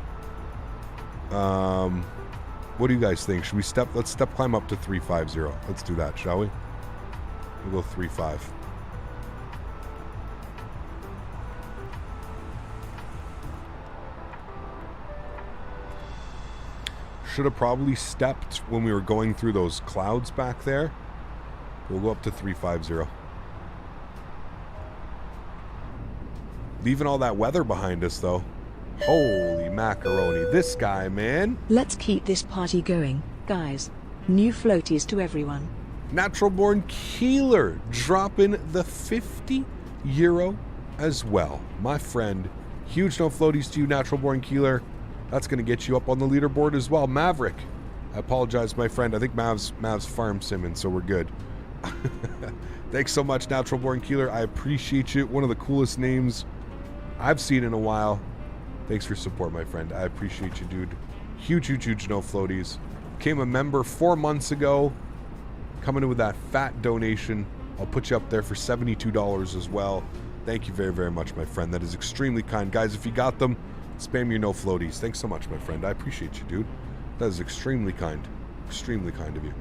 What do you guys think? Should we let's climb up to 350. Let's do that, shall we? We'll go 35. Should have probably stepped when we were going through those clouds back there. We'll go up to 350. Leaving all that weather behind us, though. Holy macaroni. This guy, man. Let's keep this party going, guys. New floaties to everyone. Natural Born Keeler dropping the 50 euro as well. My friend, huge no floaties to you, Natural Born Keeler. That's going to get you up on the leaderboard as well. Maverick. I apologize, my friend. I think Mav's farm simming, so we're good. Thanks so much, Natural Born Keeler. I appreciate you. One of the coolest names I've seen in a while. Thanks for your support, my friend. I appreciate you, dude. Huge no floaties. Became a member 4 months ago. Coming in with that fat donation. I'll put you up there for $72 as well. Thank you very, very much, my friend. That is extremely kind. Guys, if you got them, spam your no floaties. Thanks so much, my friend. I appreciate you, dude. That is extremely kind. Extremely kind of you.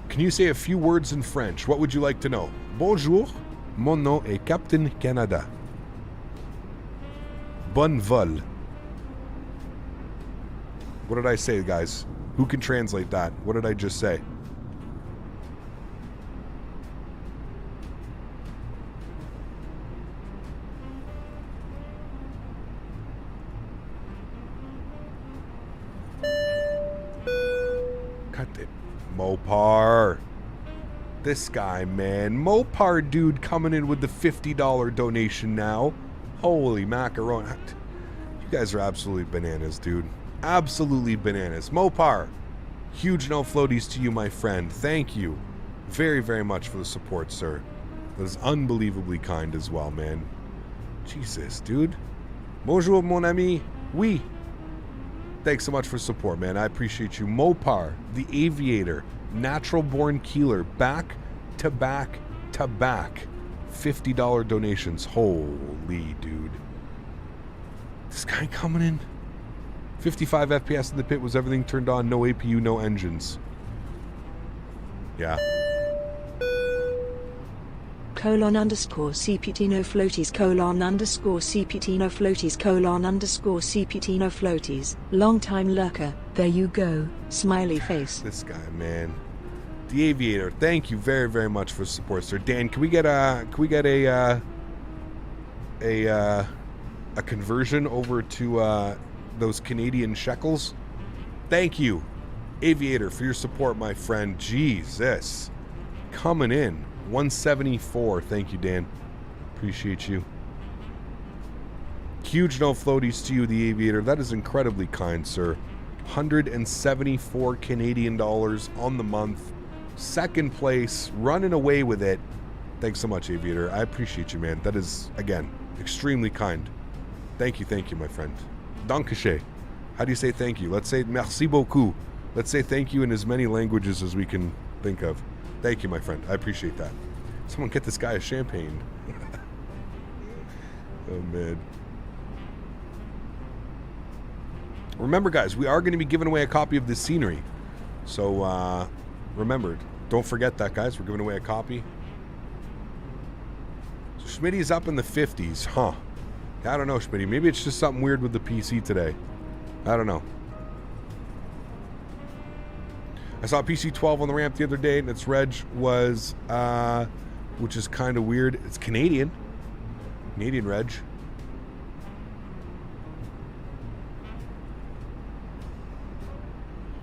Can you say a few words in French? What would you like to know? Bonjour, mon nom est Captain Canada. Bon vol. What did I say, guys? Who can translate that? What did I just say? Cut it. Mopar. This guy, man. Mopar dude coming in with the $50 donation now. Holy macaroni. You guys are absolutely bananas, dude. Absolutely bananas. Mopar. Huge no floaties to you, my friend. Thank you very, very much for the support, sir. That is unbelievably kind as well, man. Jesus, dude. Bonjour, mon ami. Oui. Thanks so much for support, man. I appreciate you. Mopar, the Aviator, Natural Born Keeler, back to back to back. $50 donations. Holy dude. This guy coming in. 55 FPS in the pit. Was everything turned on? No APU, no engines. Yeah. CPT no floaties : CPT no floaties : CPT no floaties. Long time lurker. There you go. Smiley face. This guy, man. The Aviator. Thank you very, very much for the support, sir. Dan, can we get a conversion over to those Canadian shekels? Thank you, Aviator, for your support, my friend. Jesus. Coming in. 174. Thank you, Dan. Appreciate you. Huge no floaties to you, the Aviator. That is incredibly kind, sir. 174 Canadian dollars on the month. Second place. Running away with it. Thanks so much, Aviator. I appreciate you, man. That is, again, extremely kind. Thank you, my friend. Dankeschön. How do you say thank you? Let's say merci beaucoup. Let's say thank you in as many languages as we can think of. Thank you, my friend. I appreciate that. Someone get this guy a champagne. Oh, man. Remember, guys, we are going to be giving away a copy of this scenery. So, remember, don't forget that, guys. We're giving away a copy. So Smitty's up in the 50s, huh? I don't know, Smitty. Maybe it's just something weird with the PC today. I don't know. I saw PC-12 on the ramp the other day, and its reg was, which is kind of weird. It's Canadian reg.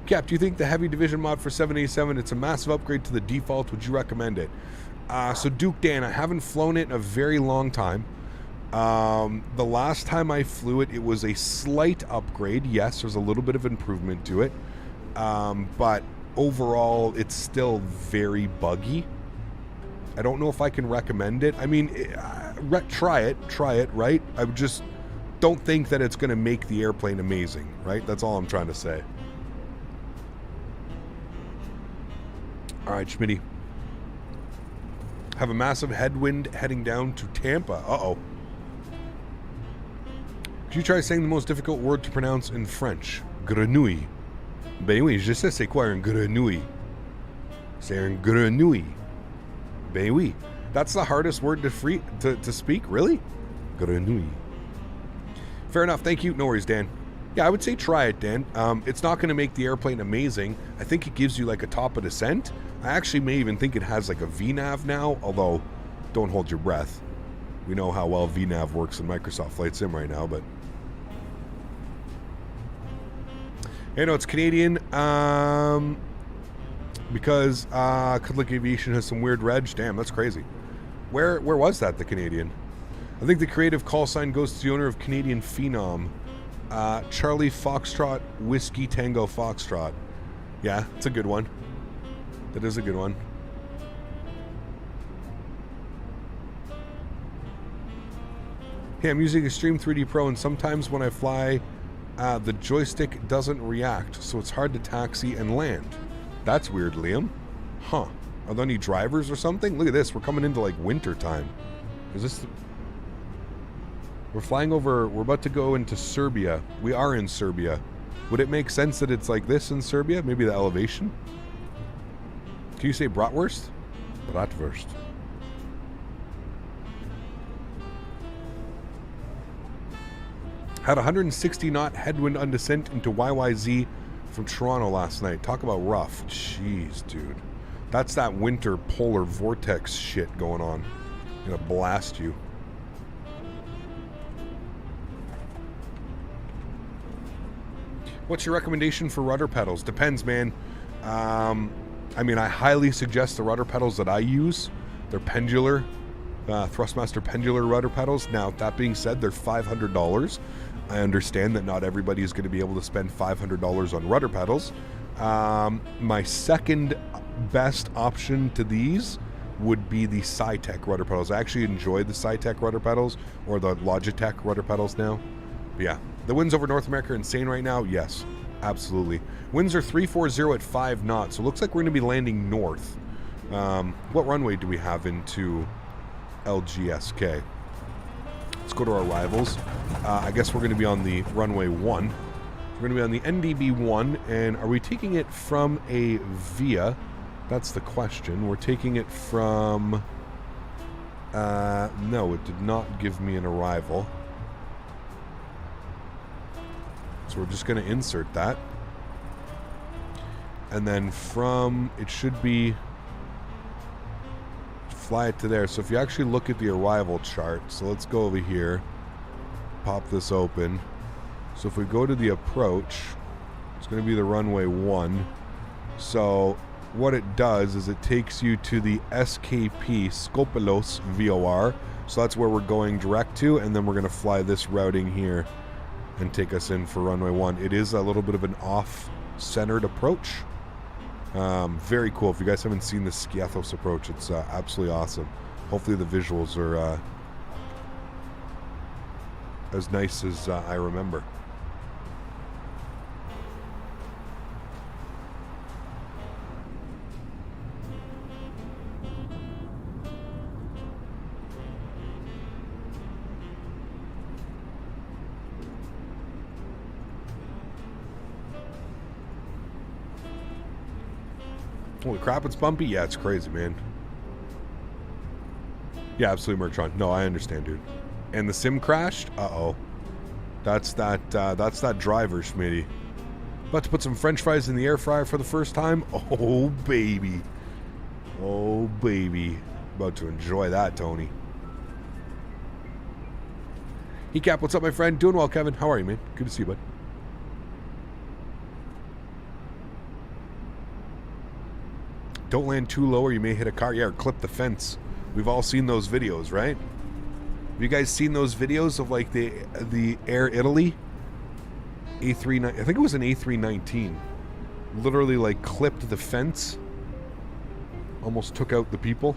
Cap, do you think the heavy division mod for 787, it's a massive upgrade to the default? Would you recommend it? So Duke Dan, I haven't flown it in a very long time. The last time I flew it, it was a slight upgrade. Yes, there's a little bit of improvement to it. But overall, it's still very buggy. I don't know if I can recommend it. I mean, try it, right? I just don't think that it's going to make the airplane amazing, right? That's all I'm trying to say. All right, Smitty. Have a massive headwind heading down to Tampa. Uh-oh. Could you try saying the most difficult word to pronounce in French? Grenouille. Ben oui, je sais c'est quoi un grenouille. C'est un grenouille. Ben oui. That's the hardest word to speak? Really? Grenouille. Fair enough. Thank you. No worries, Dan. Yeah, I would say try it, Dan. It's not going to make the airplane amazing. I think it gives you like a top of descent. I actually may even think it has like a VNAV now, although don't hold your breath. We know how well VNAV works in Microsoft Flight Sim right now, but... Hey, no, it's Canadian, because Kudlik Aviation has some weird reg. Damn, that's crazy. Where was that, the Canadian? I think the creative call sign goes to the owner of Canadian Phenom. Charlie Foxtrot, Whiskey Tango Foxtrot. Yeah, it's a good one. That is a good one. Hey, I'm using Extreme 3D Pro, and sometimes when I fly, the joystick doesn't react, so it's hard to taxi and land. That's weird, Liam. Huh. Are there any drivers or something? Look at this. We're coming into, like, winter time. Is this... We're flying over... We're about to go into Serbia. We are in Serbia. Would it make sense that it's like this in Serbia? Maybe the elevation? Can you say bratwurst? Bratwurst. Had 160 knot headwind on descent into YYZ from Toronto last night. Talk about rough. Jeez, dude. That's that winter polar vortex shit going on. Gonna blast you. What's your recommendation for rudder pedals? Depends, man. I mean, I highly suggest the rudder pedals that I use. They're pendular, Thrustmaster pendular rudder pedals. Now, that being said, they're $500. I understand that not everybody is going to be able to spend $500 on rudder pedals. My second best option to these would be the Scitech rudder pedals. I actually enjoy the Scitech rudder pedals, or the Logitech rudder pedals now. But yeah, the winds over North America are insane right now. Yes, absolutely. Winds are 340 at 5 knots, so it looks like we're going to be landing north. What runway do we have into LGSK? Let's go to our rivals. I guess we're going to be on the runway 1. We're going to be on the NDB-1, and are we taking it from a VIA? That's the question. We're taking it from... No, it did not give me an arrival. So we're just going to insert that. And then from, it should be, fly it to there. So if you actually look at the arrival chart, so let's go over here, pop this open. So if we go to the approach, it's going to be the runway 1. So what it does is it takes you to the SKP Skopelos VOR. So that's where we're going direct to, and then we're going to fly this routing here and take us in for runway 1. It is a little bit of an off-centered approach. Very cool. If you guys haven't seen the Skiathos approach, it's absolutely awesome. Hopefully the visuals are as nice as I remember. Holy crap, it's bumpy? Yeah, it's crazy, man. Yeah, absolutely, Mertron. No, I understand, dude. And the sim crashed? Uh-oh. That's that driver, Smitty. About to put some french fries in the air fryer for the first time? Oh, baby. Oh, baby. About to enjoy that, Tony. Ecap, what's up, my friend? Doing well, Kevin. How are you, man? Good to see you, bud. Don't land too low or you may hit a car. Yeah, or clip the fence. We've all seen those videos, right? Have you guys seen those videos of like the Air Italy A39? I think it was an A319. Literally like clipped the fence. Almost took out the people.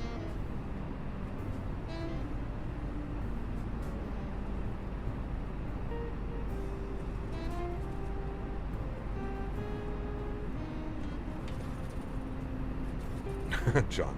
John.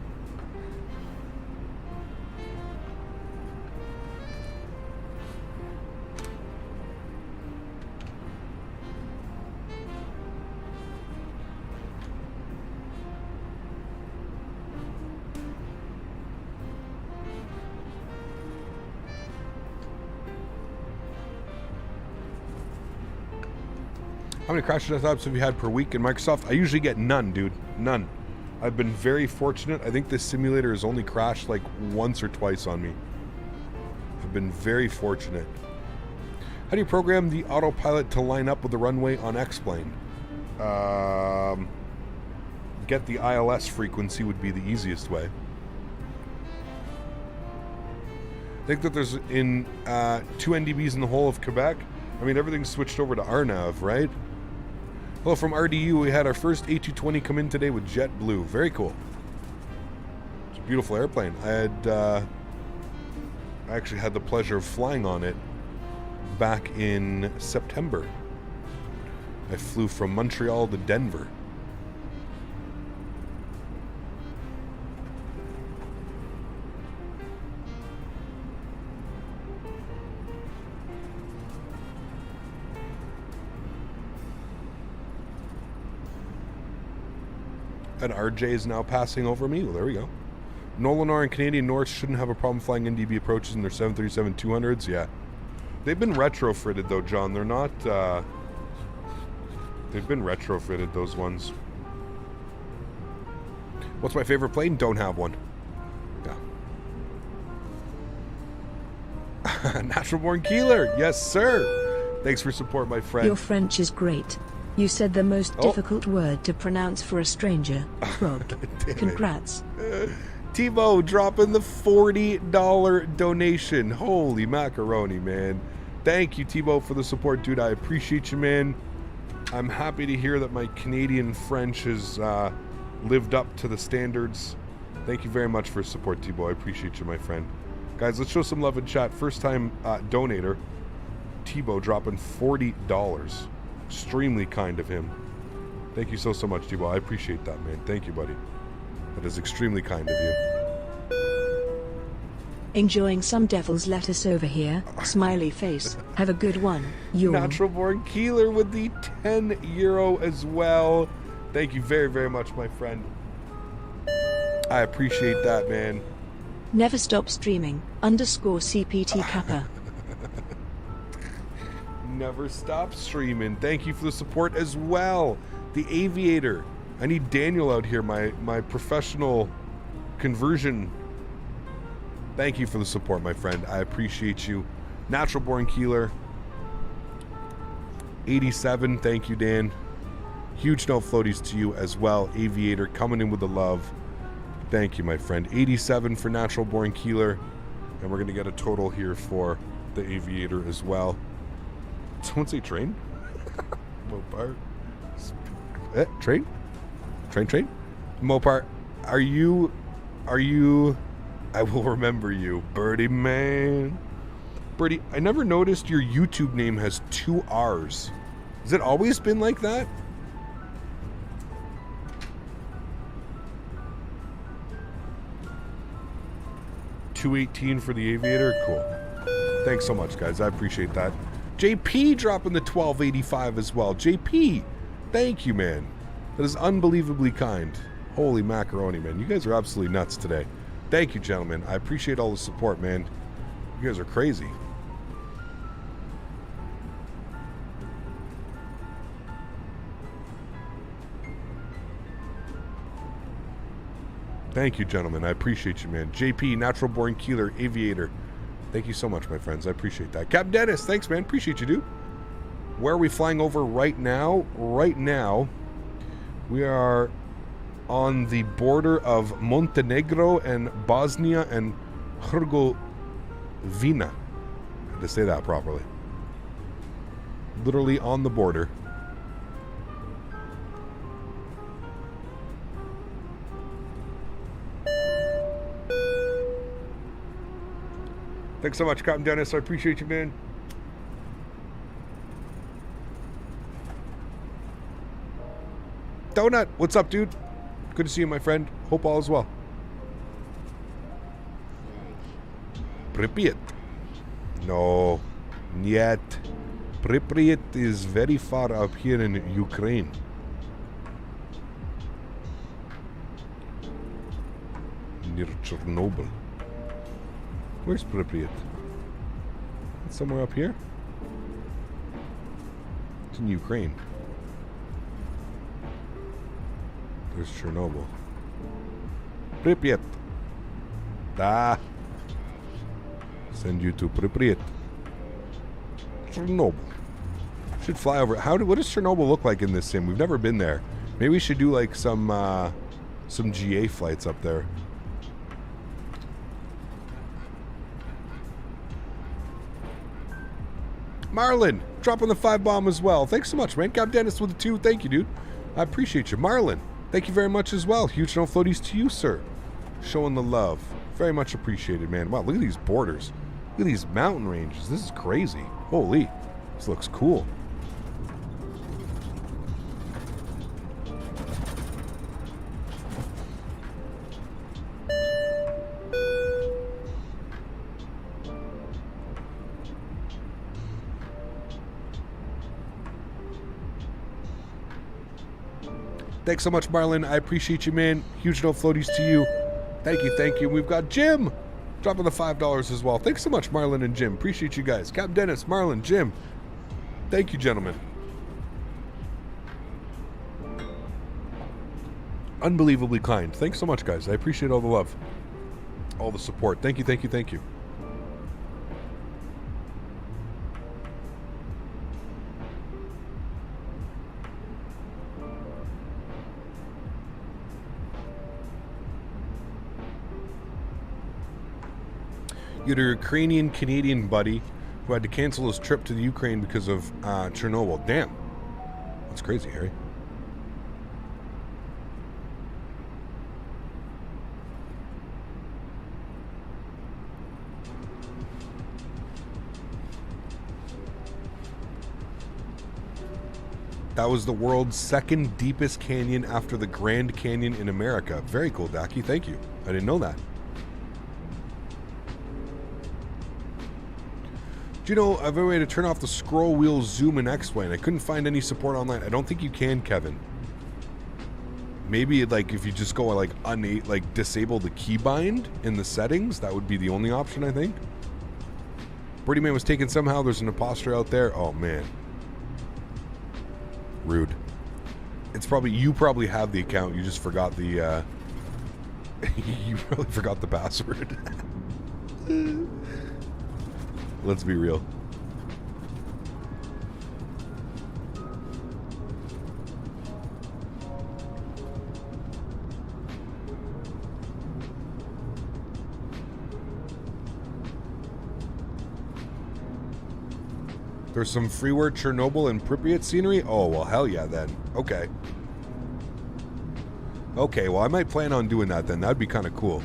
How many crash deaths have you had per week in Microsoft? I usually get none, dude. None. I've been very fortunate. I think this simulator has only crashed like once or twice on me. I've been very fortunate. How do you program the autopilot to line up with the runway on X-Plane? Get the ILS frequency would be the easiest way. I think that there's in 2 NDBs in the whole of Quebec. I mean, everything's switched over to RNAV, right? Hello from RDU. We had our first A220 come in today with JetBlue. Very cool. It's a beautiful airplane. I actually had the pleasure of flying on it back in September. I flew from Montreal to Denver. And RJ is now passing over me. Well, there we go. Nolinar and Canadian North shouldn't have a problem flying NDB approaches in their 737-200s. Yeah. They've been retrofitted, though, John. They're not... They've been retrofitted, those ones. What's my favorite plane? Don't have one. Yeah. Natural Born Keeler. Yes, sir. Thanks for support, my friend. Your French is great. You said the most difficult word to pronounce for a stranger. Robbed. Congrats. Tebow dropping the $40 donation. Holy macaroni, man. Thank you, Tebow, for the support, dude. I appreciate you, man. I'm happy to hear that my Canadian French has lived up to the standards. Thank you very much for support, Tebow. I appreciate you, my friend. Guys, let's show some love in chat. First time donator, Tebow, dropping $40. Extremely kind of him. Thank you so much, Tebow. I appreciate that, man. Thank you, buddy. That is extremely kind of you. Enjoying some devil's lettuce over here. Smiley face. Have a good one. You're Natural Born Keeler with the €10 as well. Thank you very, very much, my friend. I appreciate that, man. Never stop streaming, _CPT Kappa. Never stop streaming. Thank you for the support as well. The Aviator. I need Daniel out here, my professional conversion. Thank you for the support, my friend. I appreciate you. Natural Born Keeler. 87. Thank you, Dan. Huge no floaties to you as well. Aviator coming in with the love. Thank you, my friend. 87 for Natural Born Keeler. And we're going to get a total here for the Aviator as well. Someone say train? Mopar. Train? Train? Mopar, are you... I will remember you. Birdie man. Birdie, I never noticed your YouTube name has 2 R's. Has it always been like that? $218 for the Aviator? Cool. Thanks so much, guys. I appreciate that. JP dropping the $12.85 as well. JP, thank you, man. That is unbelievably kind. Holy macaroni, man. You guys are absolutely nuts today. Thank you, gentlemen. I appreciate all the support, man. You guys are crazy. Thank you, gentlemen. I appreciate you, man. JP, Natural Born Keeler, Aviator. Thank you so much, my friends. I appreciate that. Captain Denis, thanks, man. Appreciate you, dude. Where are we flying over right now? Right now, we are on the border of Montenegro and Bosnia and Herzegovina. I had to say that properly. Literally on the border. Thanks so much, Captain Denis. I appreciate you, man. Donut, what's up, dude? Good to see you, my friend. Hope all is well. Pripyat. No, yet. Pripyat is very far up here in Ukraine. Near Chernobyl. Where's Pripyat? It's somewhere up here? It's in Ukraine. There's Chernobyl. Pripyat. Send you to Pripyat. Chernobyl. Should fly over. What does Chernobyl look like in this sim? We've never been there. Maybe we should do like some GA flights up there. Marlon, dropping the 5 bomb as well. Thanks so much, man. Got Dennis with the 2. Thank you, dude. I appreciate you. Marlon, thank you very much as well. Huge no floaties to you, sir. Showing the love. Very much appreciated, man. Wow, look at these borders. Look at these mountain ranges. This is crazy. Holy. This looks cool. Thanks so much, Marlon. I appreciate you, man. Huge no floaties to you. Thank you, thank you. We've got Jim dropping the $5 as well. Thanks so much, Marlon and Jim. Appreciate you guys. Captain Dennis, Marlon, Jim. Thank you, gentlemen. Unbelievably kind. Thanks so much, guys. I appreciate all the love, all the support. Thank you, thank you, thank you. You had a Ukrainian-Canadian buddy who had to cancel his trip to the Ukraine because of Chernobyl. Damn. That's crazy, Harry. That was the world's second deepest canyon after the Grand Canyon in America. Very cool, Daki. Thank you. I didn't know that. Do you know, I have a way to turn off the scroll wheel zoom in X-Plane. I couldn't find any support online. I don't think you can, Kevin. Maybe like if you just go like disable the keybind in the settings, that would be the only option, I think. Birdie Man was taken somehow. There's an imposter out there. Oh man. Rude. It's probably, you probably have the account, you just forgot the you probably forgot the password. Let's be real. There's some freeware Chernobyl and Pripyat scenery? Oh, well, hell yeah, then. Okay. Okay, well, I might plan on doing that then. That'd be kind of cool.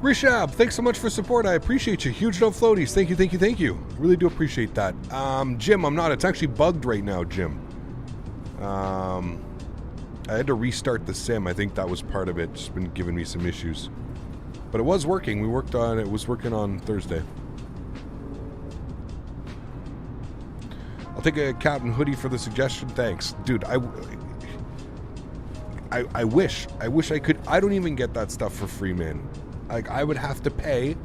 Rishab, thanks so much for support. I appreciate you. Huge no floaties. Thank you, thank you, thank you. Really do appreciate that. Jim, I'm not. It's actually bugged right now, Jim. I had to restart the sim. I think that was part of it. It's been giving me some issues. But it was working. We worked on it. It was working on Thursday. I'll take a Captain Hoodie for the suggestion. Thanks. Dude, I wish I could. I don't even get that stuff for free, man. Like, I would have to pay.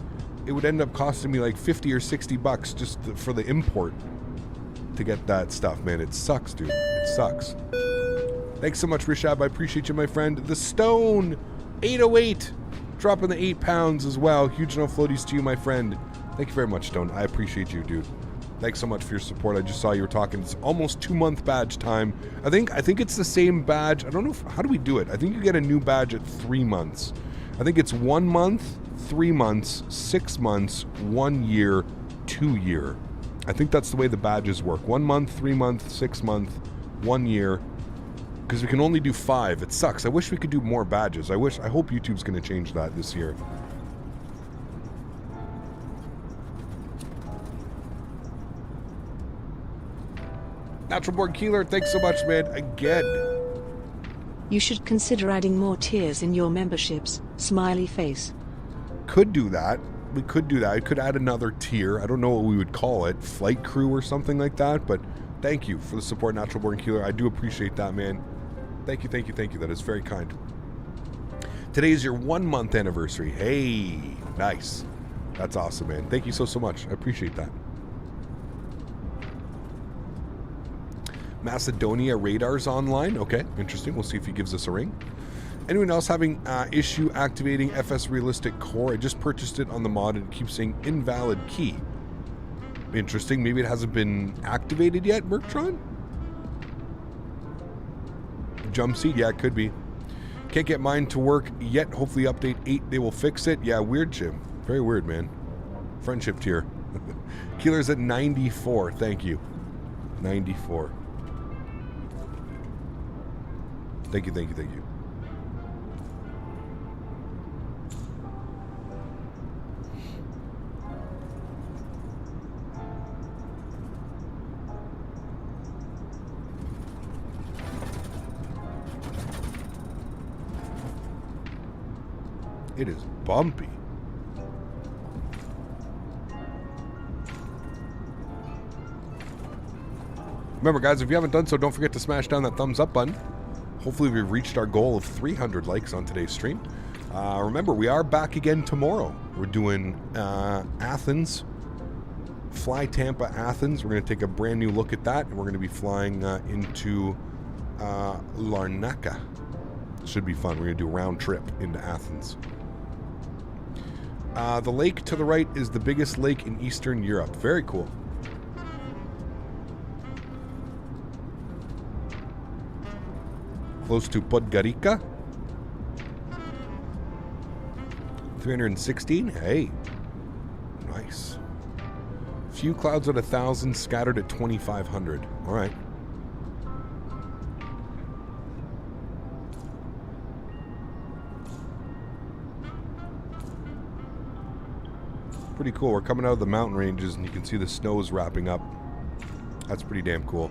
It would end up costing me like 50 or 60 bucks just for the import to get that stuff, man. It sucks, dude. It sucks. Thanks so much, Rishab. I appreciate you, my friend. The Stone 808 dropping the 8 pounds as well. Huge no floaties to you, my friend. Thank you very much, Stone. I appreciate you, dude. Thanks so much for your support. I just saw you were talking. It's almost 2-month badge time. I think it's the same badge. I don't know how do we do it? I think you get a new badge at 3 months. I think it's 1 month, 3 months, 6 months, 1 year, 2 year. I think that's the way the badges work. 1 month, 3 month, 6 month, 1 year. Because we can only do 5. It sucks. I wish we could do more badges. I hope YouTube's going to change that this year. Natural Born Keeler, thanks so much, man. Again. You should consider adding more tiers in your memberships. Smiley face. Could do that. We could do that. I could add another tier. I don't know what we would call it. Flight crew or something like that. But thank you for the support, Natural Born Keeler. I do appreciate that, man. Thank you, thank you, thank you. That is very kind. Today is your 1 month anniversary. Hey, nice. That's awesome, man. Thank you so much. I appreciate that. Macedonia Radar's online. Okay, interesting. We'll see if he gives us a ring. Anyone else having issue activating FS Realistic Core? I just purchased it on the mod and it keeps saying invalid key. Interesting. Maybe it hasn't been activated yet, Merktron? Jump seat? Yeah, it could be. Can't get mine to work yet. Hopefully update 8 they will fix it. Yeah, weird, Jim. Very weird, man. Friendship tier. Keeler's at 94. Thank you. 94. Thank you, thank you, thank you. It is bumpy. Remember, guys, if you haven't done so, don't forget to smash down that thumbs up button. Hopefully we've reached our goal of 300 likes on today's stream. Remember, we are back again tomorrow. We're doing Athens. Fly Tampa, Athens. We're going to take a brand new look at that, and we're going to be flying into Larnaca. Should be fun. We're going to do a round trip into Athens. The lake to the right is the biggest lake in Eastern Europe. Very cool. close to Podgorica. 316. Hey. Nice. Few clouds at 1,000, scattered at 2,500. All right. Pretty cool. We're coming out of the mountain ranges and you can see the snow's wrapping up. That's pretty damn cool.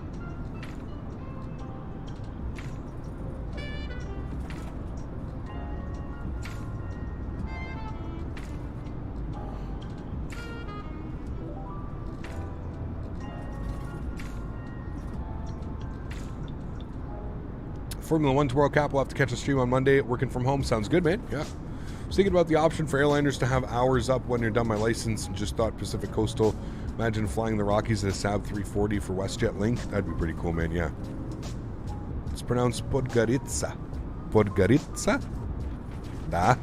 Formula 1 tomorrow, Cap. We'll have to catch a stream on Monday. Working from home. Sounds good, man. Yeah. I was thinking about the option for airliners to have hours up when you're done my license, and just thought Pacific Coastal. Imagine flying the Rockies at a SAB 340 for WestJet Link. That'd be pretty cool, man. Yeah. It's pronounced Podgorica. Podgorica? Da.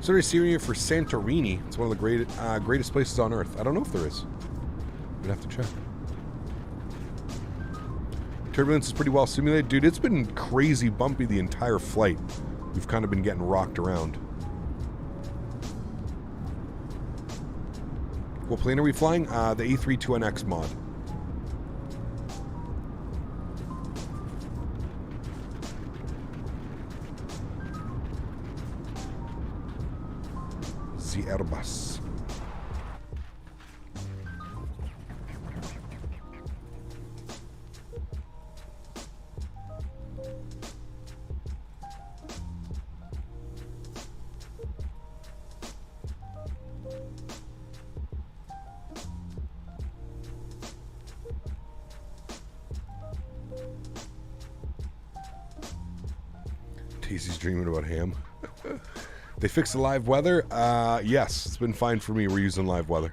So there's Syria for Santorini. It's one of the greatest places on Earth. I don't know if there is. We'd have to check. Turbulence is pretty well simulated. Dude, it's been crazy bumpy the entire flight. We've kind of been getting rocked around. What plane are we flying? The A32NX mod. The Airbus. Casey's dreaming about ham. They fixed the live weather? Yes, it's been fine for me. We're using live weather.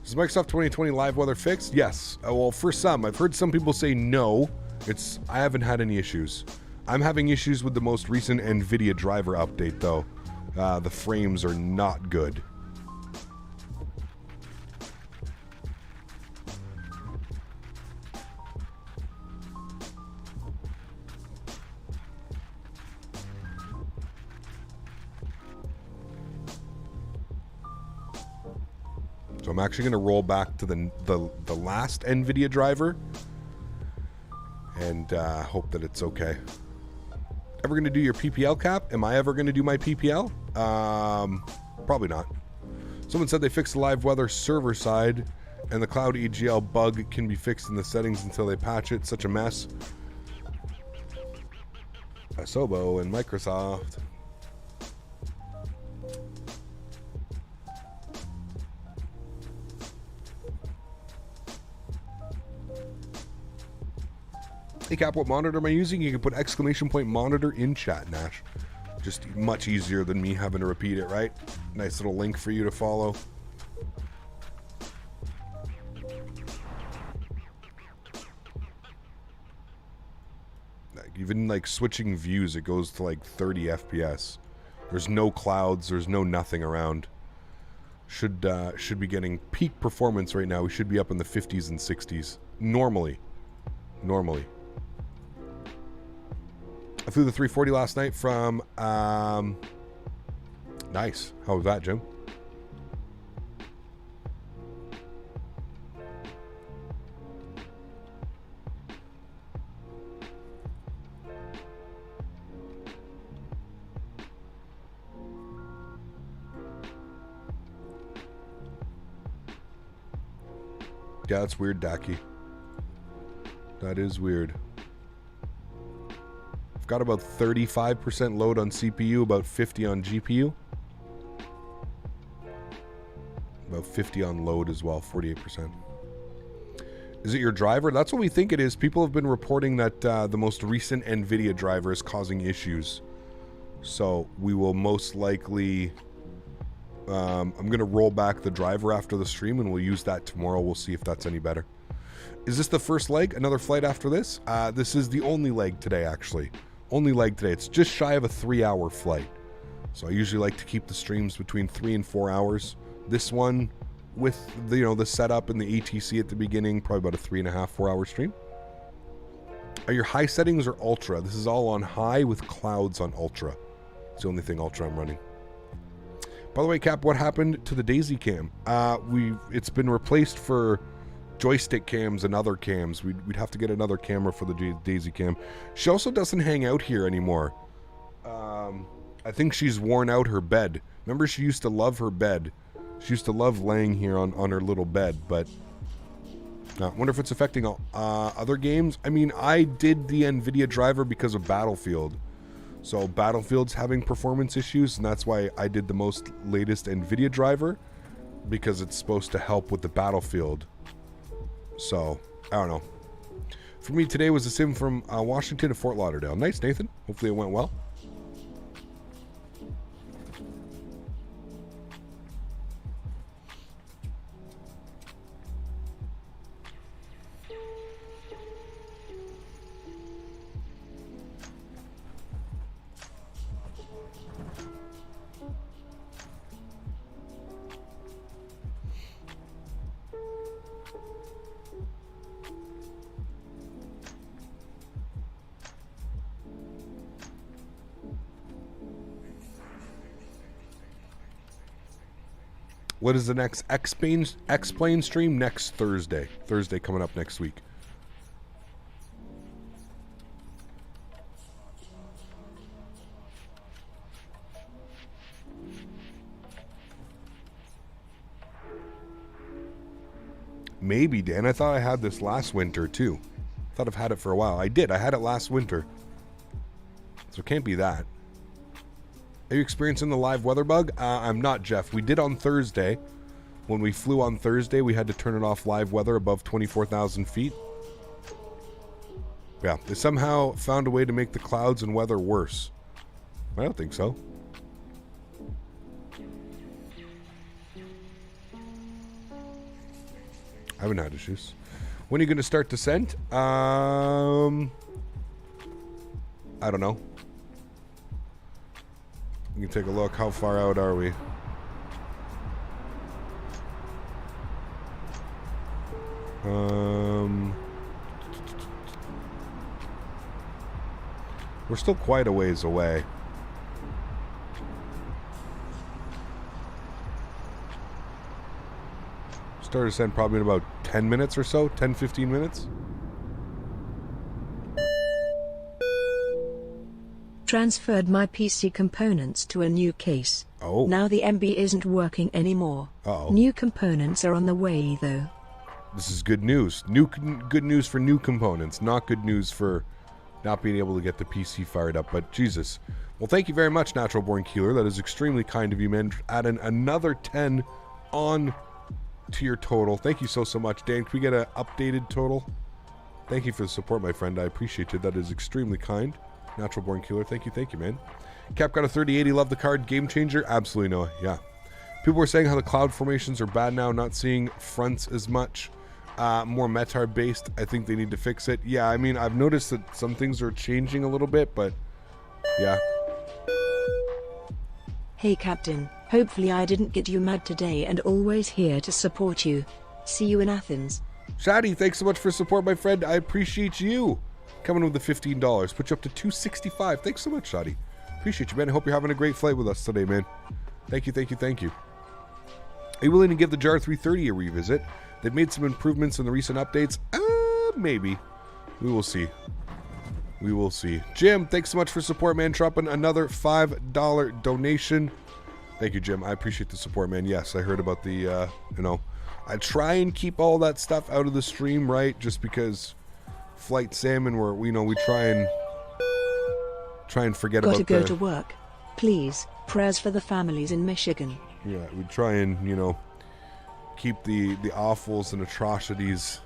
Is Microsoft 2020 live weather fixed? Yes. Well, for some. I've heard some people say no. I haven't had any issues. I'm having issues with the most recent NVIDIA driver update, though. The frames are not good. So I'm actually going to roll back to the last NVIDIA driver and hope that it's okay. Ever going to do your PPL, Cap? Am I ever going to do my PPL? Probably not. Someone said they fixed the live weather server side and the cloud EGL bug can be fixed in the settings until they patch it. Such a mess. Asobo and Microsoft. Hey Cap, what monitor am I using? You can put exclamation point monitor in chat, Nash. Just much easier than me having to repeat it, right? Nice little link for you to follow. Even like switching views, it goes to like 30 FPS. There's no clouds, there's no nothing around. Should be getting peak performance right now. We should be up in the 50s and 60s. Normally. I flew the 340 last night from, nice. How was that, Jim? Yeah, that's weird, Daki. That is weird. I've got about 35% load on CPU, about 50 on GPU. About 50 on load as well, 48%. Is it your driver? That's what we think it is. People have been reporting that the most recent NVIDIA driver is causing issues. So we will most likely... I'm going to roll back the driver after the stream and we'll use that tomorrow. We'll see if that's any better. Is this the first leg? Another flight after this? This is the only leg today, actually. Only leg today. It's just shy of a 3-hour flight. So I usually like to keep the streams between 3 and 4 hours. This one, with the, the setup and the ATC at the beginning, probably about a 3.5, 4 hour stream. Are your high settings or ultra? This is all on high with clouds on ultra. It's the only thing ultra I'm running. By the way, Cap, what happened to the Daisy cam? It's been replaced for joystick cams and other cams. We'd have to get another camera for the Daisy cam. She also doesn't hang out here anymore. I think she's worn out her bed. Remember, she used to love her bed. She used to love laying here on her little bed, but I wonder if it's affecting other games. I mean, I did the NVIDIA driver because of Battlefield. So Battlefield's having performance issues, and that's why I did the most latest NVIDIA driver, because it's supposed to help with the Battlefield. So, I don't know. For me, today was a sim from Washington to Fort Lauderdale. Nice, Nathan. Hopefully it went well. What is the next X-Plane stream? Next Thursday. Thursday coming up next week. Maybe, Dan. I thought I had this last winter, too. I thought I've had it for a while. I did. I had it last winter. So it can't be that. Are you experiencing the live weather bug? I'm not, Jeff. We did on Thursday. When we flew on Thursday, we had to turn it off live weather above 24,000 feet. Yeah, they somehow found a way to make the clouds and weather worse. I don't think so. I haven't had issues. When are you going to start descent? I don't know. You can take a look. How far out are we? We're still quite a ways away. Start descent probably in about 10 minutes or so. 10, 15 minutes. Transferred my PC components to a new case. Oh. Now the MB isn't working anymore. Uh-oh. New components are on the way, though. This is good news. Good news for new components. Not good news for not being able to get the PC fired up. But Jesus. Well, thank you very much, Natural Born Keeler. That is extremely kind of you, man. Adding another 10 on to your total. Thank you so much, Dan. Can we get an updated total? Thank you for the support, my friend. I appreciate you. That is extremely kind. Natural Born Killer, thank you, man. Cap got a 3080, love the card. Game changer? Absolutely no. Yeah. People were saying how the cloud formations are bad now, not seeing fronts as much. More Metar based. I think they need to fix it. Yeah, I mean, I've noticed that some things are changing a little bit, but yeah. Hey, Captain. Hopefully I didn't get you mad today, and always here to support you. See you in Athens. Shadi, thanks so much for support, my friend. I appreciate you. Coming with the $15. Put you up to $265. Thanks so much, Shadi. Appreciate you, man. I hope you're having a great flight with us today, man. Thank you. Are you willing to give the JAR 330 a revisit? They've made some improvements in the recent updates. Maybe. We will see. Jim, thanks so much for support, man. Dropping another $5 donation. Thank you, Jim. I appreciate the support, man. Yes, I heard about the, I try and keep all that stuff out of the stream, right? Just because Flight Salmon, where we try and forget about. Gotta go to work. Please, prayers for the families in Michigan. Yeah, we try and keep the awfuls and atrocities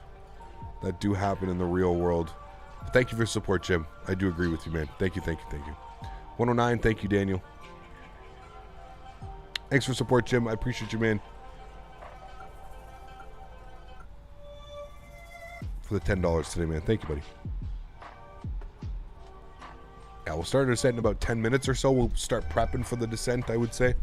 that do happen in the real world. But thank you for your support, Jim. I do agree with you, man. Thank you. 109. Thank you, Daniel. Thanks for support, Jim. I appreciate you, man. For the $10 today, man. Thank you, buddy. Yeah, we'll start our descent in about 10 minutes or so. We'll start prepping for the descent, I would say.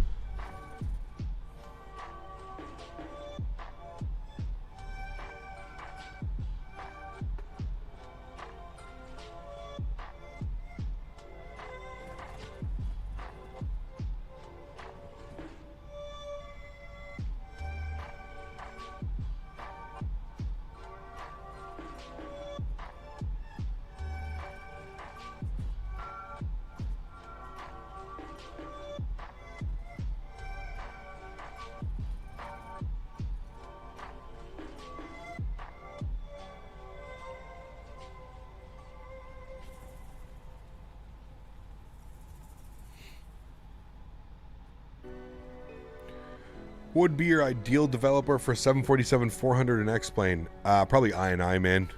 What would be your ideal developer for 747-400NX plane? Probably I&I, man.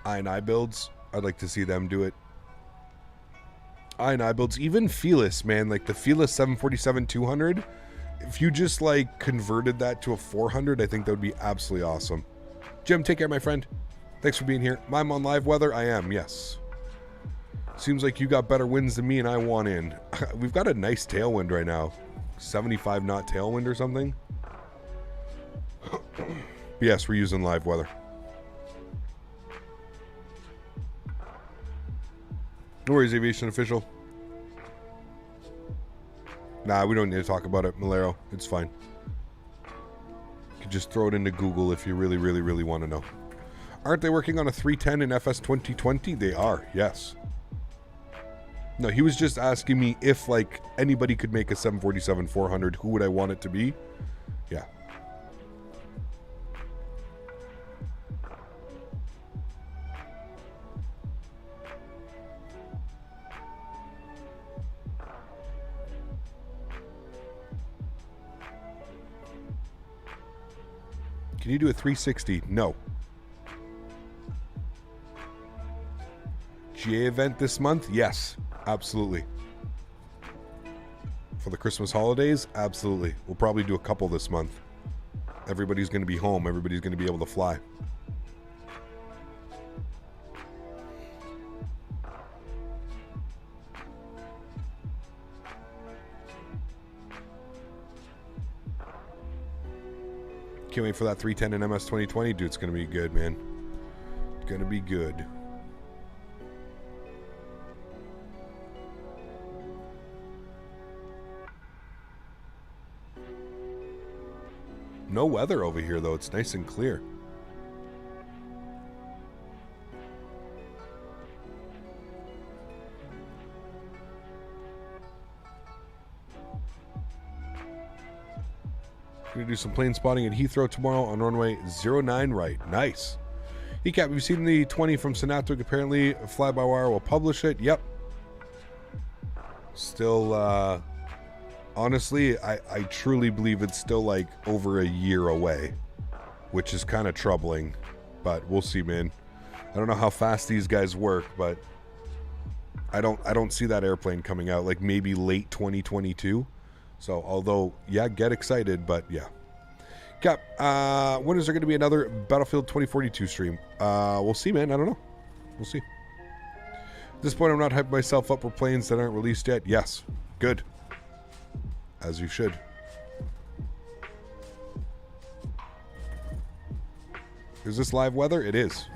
I&I builds. I'd like to see them do it. I&I builds. Even Felis, man. Like the Felis 747-200. If you just like converted that to a 400, I think that would be absolutely awesome. Jim, take care, my friend. Thanks for being here. I'm on live weather. I am, yes. Seems like you got better winds than me and I want in. We've got a nice tailwind right now. 75 knot tailwind or something. Yes, we're using live weather. No worries, Aviation Official. Nah, we don't need to talk about it, Malero. It's fine. You can just throw it into Google if you really, really, really want to know. Aren't they working on a 310 in FS 2020? They are, yes. No, he was just asking me if, like, anybody could make a 747-400, who would I want it to be? Yeah. Can you do a 360? No. GA event this month? Yes, absolutely. For the Christmas holidays? Absolutely. We'll probably do a couple this month. Everybody's going to be home. Everybody's going to be able to fly. Can't wait for that 310 in MS 2020. Dude, it's going to be good, man. It's going to be good. No weather over here, though. It's nice and clear. Gonna do some plane spotting at Heathrow tomorrow on runway 09 right. Nice. ECAP, have you seen the 20 from Gatwick? Apparently, Fly-by-Wire will publish it. Yep. Still, honestly, I truly believe it's still like over a year away, which is kind of troubling, but we'll see, man. I don't know how fast these guys work, but I don't see that airplane coming out, like maybe late 2022. So, although, yeah, get excited, but yeah. Cap, when is there going to be another Battlefield 2042 stream? We'll see, man. I don't know. We'll see. At this point, I'm not hyping myself up for planes that aren't released yet. Yes. Good. As you should. Is this live weather? It is.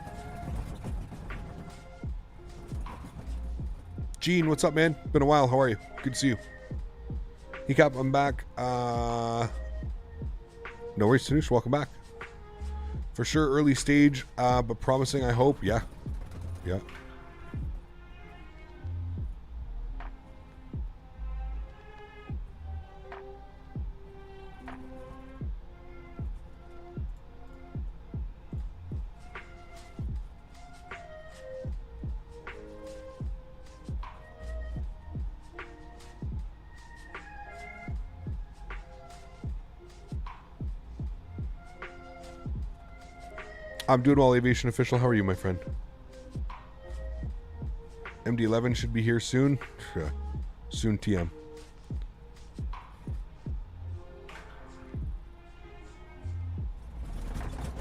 Gene, what's up, man? Been a while. How are you? Good to see you. Cap, I'm back. No worries, Tanush. Welcome back. For sure, early stage, but promising, I hope. Yeah. Yeah. I'm doing well, Aviation Official. How are you, my friend? MD-11 should be here soon. Soon TM.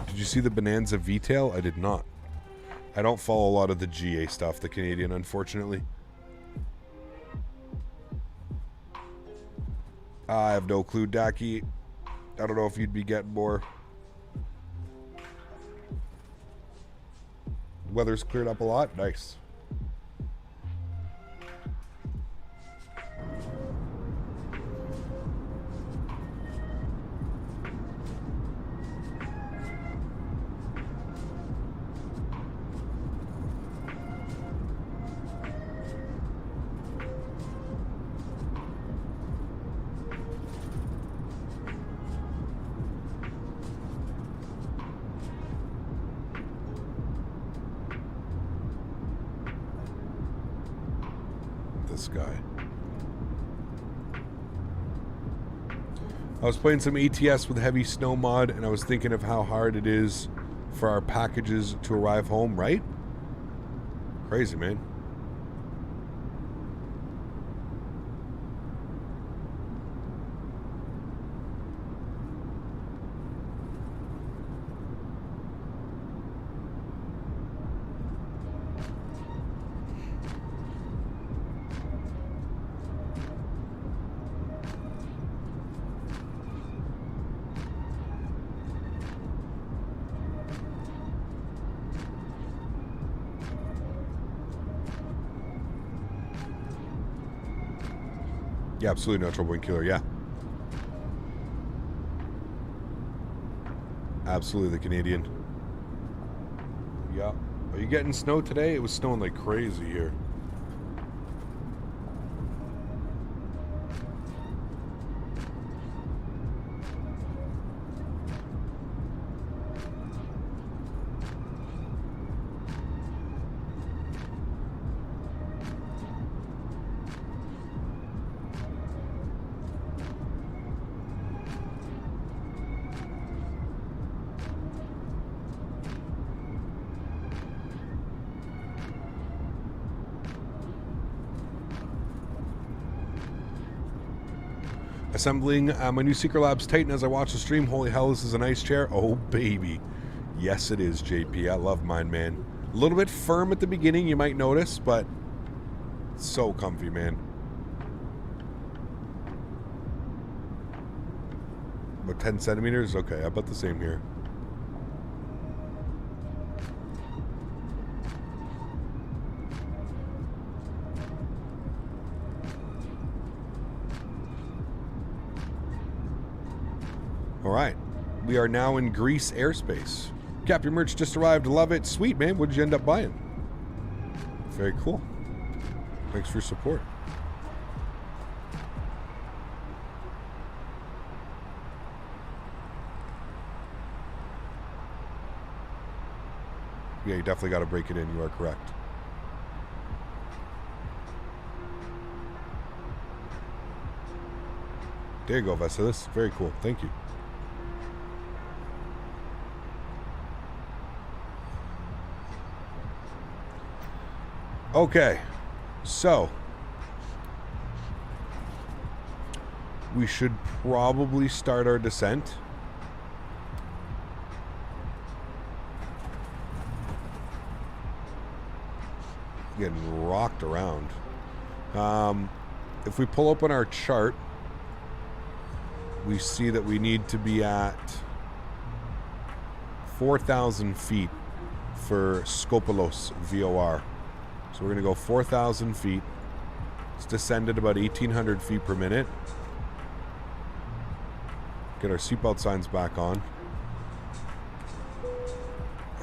Did you see the Bonanza V-tail? I did not. I don't follow a lot of the GA stuff, the Canadian, unfortunately. I have no clue, Daki. I don't know if you'd be getting more. Weather's cleared up a lot. Nice. I was playing some ATS with heavy snow mod, and I was thinking of how hard it is for our packages to arrive home, right? Crazy, man. Yeah, absolutely no trouble in killer, yeah. Absolutely the Canadian. Yeah. Are you getting snow today? It was snowing like crazy here. Assembling my new Secret Labs Titan as I watch the stream. Holy hell, this is a nice chair. Oh, baby. Yes, it is, JP. I love mine, man. A little bit firm at the beginning, you might notice, but so comfy, man. About 10 centimeters? Okay, about the same here. All right, we are now in Greece airspace. Cap, your merch just arrived. Love it. Sweet, man. What did you end up buying? Very cool. Thanks for your support. Yeah, you definitely got to break it in. You are correct. There you go, Vasilis. Very cool. Thank you. Okay, so we should probably start our descent. Getting rocked around. If we pull open our chart, we see that we need to be at 4,000 feet for Skopelos VOR. So we're going to go 4,000 feet. It's descended about 1,800 feet per minute. Get our seatbelt signs back on.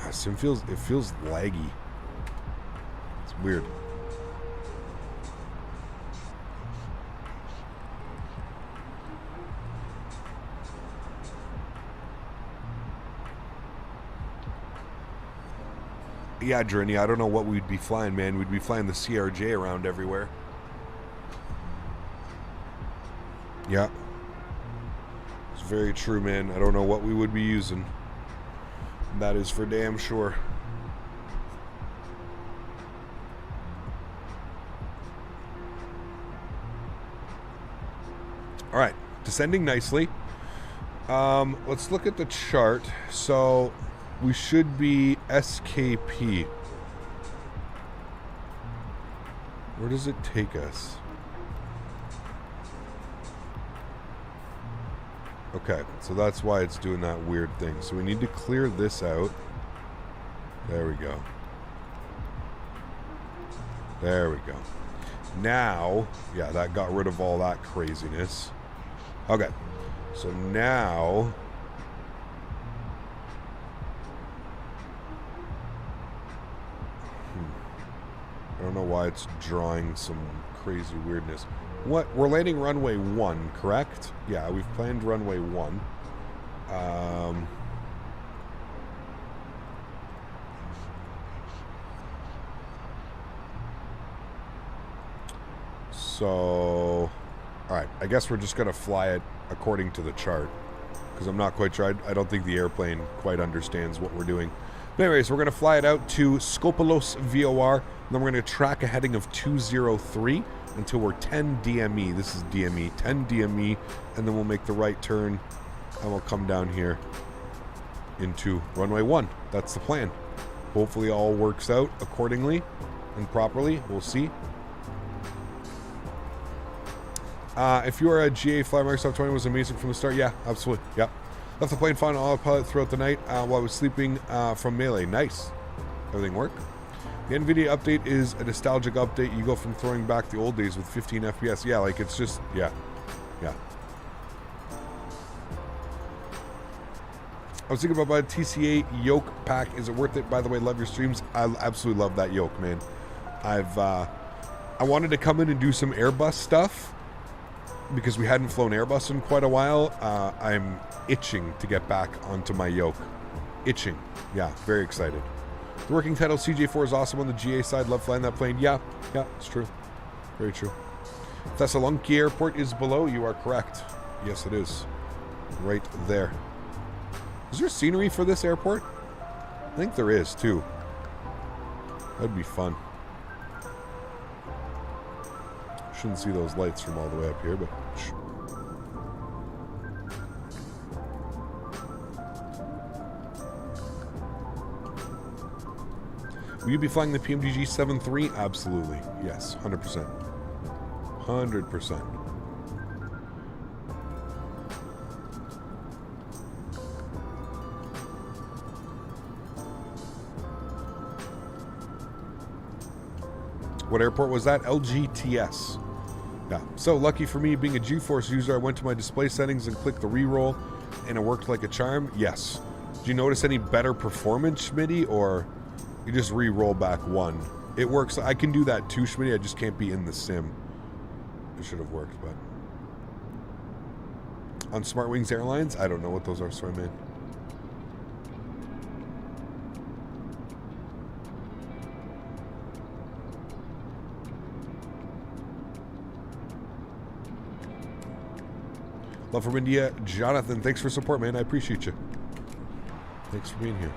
It feels laggy. It's weird. Yeah, Journey, I don't know what we'd be flying, man. We'd be flying the CRJ around everywhere. Yeah. It's very true, man. I don't know what we would be using. That is for damn sure. All right, descending nicely. Let's look at the chart. So we should be SKP. Where does it take us? Okay, so that's why it's doing that weird thing. So we need to clear this out. There we go. There we go. Now, yeah, that got rid of all that craziness. Okay, so now I don't know why it's drawing some crazy weirdness. What? We're landing runway 1, correct? Yeah, we've planned runway 1. So Alright, I guess we're just going to fly it according to the chart. Because I'm not quite sure. I don't think the airplane quite understands what we're doing. But anyways, we're going to fly it out to Skopelos VOR. Then we're going to track a heading of 203 until we're 10 DME. This is DME. 10 DME. And then we'll make the right turn. And we'll come down here into runway 1. That's the plan. Hopefully all works out accordingly and properly. We'll see. If you are a GA Fly Microsoft 20 was amazing from the start. Yeah, absolutely. Yep. Left the plane fine on autopilot throughout the night while I was sleeping from Melee. Nice. Everything work? The NVIDIA update is a nostalgic update. You go from throwing back the old days with 15 FPS. Yeah, like it's just, yeah. Yeah. I was thinking about buying TCA yoke pack. Is it worth it? By the way, love your streams. I absolutely love that yoke, man. I wanted to come in and do some Airbus stuff because we hadn't flown Airbus in quite a while. I'm itching to get back onto my yoke. Itching. Yeah, very excited. The working title CJ4 is awesome on the GA side. Love flying that plane. Yeah, it's true. Very true. Thessaloniki Airport is below. You are correct. Yes, it is. Right there. Is there scenery for this airport? I think there is, too. That'd be fun. Shouldn't see those lights from all the way up here, but... Will you be flying the PMDG 7.3? Absolutely. Yes, 100%. 100%. What airport was that? LGTS. Yeah. So lucky for me, being a GeForce user, I went to my display settings and clicked the reroll, and it worked like a charm. Yes. Do you notice any better performance, Smitty, or you just re-roll back one? It works. I can do that too, Smitty. I just can't be in the sim. It should have worked, but on Smart Wings Airlines, I don't know what those are. Sorry, man. Love from India, Jonathan. Thanks for support, man. I appreciate you. Thanks for being here.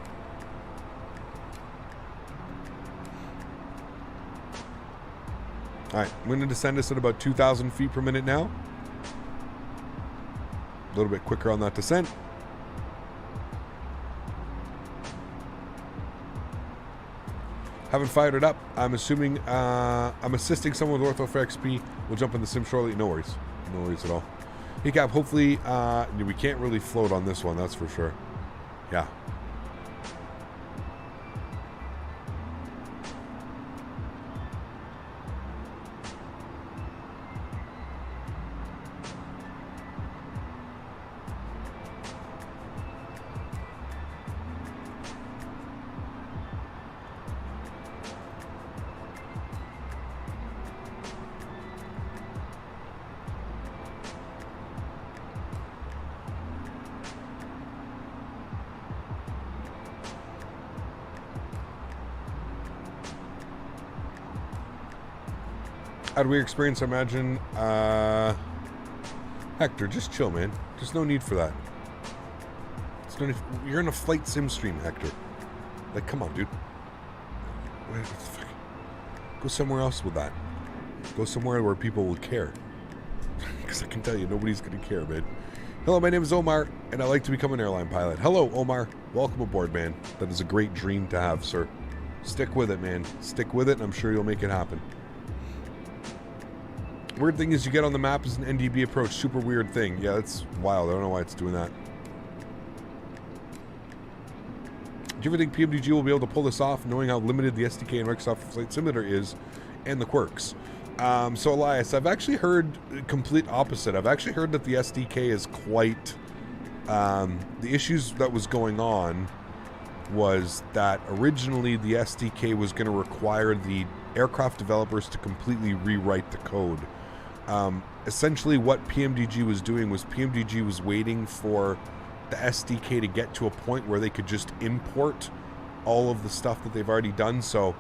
All right, I'm going to descend us at about 2,000 feet per minute now. A little bit quicker on that descent. Haven't fired it up. I'm assuming I'm assisting someone with Ortho for XP. We'll jump in the sim shortly. No worries. No worries at all. Hey, Cap, hopefully we can't really float on this one, that's for sure. Yeah. How do we experience? I imagine, Hector, just chill, man. There's no need for that. No need you're in a flight sim stream, Hector. Like, come on, dude. Wait, what the fuck? Go somewhere else with that. Go somewhere where people will care. Because I can tell you, nobody's gonna care, man. Hello, my name is Omar, and I like to become an airline pilot. Hello, Omar. Welcome aboard, man. That is a great dream to have, sir. Stick with it, man. Stick with it, and I'm sure you'll make it happen. Weird thing is you get on the map as an NDB approach. Super weird thing. Yeah, that's wild. I don't know why it's doing that. Do you ever think PMDG will be able to pull this off, knowing how limited the SDK and Microsoft Flight Simulator is and the quirks? So, Elias, I've actually heard complete opposite. I've actually heard that the SDK is quite... the issues that was going on was that originally the SDK was going to require the aircraft developers to completely rewrite the code. Essentially what PMDG was doing was PMDG was waiting for the SDK to get to a point where they could just import all of the stuff that they've already done. So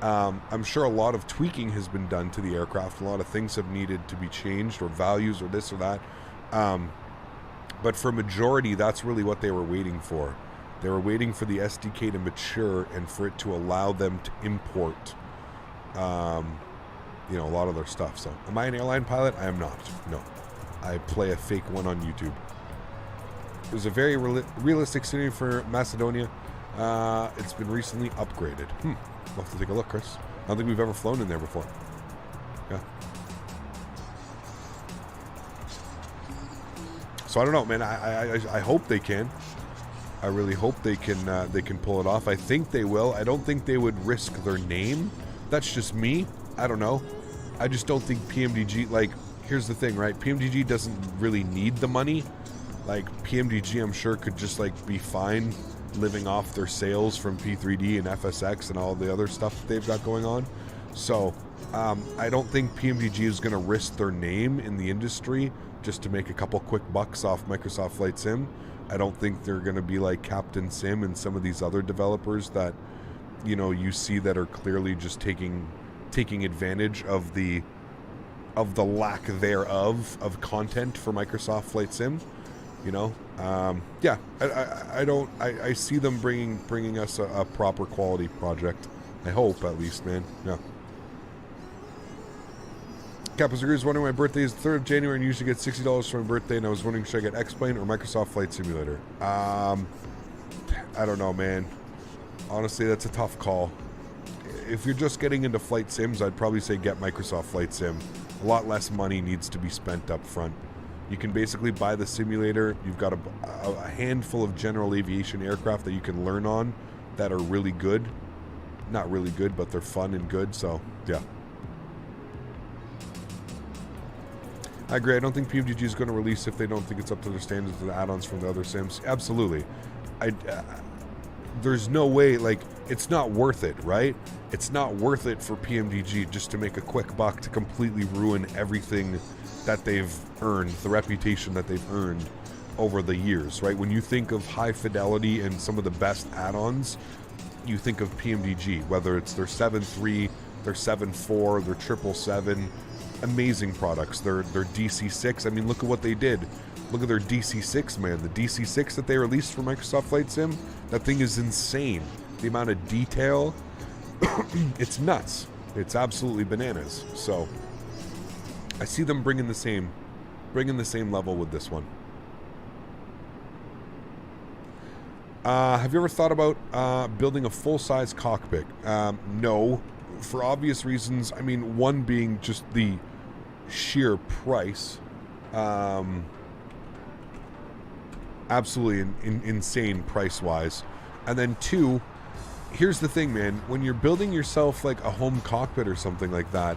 I'm sure a lot of tweaking has been done to the aircraft. A lot of things have needed to be changed, or values, or this or that. But for majority, that's really what they were waiting for. They were waiting for the SDK to mature and for it to allow them to import, you know, a lot of their stuff. So, am I an airline pilot? I am not. No. I play a fake one on YouTube. It was a very realistic scenario for Macedonia. It's been recently upgraded. We'll have to take a look, Chris. I don't think we've ever flown in there before. Yeah. So I don't know, man. I hope they can. I really hope they can pull it off. I think they will. I don't think they would risk their name. That's just me. I don't know. I just don't think PMDG, like, here's the thing, right? PMDG doesn't really need the money. Like, PMDG, I'm sure, could just, like, be fine living off their sales from P3D and FSX and all the other stuff that they've got going on. So, I don't think PMDG is going to risk their name in the industry just to make a couple quick bucks off Microsoft Flight Sim. I don't think they're going to be like Captain Sim and some of these other developers that, you know, you see that are clearly just taking advantage of the lack thereof of content for Microsoft Flight Sim. You know, yeah, I see them bringing us a proper quality project. I hope, at least, man. Yeah. Capazagoo is wondering, my birthday is the 3rd of January and usually get $60 for my birthday, and I was wondering, should I get X-Plane or Microsoft Flight Simulator? I don't know, man. Honestly, that's a tough call. If you're just getting into flight sims, I'd probably say get Microsoft Flight Sim. A lot less money needs to be spent up front. You can basically buy the simulator. You've got a handful of general aviation aircraft that you can learn on that are really good. Not really good, but they're fun and good, so yeah. I agree. I don't think PMDG is going to release if they don't think it's up to their standards of the add-ons from the other sims. Absolutely. There's no way, like, it's not worth it, right? It's not worth it for PMDG just to make a quick buck to completely ruin everything that they've earned, the reputation that they've earned over the years, right? When you think of high fidelity and some of the best add-ons, you think of PMDG, whether it's their 7.3, their 7.4, their 777, amazing products. Their DC6, I mean, look at what they did. Look at their DC6, man. The DC6 that they released for Microsoft Flight Sim, that thing is insane. The amount of detail, it's nuts. It's absolutely bananas. So I see them bringing the same level with this one. Have you ever thought about building a full-size cockpit? No, for obvious reasons. I mean, one being just the sheer price. Absolutely insane price-wise. And then two, here's the thing, man. When you're building yourself like a home cockpit or something like that,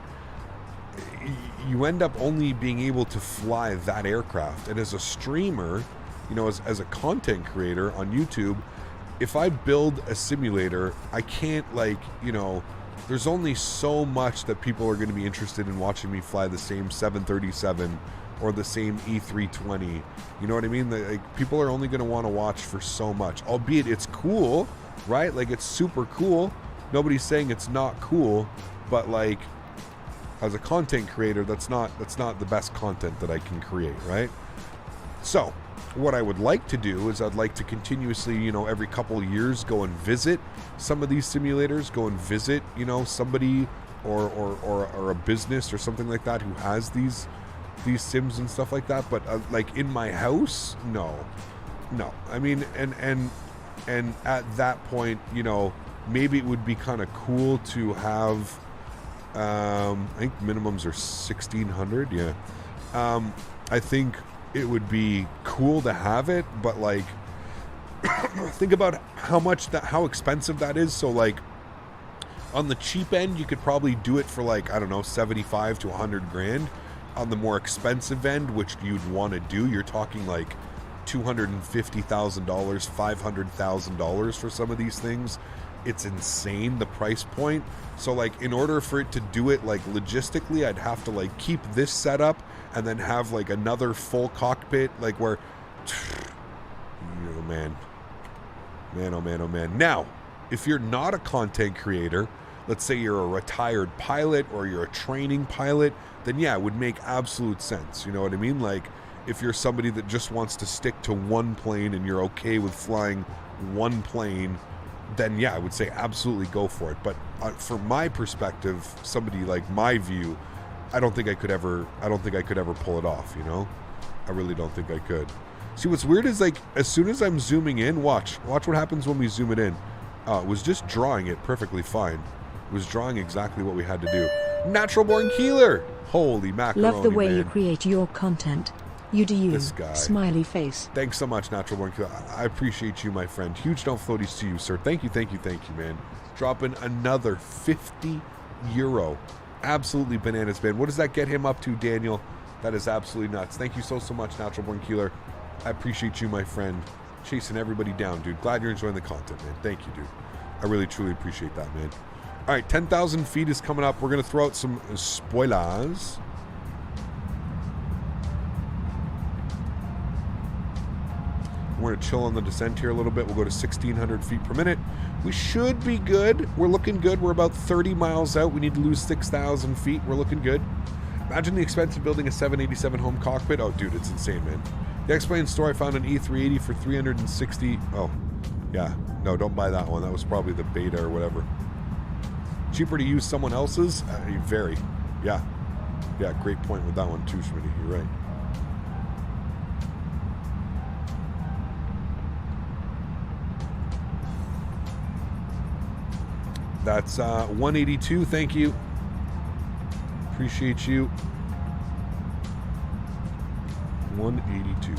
you end up only being able to fly that aircraft. And as a streamer, you know, as a content creator on YouTube, if I build a simulator, I can't, like, you know, there's only so much that people are going to be interested in watching me fly the same 737 or the same E320. You know what I mean? Like, people are only going to want to watch for so much, albeit it's cool, right? Like, it's super cool. Nobody's saying it's not cool, but like, as a content creator, that's not the best content that I can create, right? So what I would like to do is I'd like to continuously, you know, every couple of years go and visit some of these simulators, go and visit, you know, somebody or a business or something like that who has these sims and stuff like that. But like in my house, no. I mean, and at that point, you know, maybe it would be kind of cool to have, I think minimums are 1,600. Yeah. I think it would be cool to have it, but like, think about how expensive that is. So like, on the cheap end, you could probably do it for like, I don't know, 75 to 100 grand. On the more expensive end, which you'd want to do, you're talking like $250,000, $500,000 for some of these things. It's insane, the price point. So like, in order for it to do it like logistically, I'd have to like keep this set up and then have like another full cockpit, like where, oh man. Now, if you're not a content creator, let's say you're a retired pilot or you're a training pilot, then yeah, it would make absolute sense. You know what I mean? Like, if you're somebody that just wants to stick to one plane and you're okay with flying one plane, then yeah, I would say absolutely go for it. But from my perspective, somebody like my view, I don't think I could ever pull it off, you know? I really don't think I could. See, what's weird is, like, as soon as I'm zooming in, watch what happens when we zoom it in. It was just drawing it perfectly fine. It was drawing exactly what we had to do. Natural born Keeler! Holy macaroni, Love the way man. you create your content. You do you. This guy. Smiley face. Thanks so much, Natural Born Keeler. I appreciate you, my friend. Huge don't floaties to you, sir. Thank you, man. Dropping another €50. Absolutely bananas, man. What does that get him up to, Daniel? That is absolutely nuts. Thank you so much, Natural Born Keeler. I appreciate you, my friend. Chasing everybody down, dude. Glad you're enjoying the content, man. Thank you, dude. I really, truly appreciate that, man. All right, 10,000 feet is coming up. We're going to throw out some spoilers. We're going to chill on the descent here a little bit. We'll go to 1,600 feet per minute. We should be good. We're looking good. We're about 30 miles out. We need to lose 6,000 feet. We're looking good. Imagine the expense of building a 787 home cockpit. Oh, dude, it's insane, man. The X-Plane store, I found an E380 for 360. Oh, yeah. No, don't buy that one. That was probably the beta or whatever. Cheaper to use someone else's? Very. Yeah. Yeah, great point with that one too, Smitty. You're right. That's 182. Thank you. Appreciate you. 182.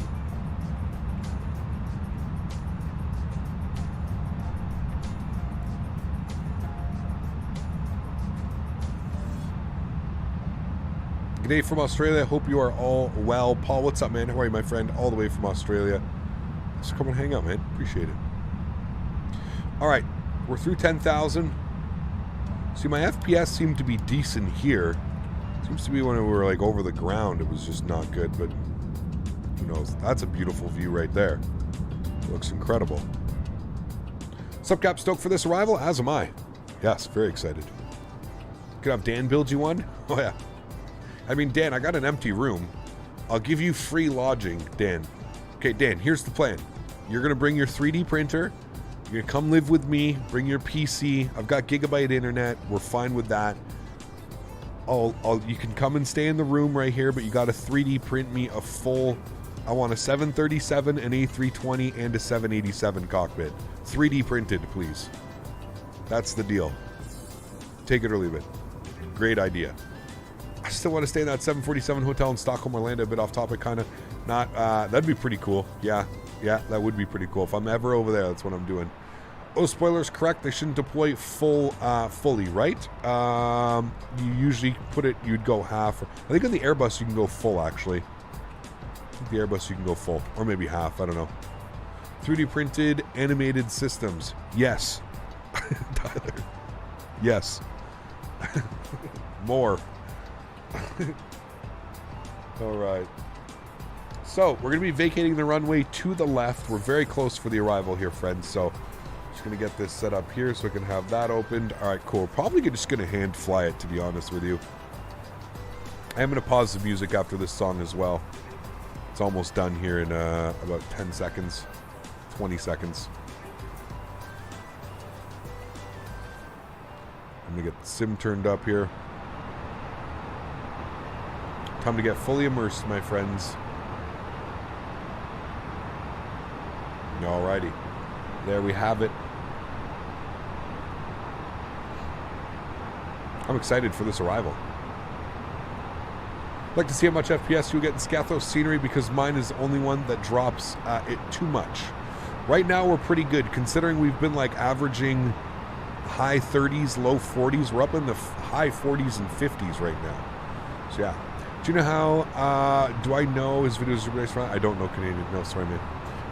Good day from Australia. Hope you are all well. Paul, what's up, man? How are you, my friend? All the way from Australia. Just come and hang out, man. Appreciate it. All right. We're through 10,000. See, my FPS seemed to be decent here. Seems to be when we were like over the ground, it was just not good, but who knows? That's a beautiful view right there. It looks incredible. Sup, Cap? Stoked for this arrival? As am I. Yes, very excited. Could have Dan build you one? Oh, yeah. I mean, Dan, I got an empty room. I'll give you free lodging, Dan. Okay, Dan, here's the plan. You're going to bring your 3D printer. You're going to come live with me. Bring your PC. I've got gigabyte internet. We're fine with that. You can come and stay in the room right here, but you got to 3D print me a full... I want a 737, an A320, and a 787 cockpit. 3D printed, please. That's the deal. Take it or leave it. Great idea. I still want to stay in that 747 hotel in Stockholm, Orlando. A bit off topic, kind of. Not. That'd be pretty cool. Yeah, that would be pretty cool. If I'm ever over there, that's what I'm doing. Oh, spoilers, correct. They shouldn't deploy fully, right? You usually put it, you'd go half. I think on the Airbus you can go full, actually. I think the Airbus you can go full. Or maybe half, I don't know. 3D printed animated systems. Yes. Tyler. Yes. More. All right. So, we're going to be vacating the runway to the left. We're very close for the arrival here, friends. So, just going to get this set up here so I can have that opened. All right, cool. Probably just going to hand fly it, to be honest with you. I am going to pause the music after this song as well. It's almost done here in about 10 seconds, 20 seconds. I'm going to get the sim turned up here. Time to get fully immersed, my friends. Alrighty. There we have it. I'm excited for this arrival. I'd like to see how much FPS you'll get in Skiathos scenery because mine is the only one that drops it too much. Right now we're pretty good considering we've been like averaging high 30s, low 40s. We're up in the high 40s and 50s right now. So yeah. Do you know how, do I know his videos are based around? I don't know Canadian. No, sorry, man.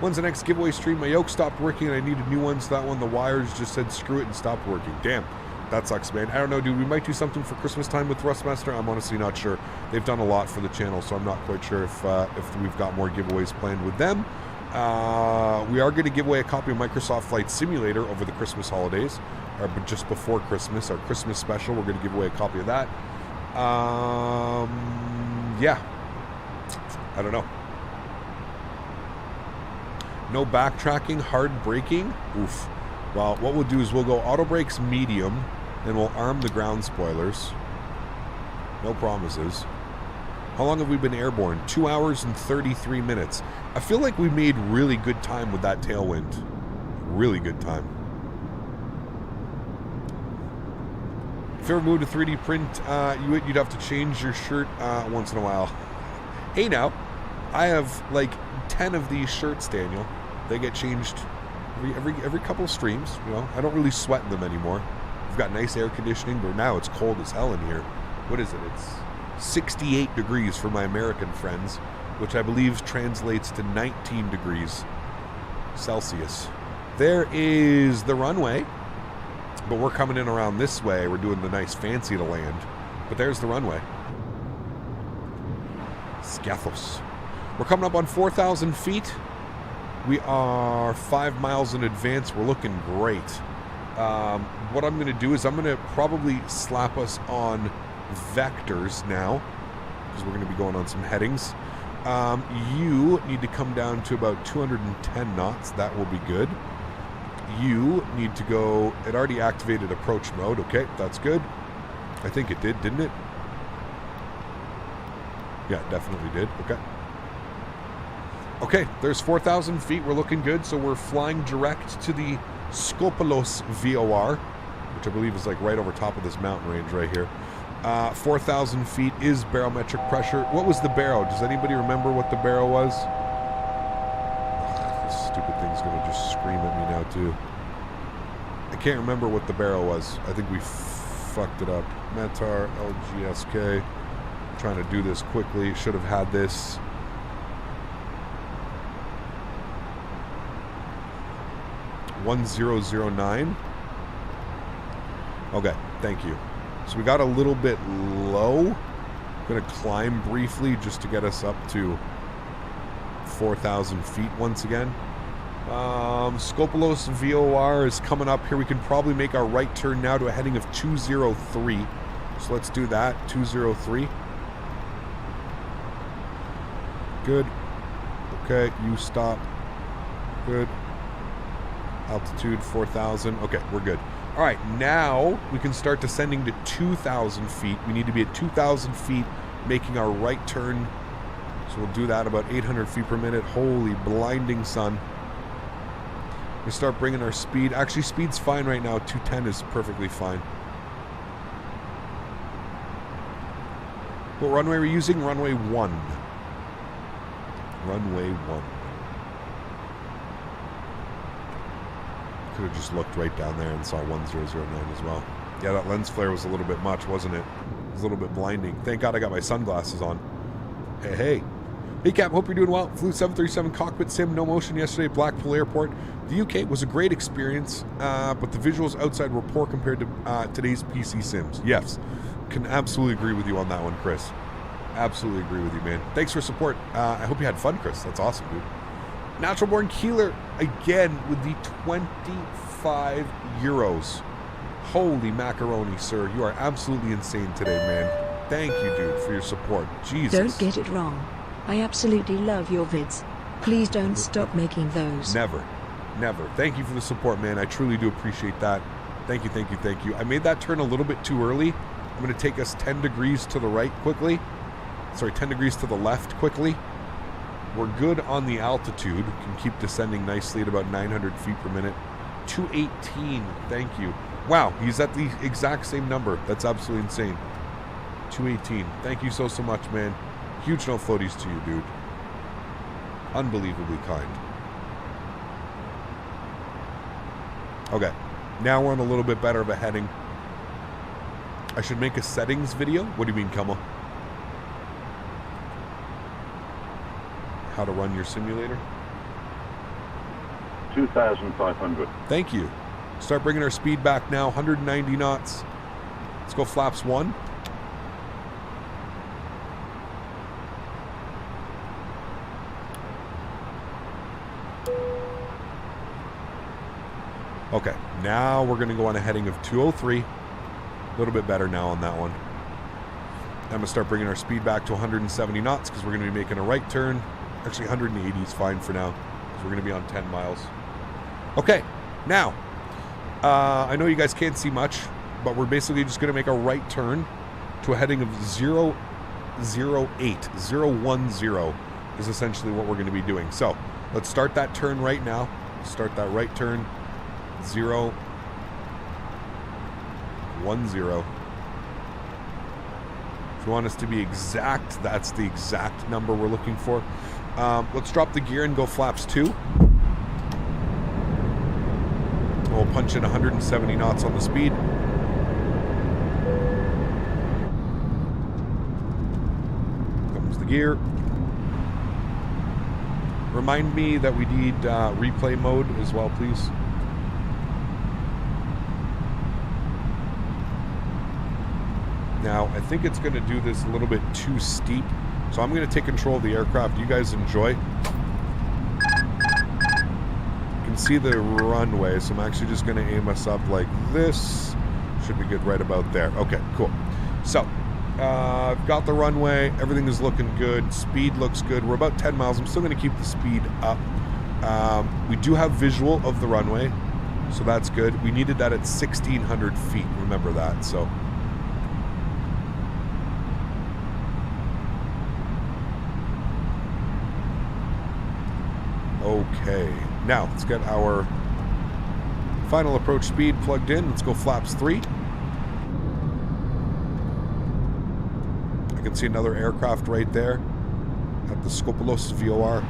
When's the next giveaway stream? My yoke stopped working and I needed new ones. That one, the wires just said screw it and stopped working. Damn. That sucks, man. I don't know, dude. We might do something for Christmas time with Thrustmaster. I'm honestly not sure. They've done a lot for the channel, so I'm not quite sure if we've got more giveaways planned with them. We are going to give away a copy of Microsoft Flight Simulator over the Christmas holidays, or just before Christmas, our Christmas special. We're going to give away a copy of that. Yeah. I don't know. No backtracking, hard braking. Oof. Well, what we'll do is we'll go auto brakes medium, and we'll arm the ground spoilers. No promises. How long have we been airborne? 2 hours and 33 minutes. I feel like we made really good time with that tailwind. Really good time. If you ever moved to 3D print, you'd have to change your shirt once in a while. Hey now, I have like 10 of these shirts, Daniel. They get changed every couple of streams. You know, I don't really sweat in them anymore. We've got nice air conditioning, but now it's cold as hell in here. What is it? It's 68 degrees for my American friends, which I believe translates to 19 degrees Celsius. There is the runway, but we're coming in around this way. We're doing the nice fancy to land, but there's the runway. Skiathos. We're coming up on 4,000 feet. We are 5 miles in advance. We're looking great. What I'm going to do is I'm going to probably slap us on vectors now, because we're going to be going on some headings. You need to come down to about 210 knots. That will be good. You need to go... It already activated approach mode. Okay, that's good. I think it did, didn't it? Yeah, it definitely did. Okay. Okay, there's 4,000 feet. We're looking good. So we're flying direct to the Skopelos VOR, which I believe is like right over top of this mountain range right here. 4,000 feet is barometric pressure. What was the baro? Does anybody remember what the baro was? Ugh, this stupid thing's going to just scream at me now too. I can't remember what the baro was. I think we fucked it up. Metar, LGSK. I'm trying to do this quickly. Should have had this. $1009. Okay, thank you. So we got a little bit low. I'm going to climb briefly just to get us up to 4,000 feet once again. Skopelos VOR is coming up here. We can probably make our right turn now to a heading of 203. So let's do that. 203. Good. Okay, you stop. Good. Altitude 4,000. Okay, we're good. All right, now we can start descending to 2,000 feet. We need to be at 2,000 feet, making our right turn. So we'll do that about 800 feet per minute. Holy blinding sun. We start bringing our speed. Actually, speed's fine right now. 210 is perfectly fine. What runway are we using? Runway 1. Runway 1. Could have just looked right down there and saw 1009 as well. Yeah, that lens flare was a little bit much, wasn't it? It was a little bit blinding. Thank God I got my sunglasses on. Hey, hey. Hey, Cap, hope you're doing well. Flew 737 cockpit sim, no motion yesterday at Blackpool Airport. The UK was a great experience, but the visuals outside were poor compared to today's PC sims. Yes, can absolutely agree with you on that one, Chris. Absolutely agree with you, man. Thanks for support. I hope you had fun, Chris. That's awesome, dude. Natural Born Keeler again with the 25 euros. Holy macaroni, sir. You are absolutely insane today, man. Thank you, dude, for your support. Jesus. Don't get it wrong. I absolutely love your vids. Please don't stop making those. Never. Never. Thank you for the support, man. I truly do appreciate that. Thank you, thank you, thank you. I made that turn a little bit too early. I'm going to take us 10 degrees to the right quickly. Sorry, 10 degrees to the left quickly. We're good on the altitude. Can keep descending nicely at about 900 feet per minute. 218. Thank you. Wow, he's at the exact same number. That's absolutely insane. 218. Thank you so much, man. Huge no floaties to you, dude. Unbelievably kind. Okay. Now we're on a little bit better of a heading. I should make a settings video. What do you mean, Kelma? How to run your simulator? 2,500. Thank you. Start bringing our speed back now. 190 knots. Let's go flaps 1. Okay, now we're going to go on a heading of 203. A little bit better now on that one. I'm going to start bringing our speed back to 170 knots because we're going to be making a right turn. Actually, 180 is fine for now because we're going to be on 10 miles. Okay, now, I know you guys can't see much, but we're basically just going to make a right turn to a heading of 008. 010 is essentially what we're going to be doing. So let's start that turn right now. Start that right turn. 010. If you want us to be exact, that's the exact number we're looking for. Let's drop the gear and go flaps 2. We'll punch in 170 knots on the speed. Comes the gear. Remind me that we need replay mode as well, please. Now, I think it's going to do this a little bit too steep, so I'm going to take control of the aircraft. You guys enjoy. You can see the runway, so I'm actually just going to aim us up like this. Should be good right about there. Okay, cool. So, I've got the runway. Everything is looking good. Speed looks good. We're about 10 miles. I'm still going to keep the speed up. We do have visual of the runway, so that's good. We needed that at 1,600 feet. Remember that, so... Okay, now let's get our final approach speed plugged in. Let's go flaps 3. I can see another aircraft right there at the Toliss VOR.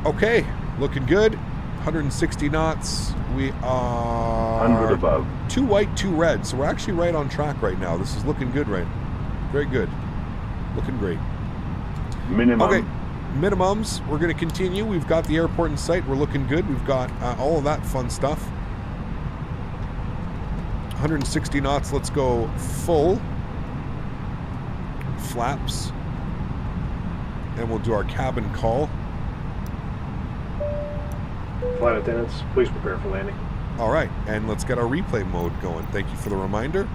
Okay, looking good. 160 knots. We are 100 above. 2 white, 2 red. So we're actually right on track right now. This is looking good, right? Very good. Looking great. Minimum. Okay. Minimums, we're going to continue. We've got the airport in sight. We're looking good. We've got all of that fun stuff. 160 knots. Let's go full. Flaps. And we'll do our cabin call. Flight attendants, please prepare for landing. All right, and let's get our replay mode going. Thank you for the reminder.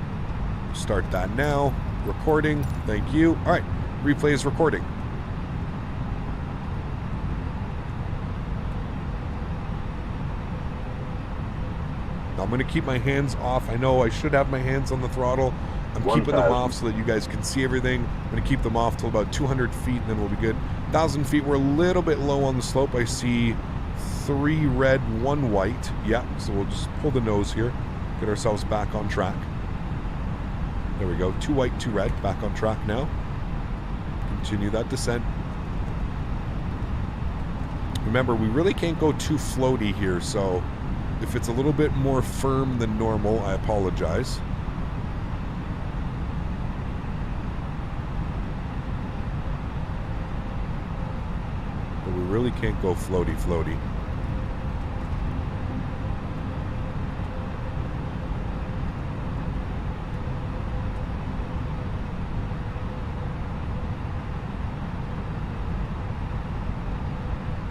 Start that now. Recording. Thank you. All right, replay is recording. I'm going to keep my hands off. I know I should have my hands on the throttle. I'm keeping them off so that you guys can see everything. I'm going to keep them off till about 200 feet, and then we'll be good. 1,000 feet, we're a little bit low on the slope. I see 3 red, 1 white. Yeah, so we'll just pull the nose here. Get ourselves back on track. There we go. 2 white, 2 red. Back on track now. Continue that descent. Remember, we really can't go too floaty here, so... if it's a little bit more firm than normal, I apologize. But we really can't go floaty.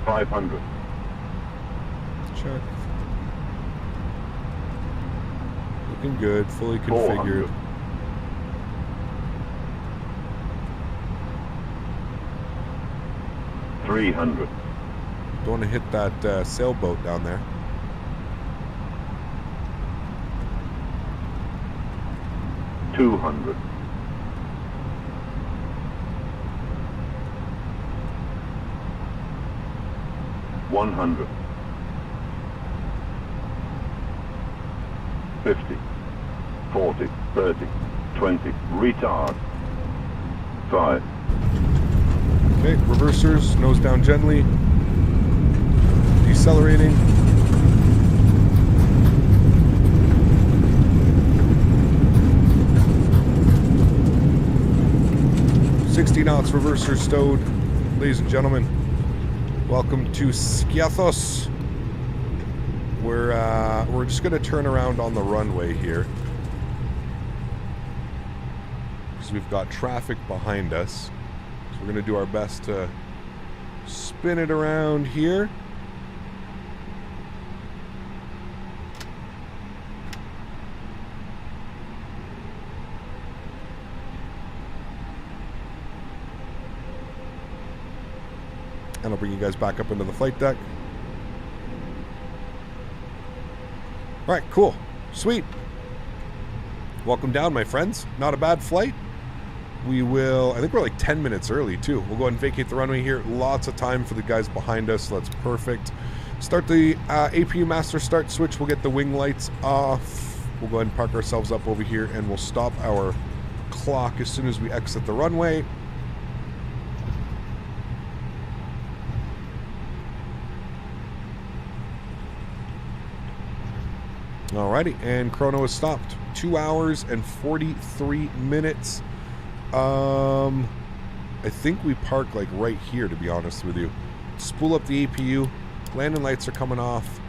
500. Check. Looking good, fully configured. 300. Don't want to hit that sailboat down there. $200. 100. 50. 40. 30. 20. Retard. 5. Okay, reversers, nose down gently. Decelerating. $60 knots, reverser stowed. Ladies and gentlemen, welcome to Skiathos. We're just going to turn around on the runway here because we've got traffic behind us. So we're going to do our best to spin it around here. And I'll bring you guys back up into the flight deck. All right, cool. Sweet. Welcome down, my friends. Not a bad flight. We will, I think we're like 10 minutes early too. We'll go ahead and vacate the runway here. Lots of time for the guys behind us. So that's perfect. Start the APU master start switch. We'll get the wing lights off. We'll go ahead and park ourselves up over here and we'll stop our clock as soon as we exit the runway. Alrighty, and chrono is stopped. 2 hours and 43 minutes. I think we park like right here, to be honest with you. Spool up the APU. Landing lights are coming off.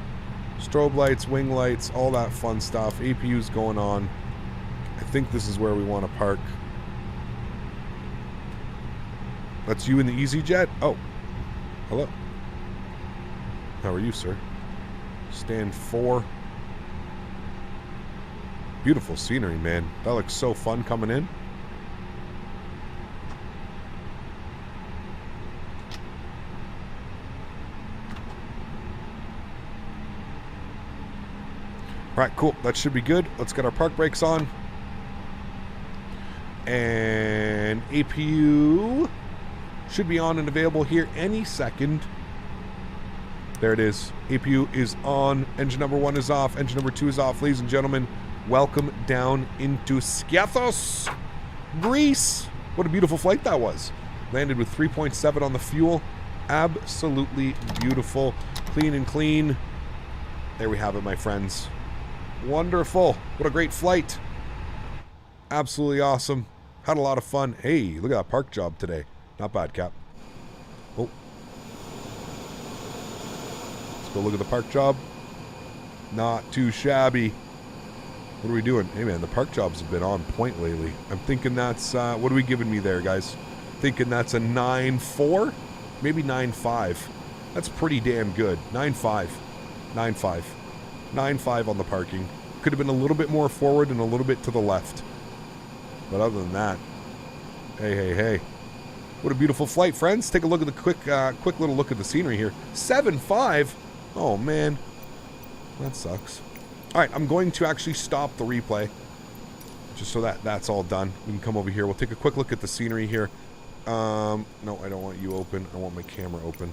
Strobe lights, wing lights, all that fun stuff. APU's going on. I think this is where we want to park. That's you in the EasyJet? Oh, hello. How are you, sir? Stand 4. Beautiful scenery, man. That looks so fun coming in. Alright, cool. That should be good. Let's get our park brakes on. And APU should be on and available here any second. There it is. APU is on. Engine number 1 is off. Engine number 2 is off. Ladies and gentlemen, welcome down into Skiathos, Greece. What a beautiful flight that was. Landed with 3.7 on the fuel. Absolutely beautiful. Clean and clean. There we have it, my friends. Wonderful. What a great flight. Absolutely awesome. Had a lot of fun. Hey, look at that park job today. Not bad, Cap. Oh. Let's go look at the park job. Not too shabby. What are we doing? Hey, man, the park jobs have been on point lately. I'm thinking that's, what are we giving me there, guys? Thinking that's a 9.4? Maybe 9.5. That's pretty damn good. 9.5. 9.5. 9.5 on the parking. Could have been a little bit more forward and a little bit to the left. But other than that, hey, hey, hey. What a beautiful flight, friends. Take a look at the quick little look at the scenery here. 7.5? Oh, man. That sucks. All right, I'm going to actually stop the replay just so that that's all done. We can come over here. We'll take a quick look at the scenery here. No, I don't want you open. I want my camera open.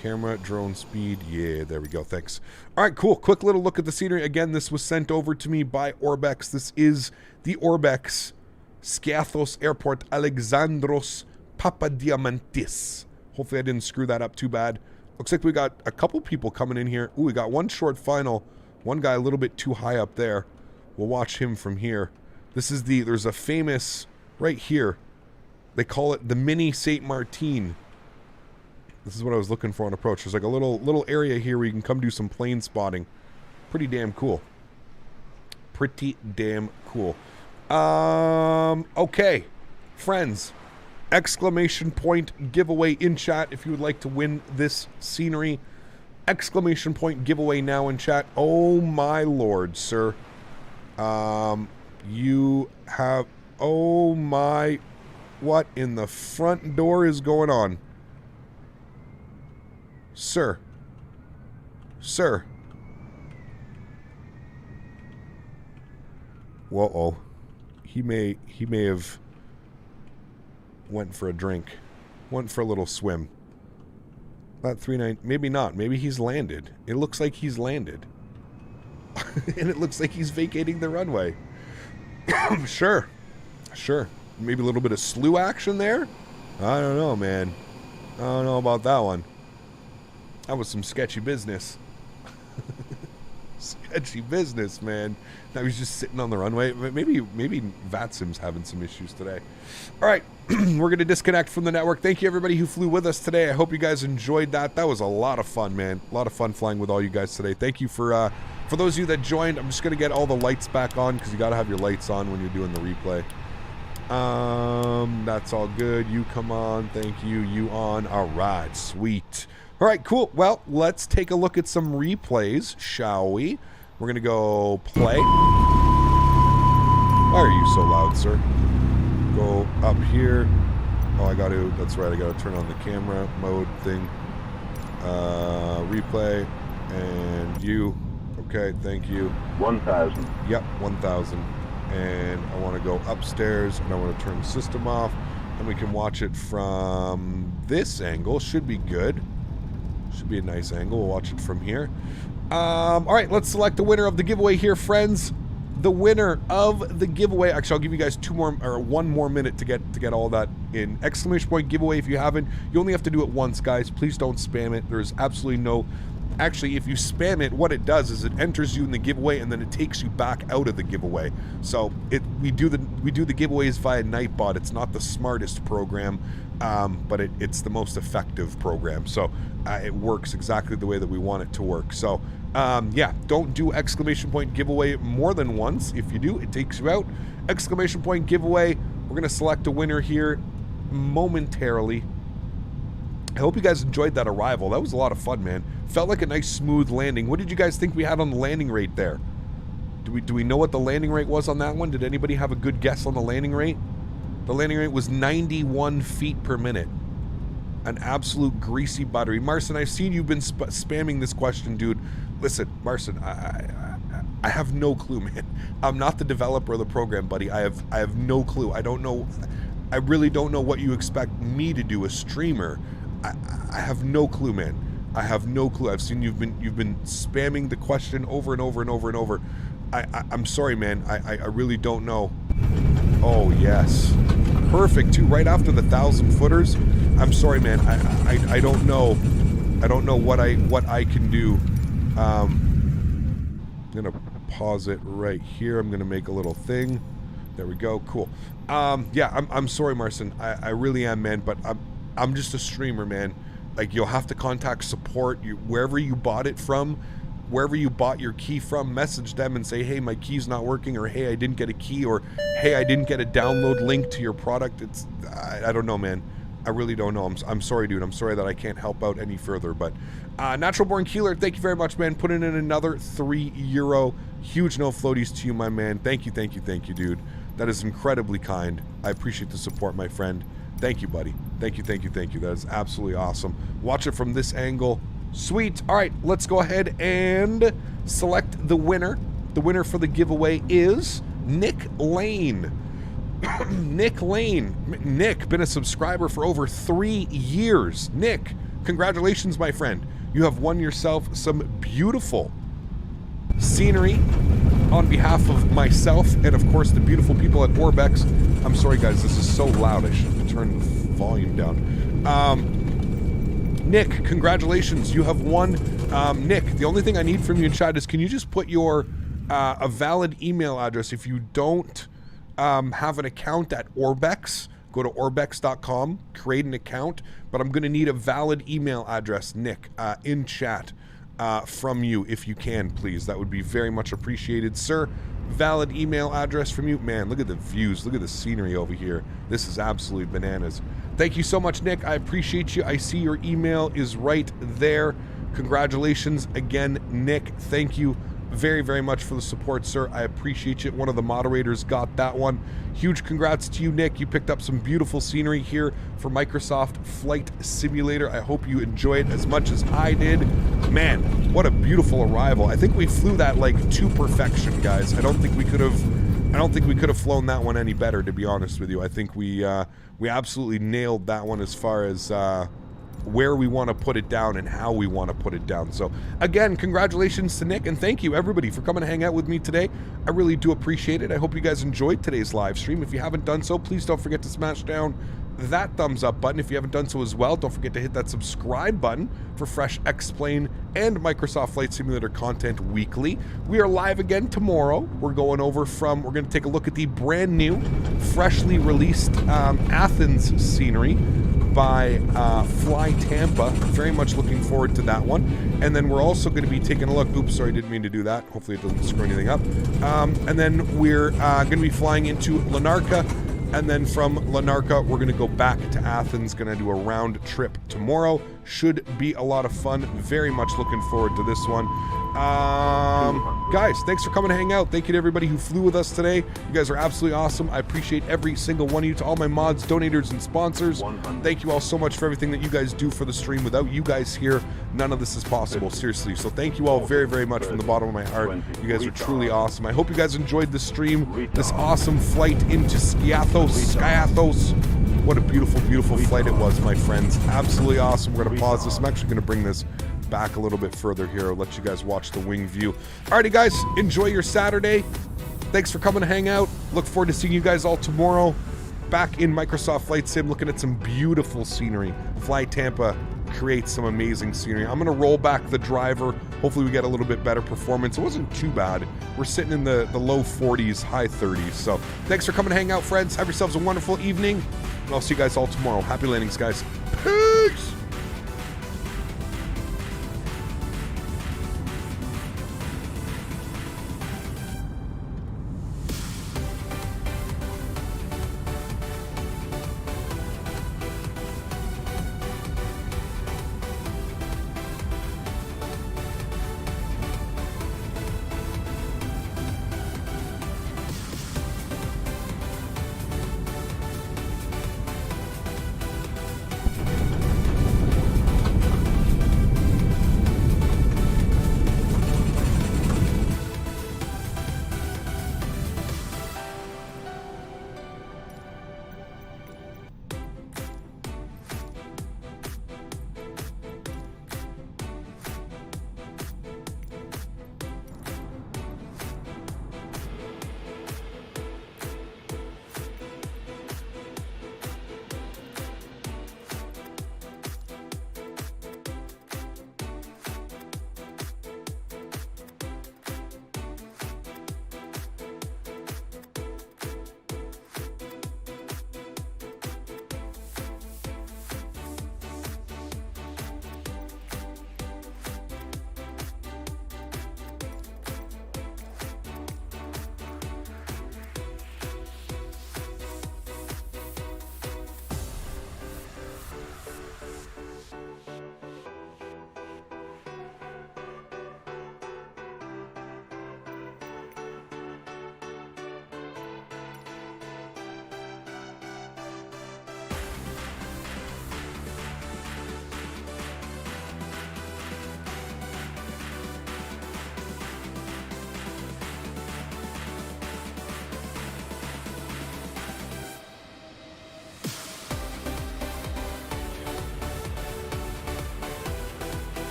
Camera, drone speed. Yeah, there we go. Thanks. All right, cool. Quick little look at the scenery. Again, this was sent over to me by Orbx. This is the Orbx Skiathos Airport Alexandros Papadiamantis. Hopefully I didn't screw that up too bad. Looks like we got a couple people coming in here. Ooh, we got one short final. One guy a little bit too high up there. We'll watch him from here. This is there's a famous, right here, they call it the Mini Saint Martin. This is what I was looking for on approach. There's like a little area here where you can come do some plane spotting. Pretty damn cool. Pretty damn cool. Okay, friends, exclamation point giveaway in chat if you would like to win this scenery. Exclamation point giveaway now in chat. Oh my lord, sir. You have, oh my, what in the front door is going on? Sir. Sir. Whoa-oh. He may have went for a drink. Went for a little swim. That 39, maybe not. Maybe he's landed. It looks like he's landed. And it looks like he's vacating the runway. Sure. Sure. Maybe a little bit of slew action there? I don't know, man. I don't know about that one. That was some sketchy business. Sketchy business, man. Now he's just sitting on the runway. Maybe Vatsim's having some issues today. All right, we're going to disconnect from the network. Thank you, everybody who flew with us today. I hope you guys enjoyed that. That was a lot of fun, man. A lot of fun flying with all you guys today. Thank you for those of you that joined. I'm just going to get all the lights back on because you got to have your lights on when you're doing the replay. That's all good. You come on. Thank you. You on. All right, sweet. All right, cool. Well, let's take a look at some replays, shall we? We're going to go play. Why are you so loud, sir? Go up here. Oh, that's right. I got to turn on the camera mode thing. Replay. And you. Okay, thank you. 1,000. Yep, 1,000. And I want to go upstairs, and I want to turn the system off. And we can watch it from this angle. Should be good. Should be a nice angle. We'll watch it from here. All right, let's select the winner of the giveaway here, friends. The winner of the giveaway. Actually, I'll give you guys one more minute to get all that in. Exclamation point giveaway. If you haven't, you only have to do it once, guys. Please don't spam it. There's absolutely no. Actually, if you spam it, what it does is it enters you in the giveaway, and then it takes you back out of the giveaway. So we do the giveaways via Nightbot. It's not the smartest program, but it's the most effective program. So it works exactly the way that we want it to work. So yeah, don't do exclamation point giveaway more than once. If you do, it takes you out. Exclamation point giveaway. We're gonna select a winner here momentarily. I hope you guys enjoyed that arrival. That was a lot of fun, man. Felt like a nice smooth landing. What did you guys think we had on the landing rate there? Do we know what the landing rate was on that one? Did anybody have a good guess on the landing rate? The landing rate was 91 feet per minute. An absolute greasy buttery. Marcin, I've seen you've been spamming this question, dude. Listen, Marcin, I have no clue, man. I'm not the developer of the program, buddy. I have no clue. I don't know. I really don't know what you expect me to do, a streamer. I have no clue, man. I have no clue. I've seen you've been spamming the question over and over and over and over. I'm sorry, man. I really don't know. Oh yes, perfect too. Right after the 1,000 footers. I'm sorry, man. I don't know. I don't know what I can do. I'm gonna pause it right here. I'm gonna make a little thing. There we go. Cool. Yeah. I'm sorry, Marcin. I really am, man. But I'm just a streamer, man. Like, you'll have to contact support. Wherever you bought it from, wherever you bought your key from, message them and say, hey, my key's not working, or hey, I didn't get a key, or hey, I didn't get a download link to your product. I don't know, man. I really don't know. I'm sorry, dude. I'm sorry that I can't help out any further. But Natural Born Keeler, thank you very much, man. Putting in another €3. Huge no floaties to you, my man. Thank you, dude. That is incredibly kind. I appreciate the support, my friend. Thank you, buddy. Thank you. That is absolutely awesome. Watch it from this angle. Sweet. All right, let's go ahead and select the winner. The winner for the giveaway is Nick Lane. Nick Lane. Nick, been a subscriber for over 3 years. Nick, congratulations, my friend. You have won yourself some beautiful scenery on behalf of myself and, of course, the beautiful people at Orbx. I'm sorry, guys, this is so loud. I should turn the volume down. Nick, congratulations. You have won. Nick, the only thing I need from you in chat is, can you just put your a valid email address? If you don't have an account at Orbx, go to orbx.com, create an account, but I'm going to need a valid email address, Nick, in chat. From you, if you can, please. That would be very much appreciated, sir. Valid email address from you. Man, look at the views. Look at the scenery over here. This is absolutely bananas. Thank you so much, Nick. I appreciate you. I see your email is right there. Congratulations again, Nick. Thank you very, very much for the support, sir. I appreciate you. One of the moderators got that one. Huge congrats to you, Nick. You picked up some beautiful scenery here for Microsoft Flight Simulator. I hope you enjoy it as much as I did. Man, what a beautiful arrival. I think we flew that like to perfection, guys. I don't think we could have flown that one any better, to be honest with you. I think we absolutely nailed that one as far as where we want to put it down and how we want to put it down. So again, congratulations to Nick, and thank you everybody for coming to hang out with me today. I really do appreciate it. I hope you guys enjoyed today's live stream. If you haven't done so, please don't forget to smash down that thumbs up button. If you haven't done so as well, don't forget to hit that subscribe button for fresh X-Plane and Microsoft Flight Simulator content weekly. We are live again tomorrow. We're going to take a look at the brand new, freshly released Athens scenery by Fly Tampa. Very much looking forward to that one. And then we're also going to be taking a look. Oops, sorry, didn't mean to do that. Hopefully it doesn't screw anything up. And then we're going to be flying into Larnaca. And then from Larnaca, we're going to go back to Athens. Going to do a round trip tomorrow. Should be a lot of fun. Very much looking forward to this one. Guys, thanks for coming to hang out. Thank you to everybody who flew with us today. You guys are absolutely awesome. I appreciate every single one of you. To all my mods, donators, and sponsors, thank you all so much for everything that you guys do for the stream. Without you guys here, none of this is possible, seriously. So thank you all very, very much from the bottom of my heart. You guys are truly awesome. I hope you guys enjoyed the stream, this awesome flight into Skiathos. What a beautiful, beautiful flight it was, my friends. Absolutely awesome. We're going to pause this. I'm actually going to bring this back a little bit further here. I'll let you guys watch the wing view. Alrighty, guys. Enjoy your Saturday. Thanks for coming to hang out. Look forward to seeing you guys all tomorrow. Back in Microsoft Flight Sim, looking at some beautiful scenery. Fly Tampa creates some amazing scenery. I'm going to roll back the driver. Hopefully we get a little bit better performance. It wasn't too bad. We're sitting in the low 40s, high 30s. So thanks for coming to hang out, friends. Have yourselves a wonderful evening. And I'll see you guys all tomorrow. Happy landings, guys. Peace!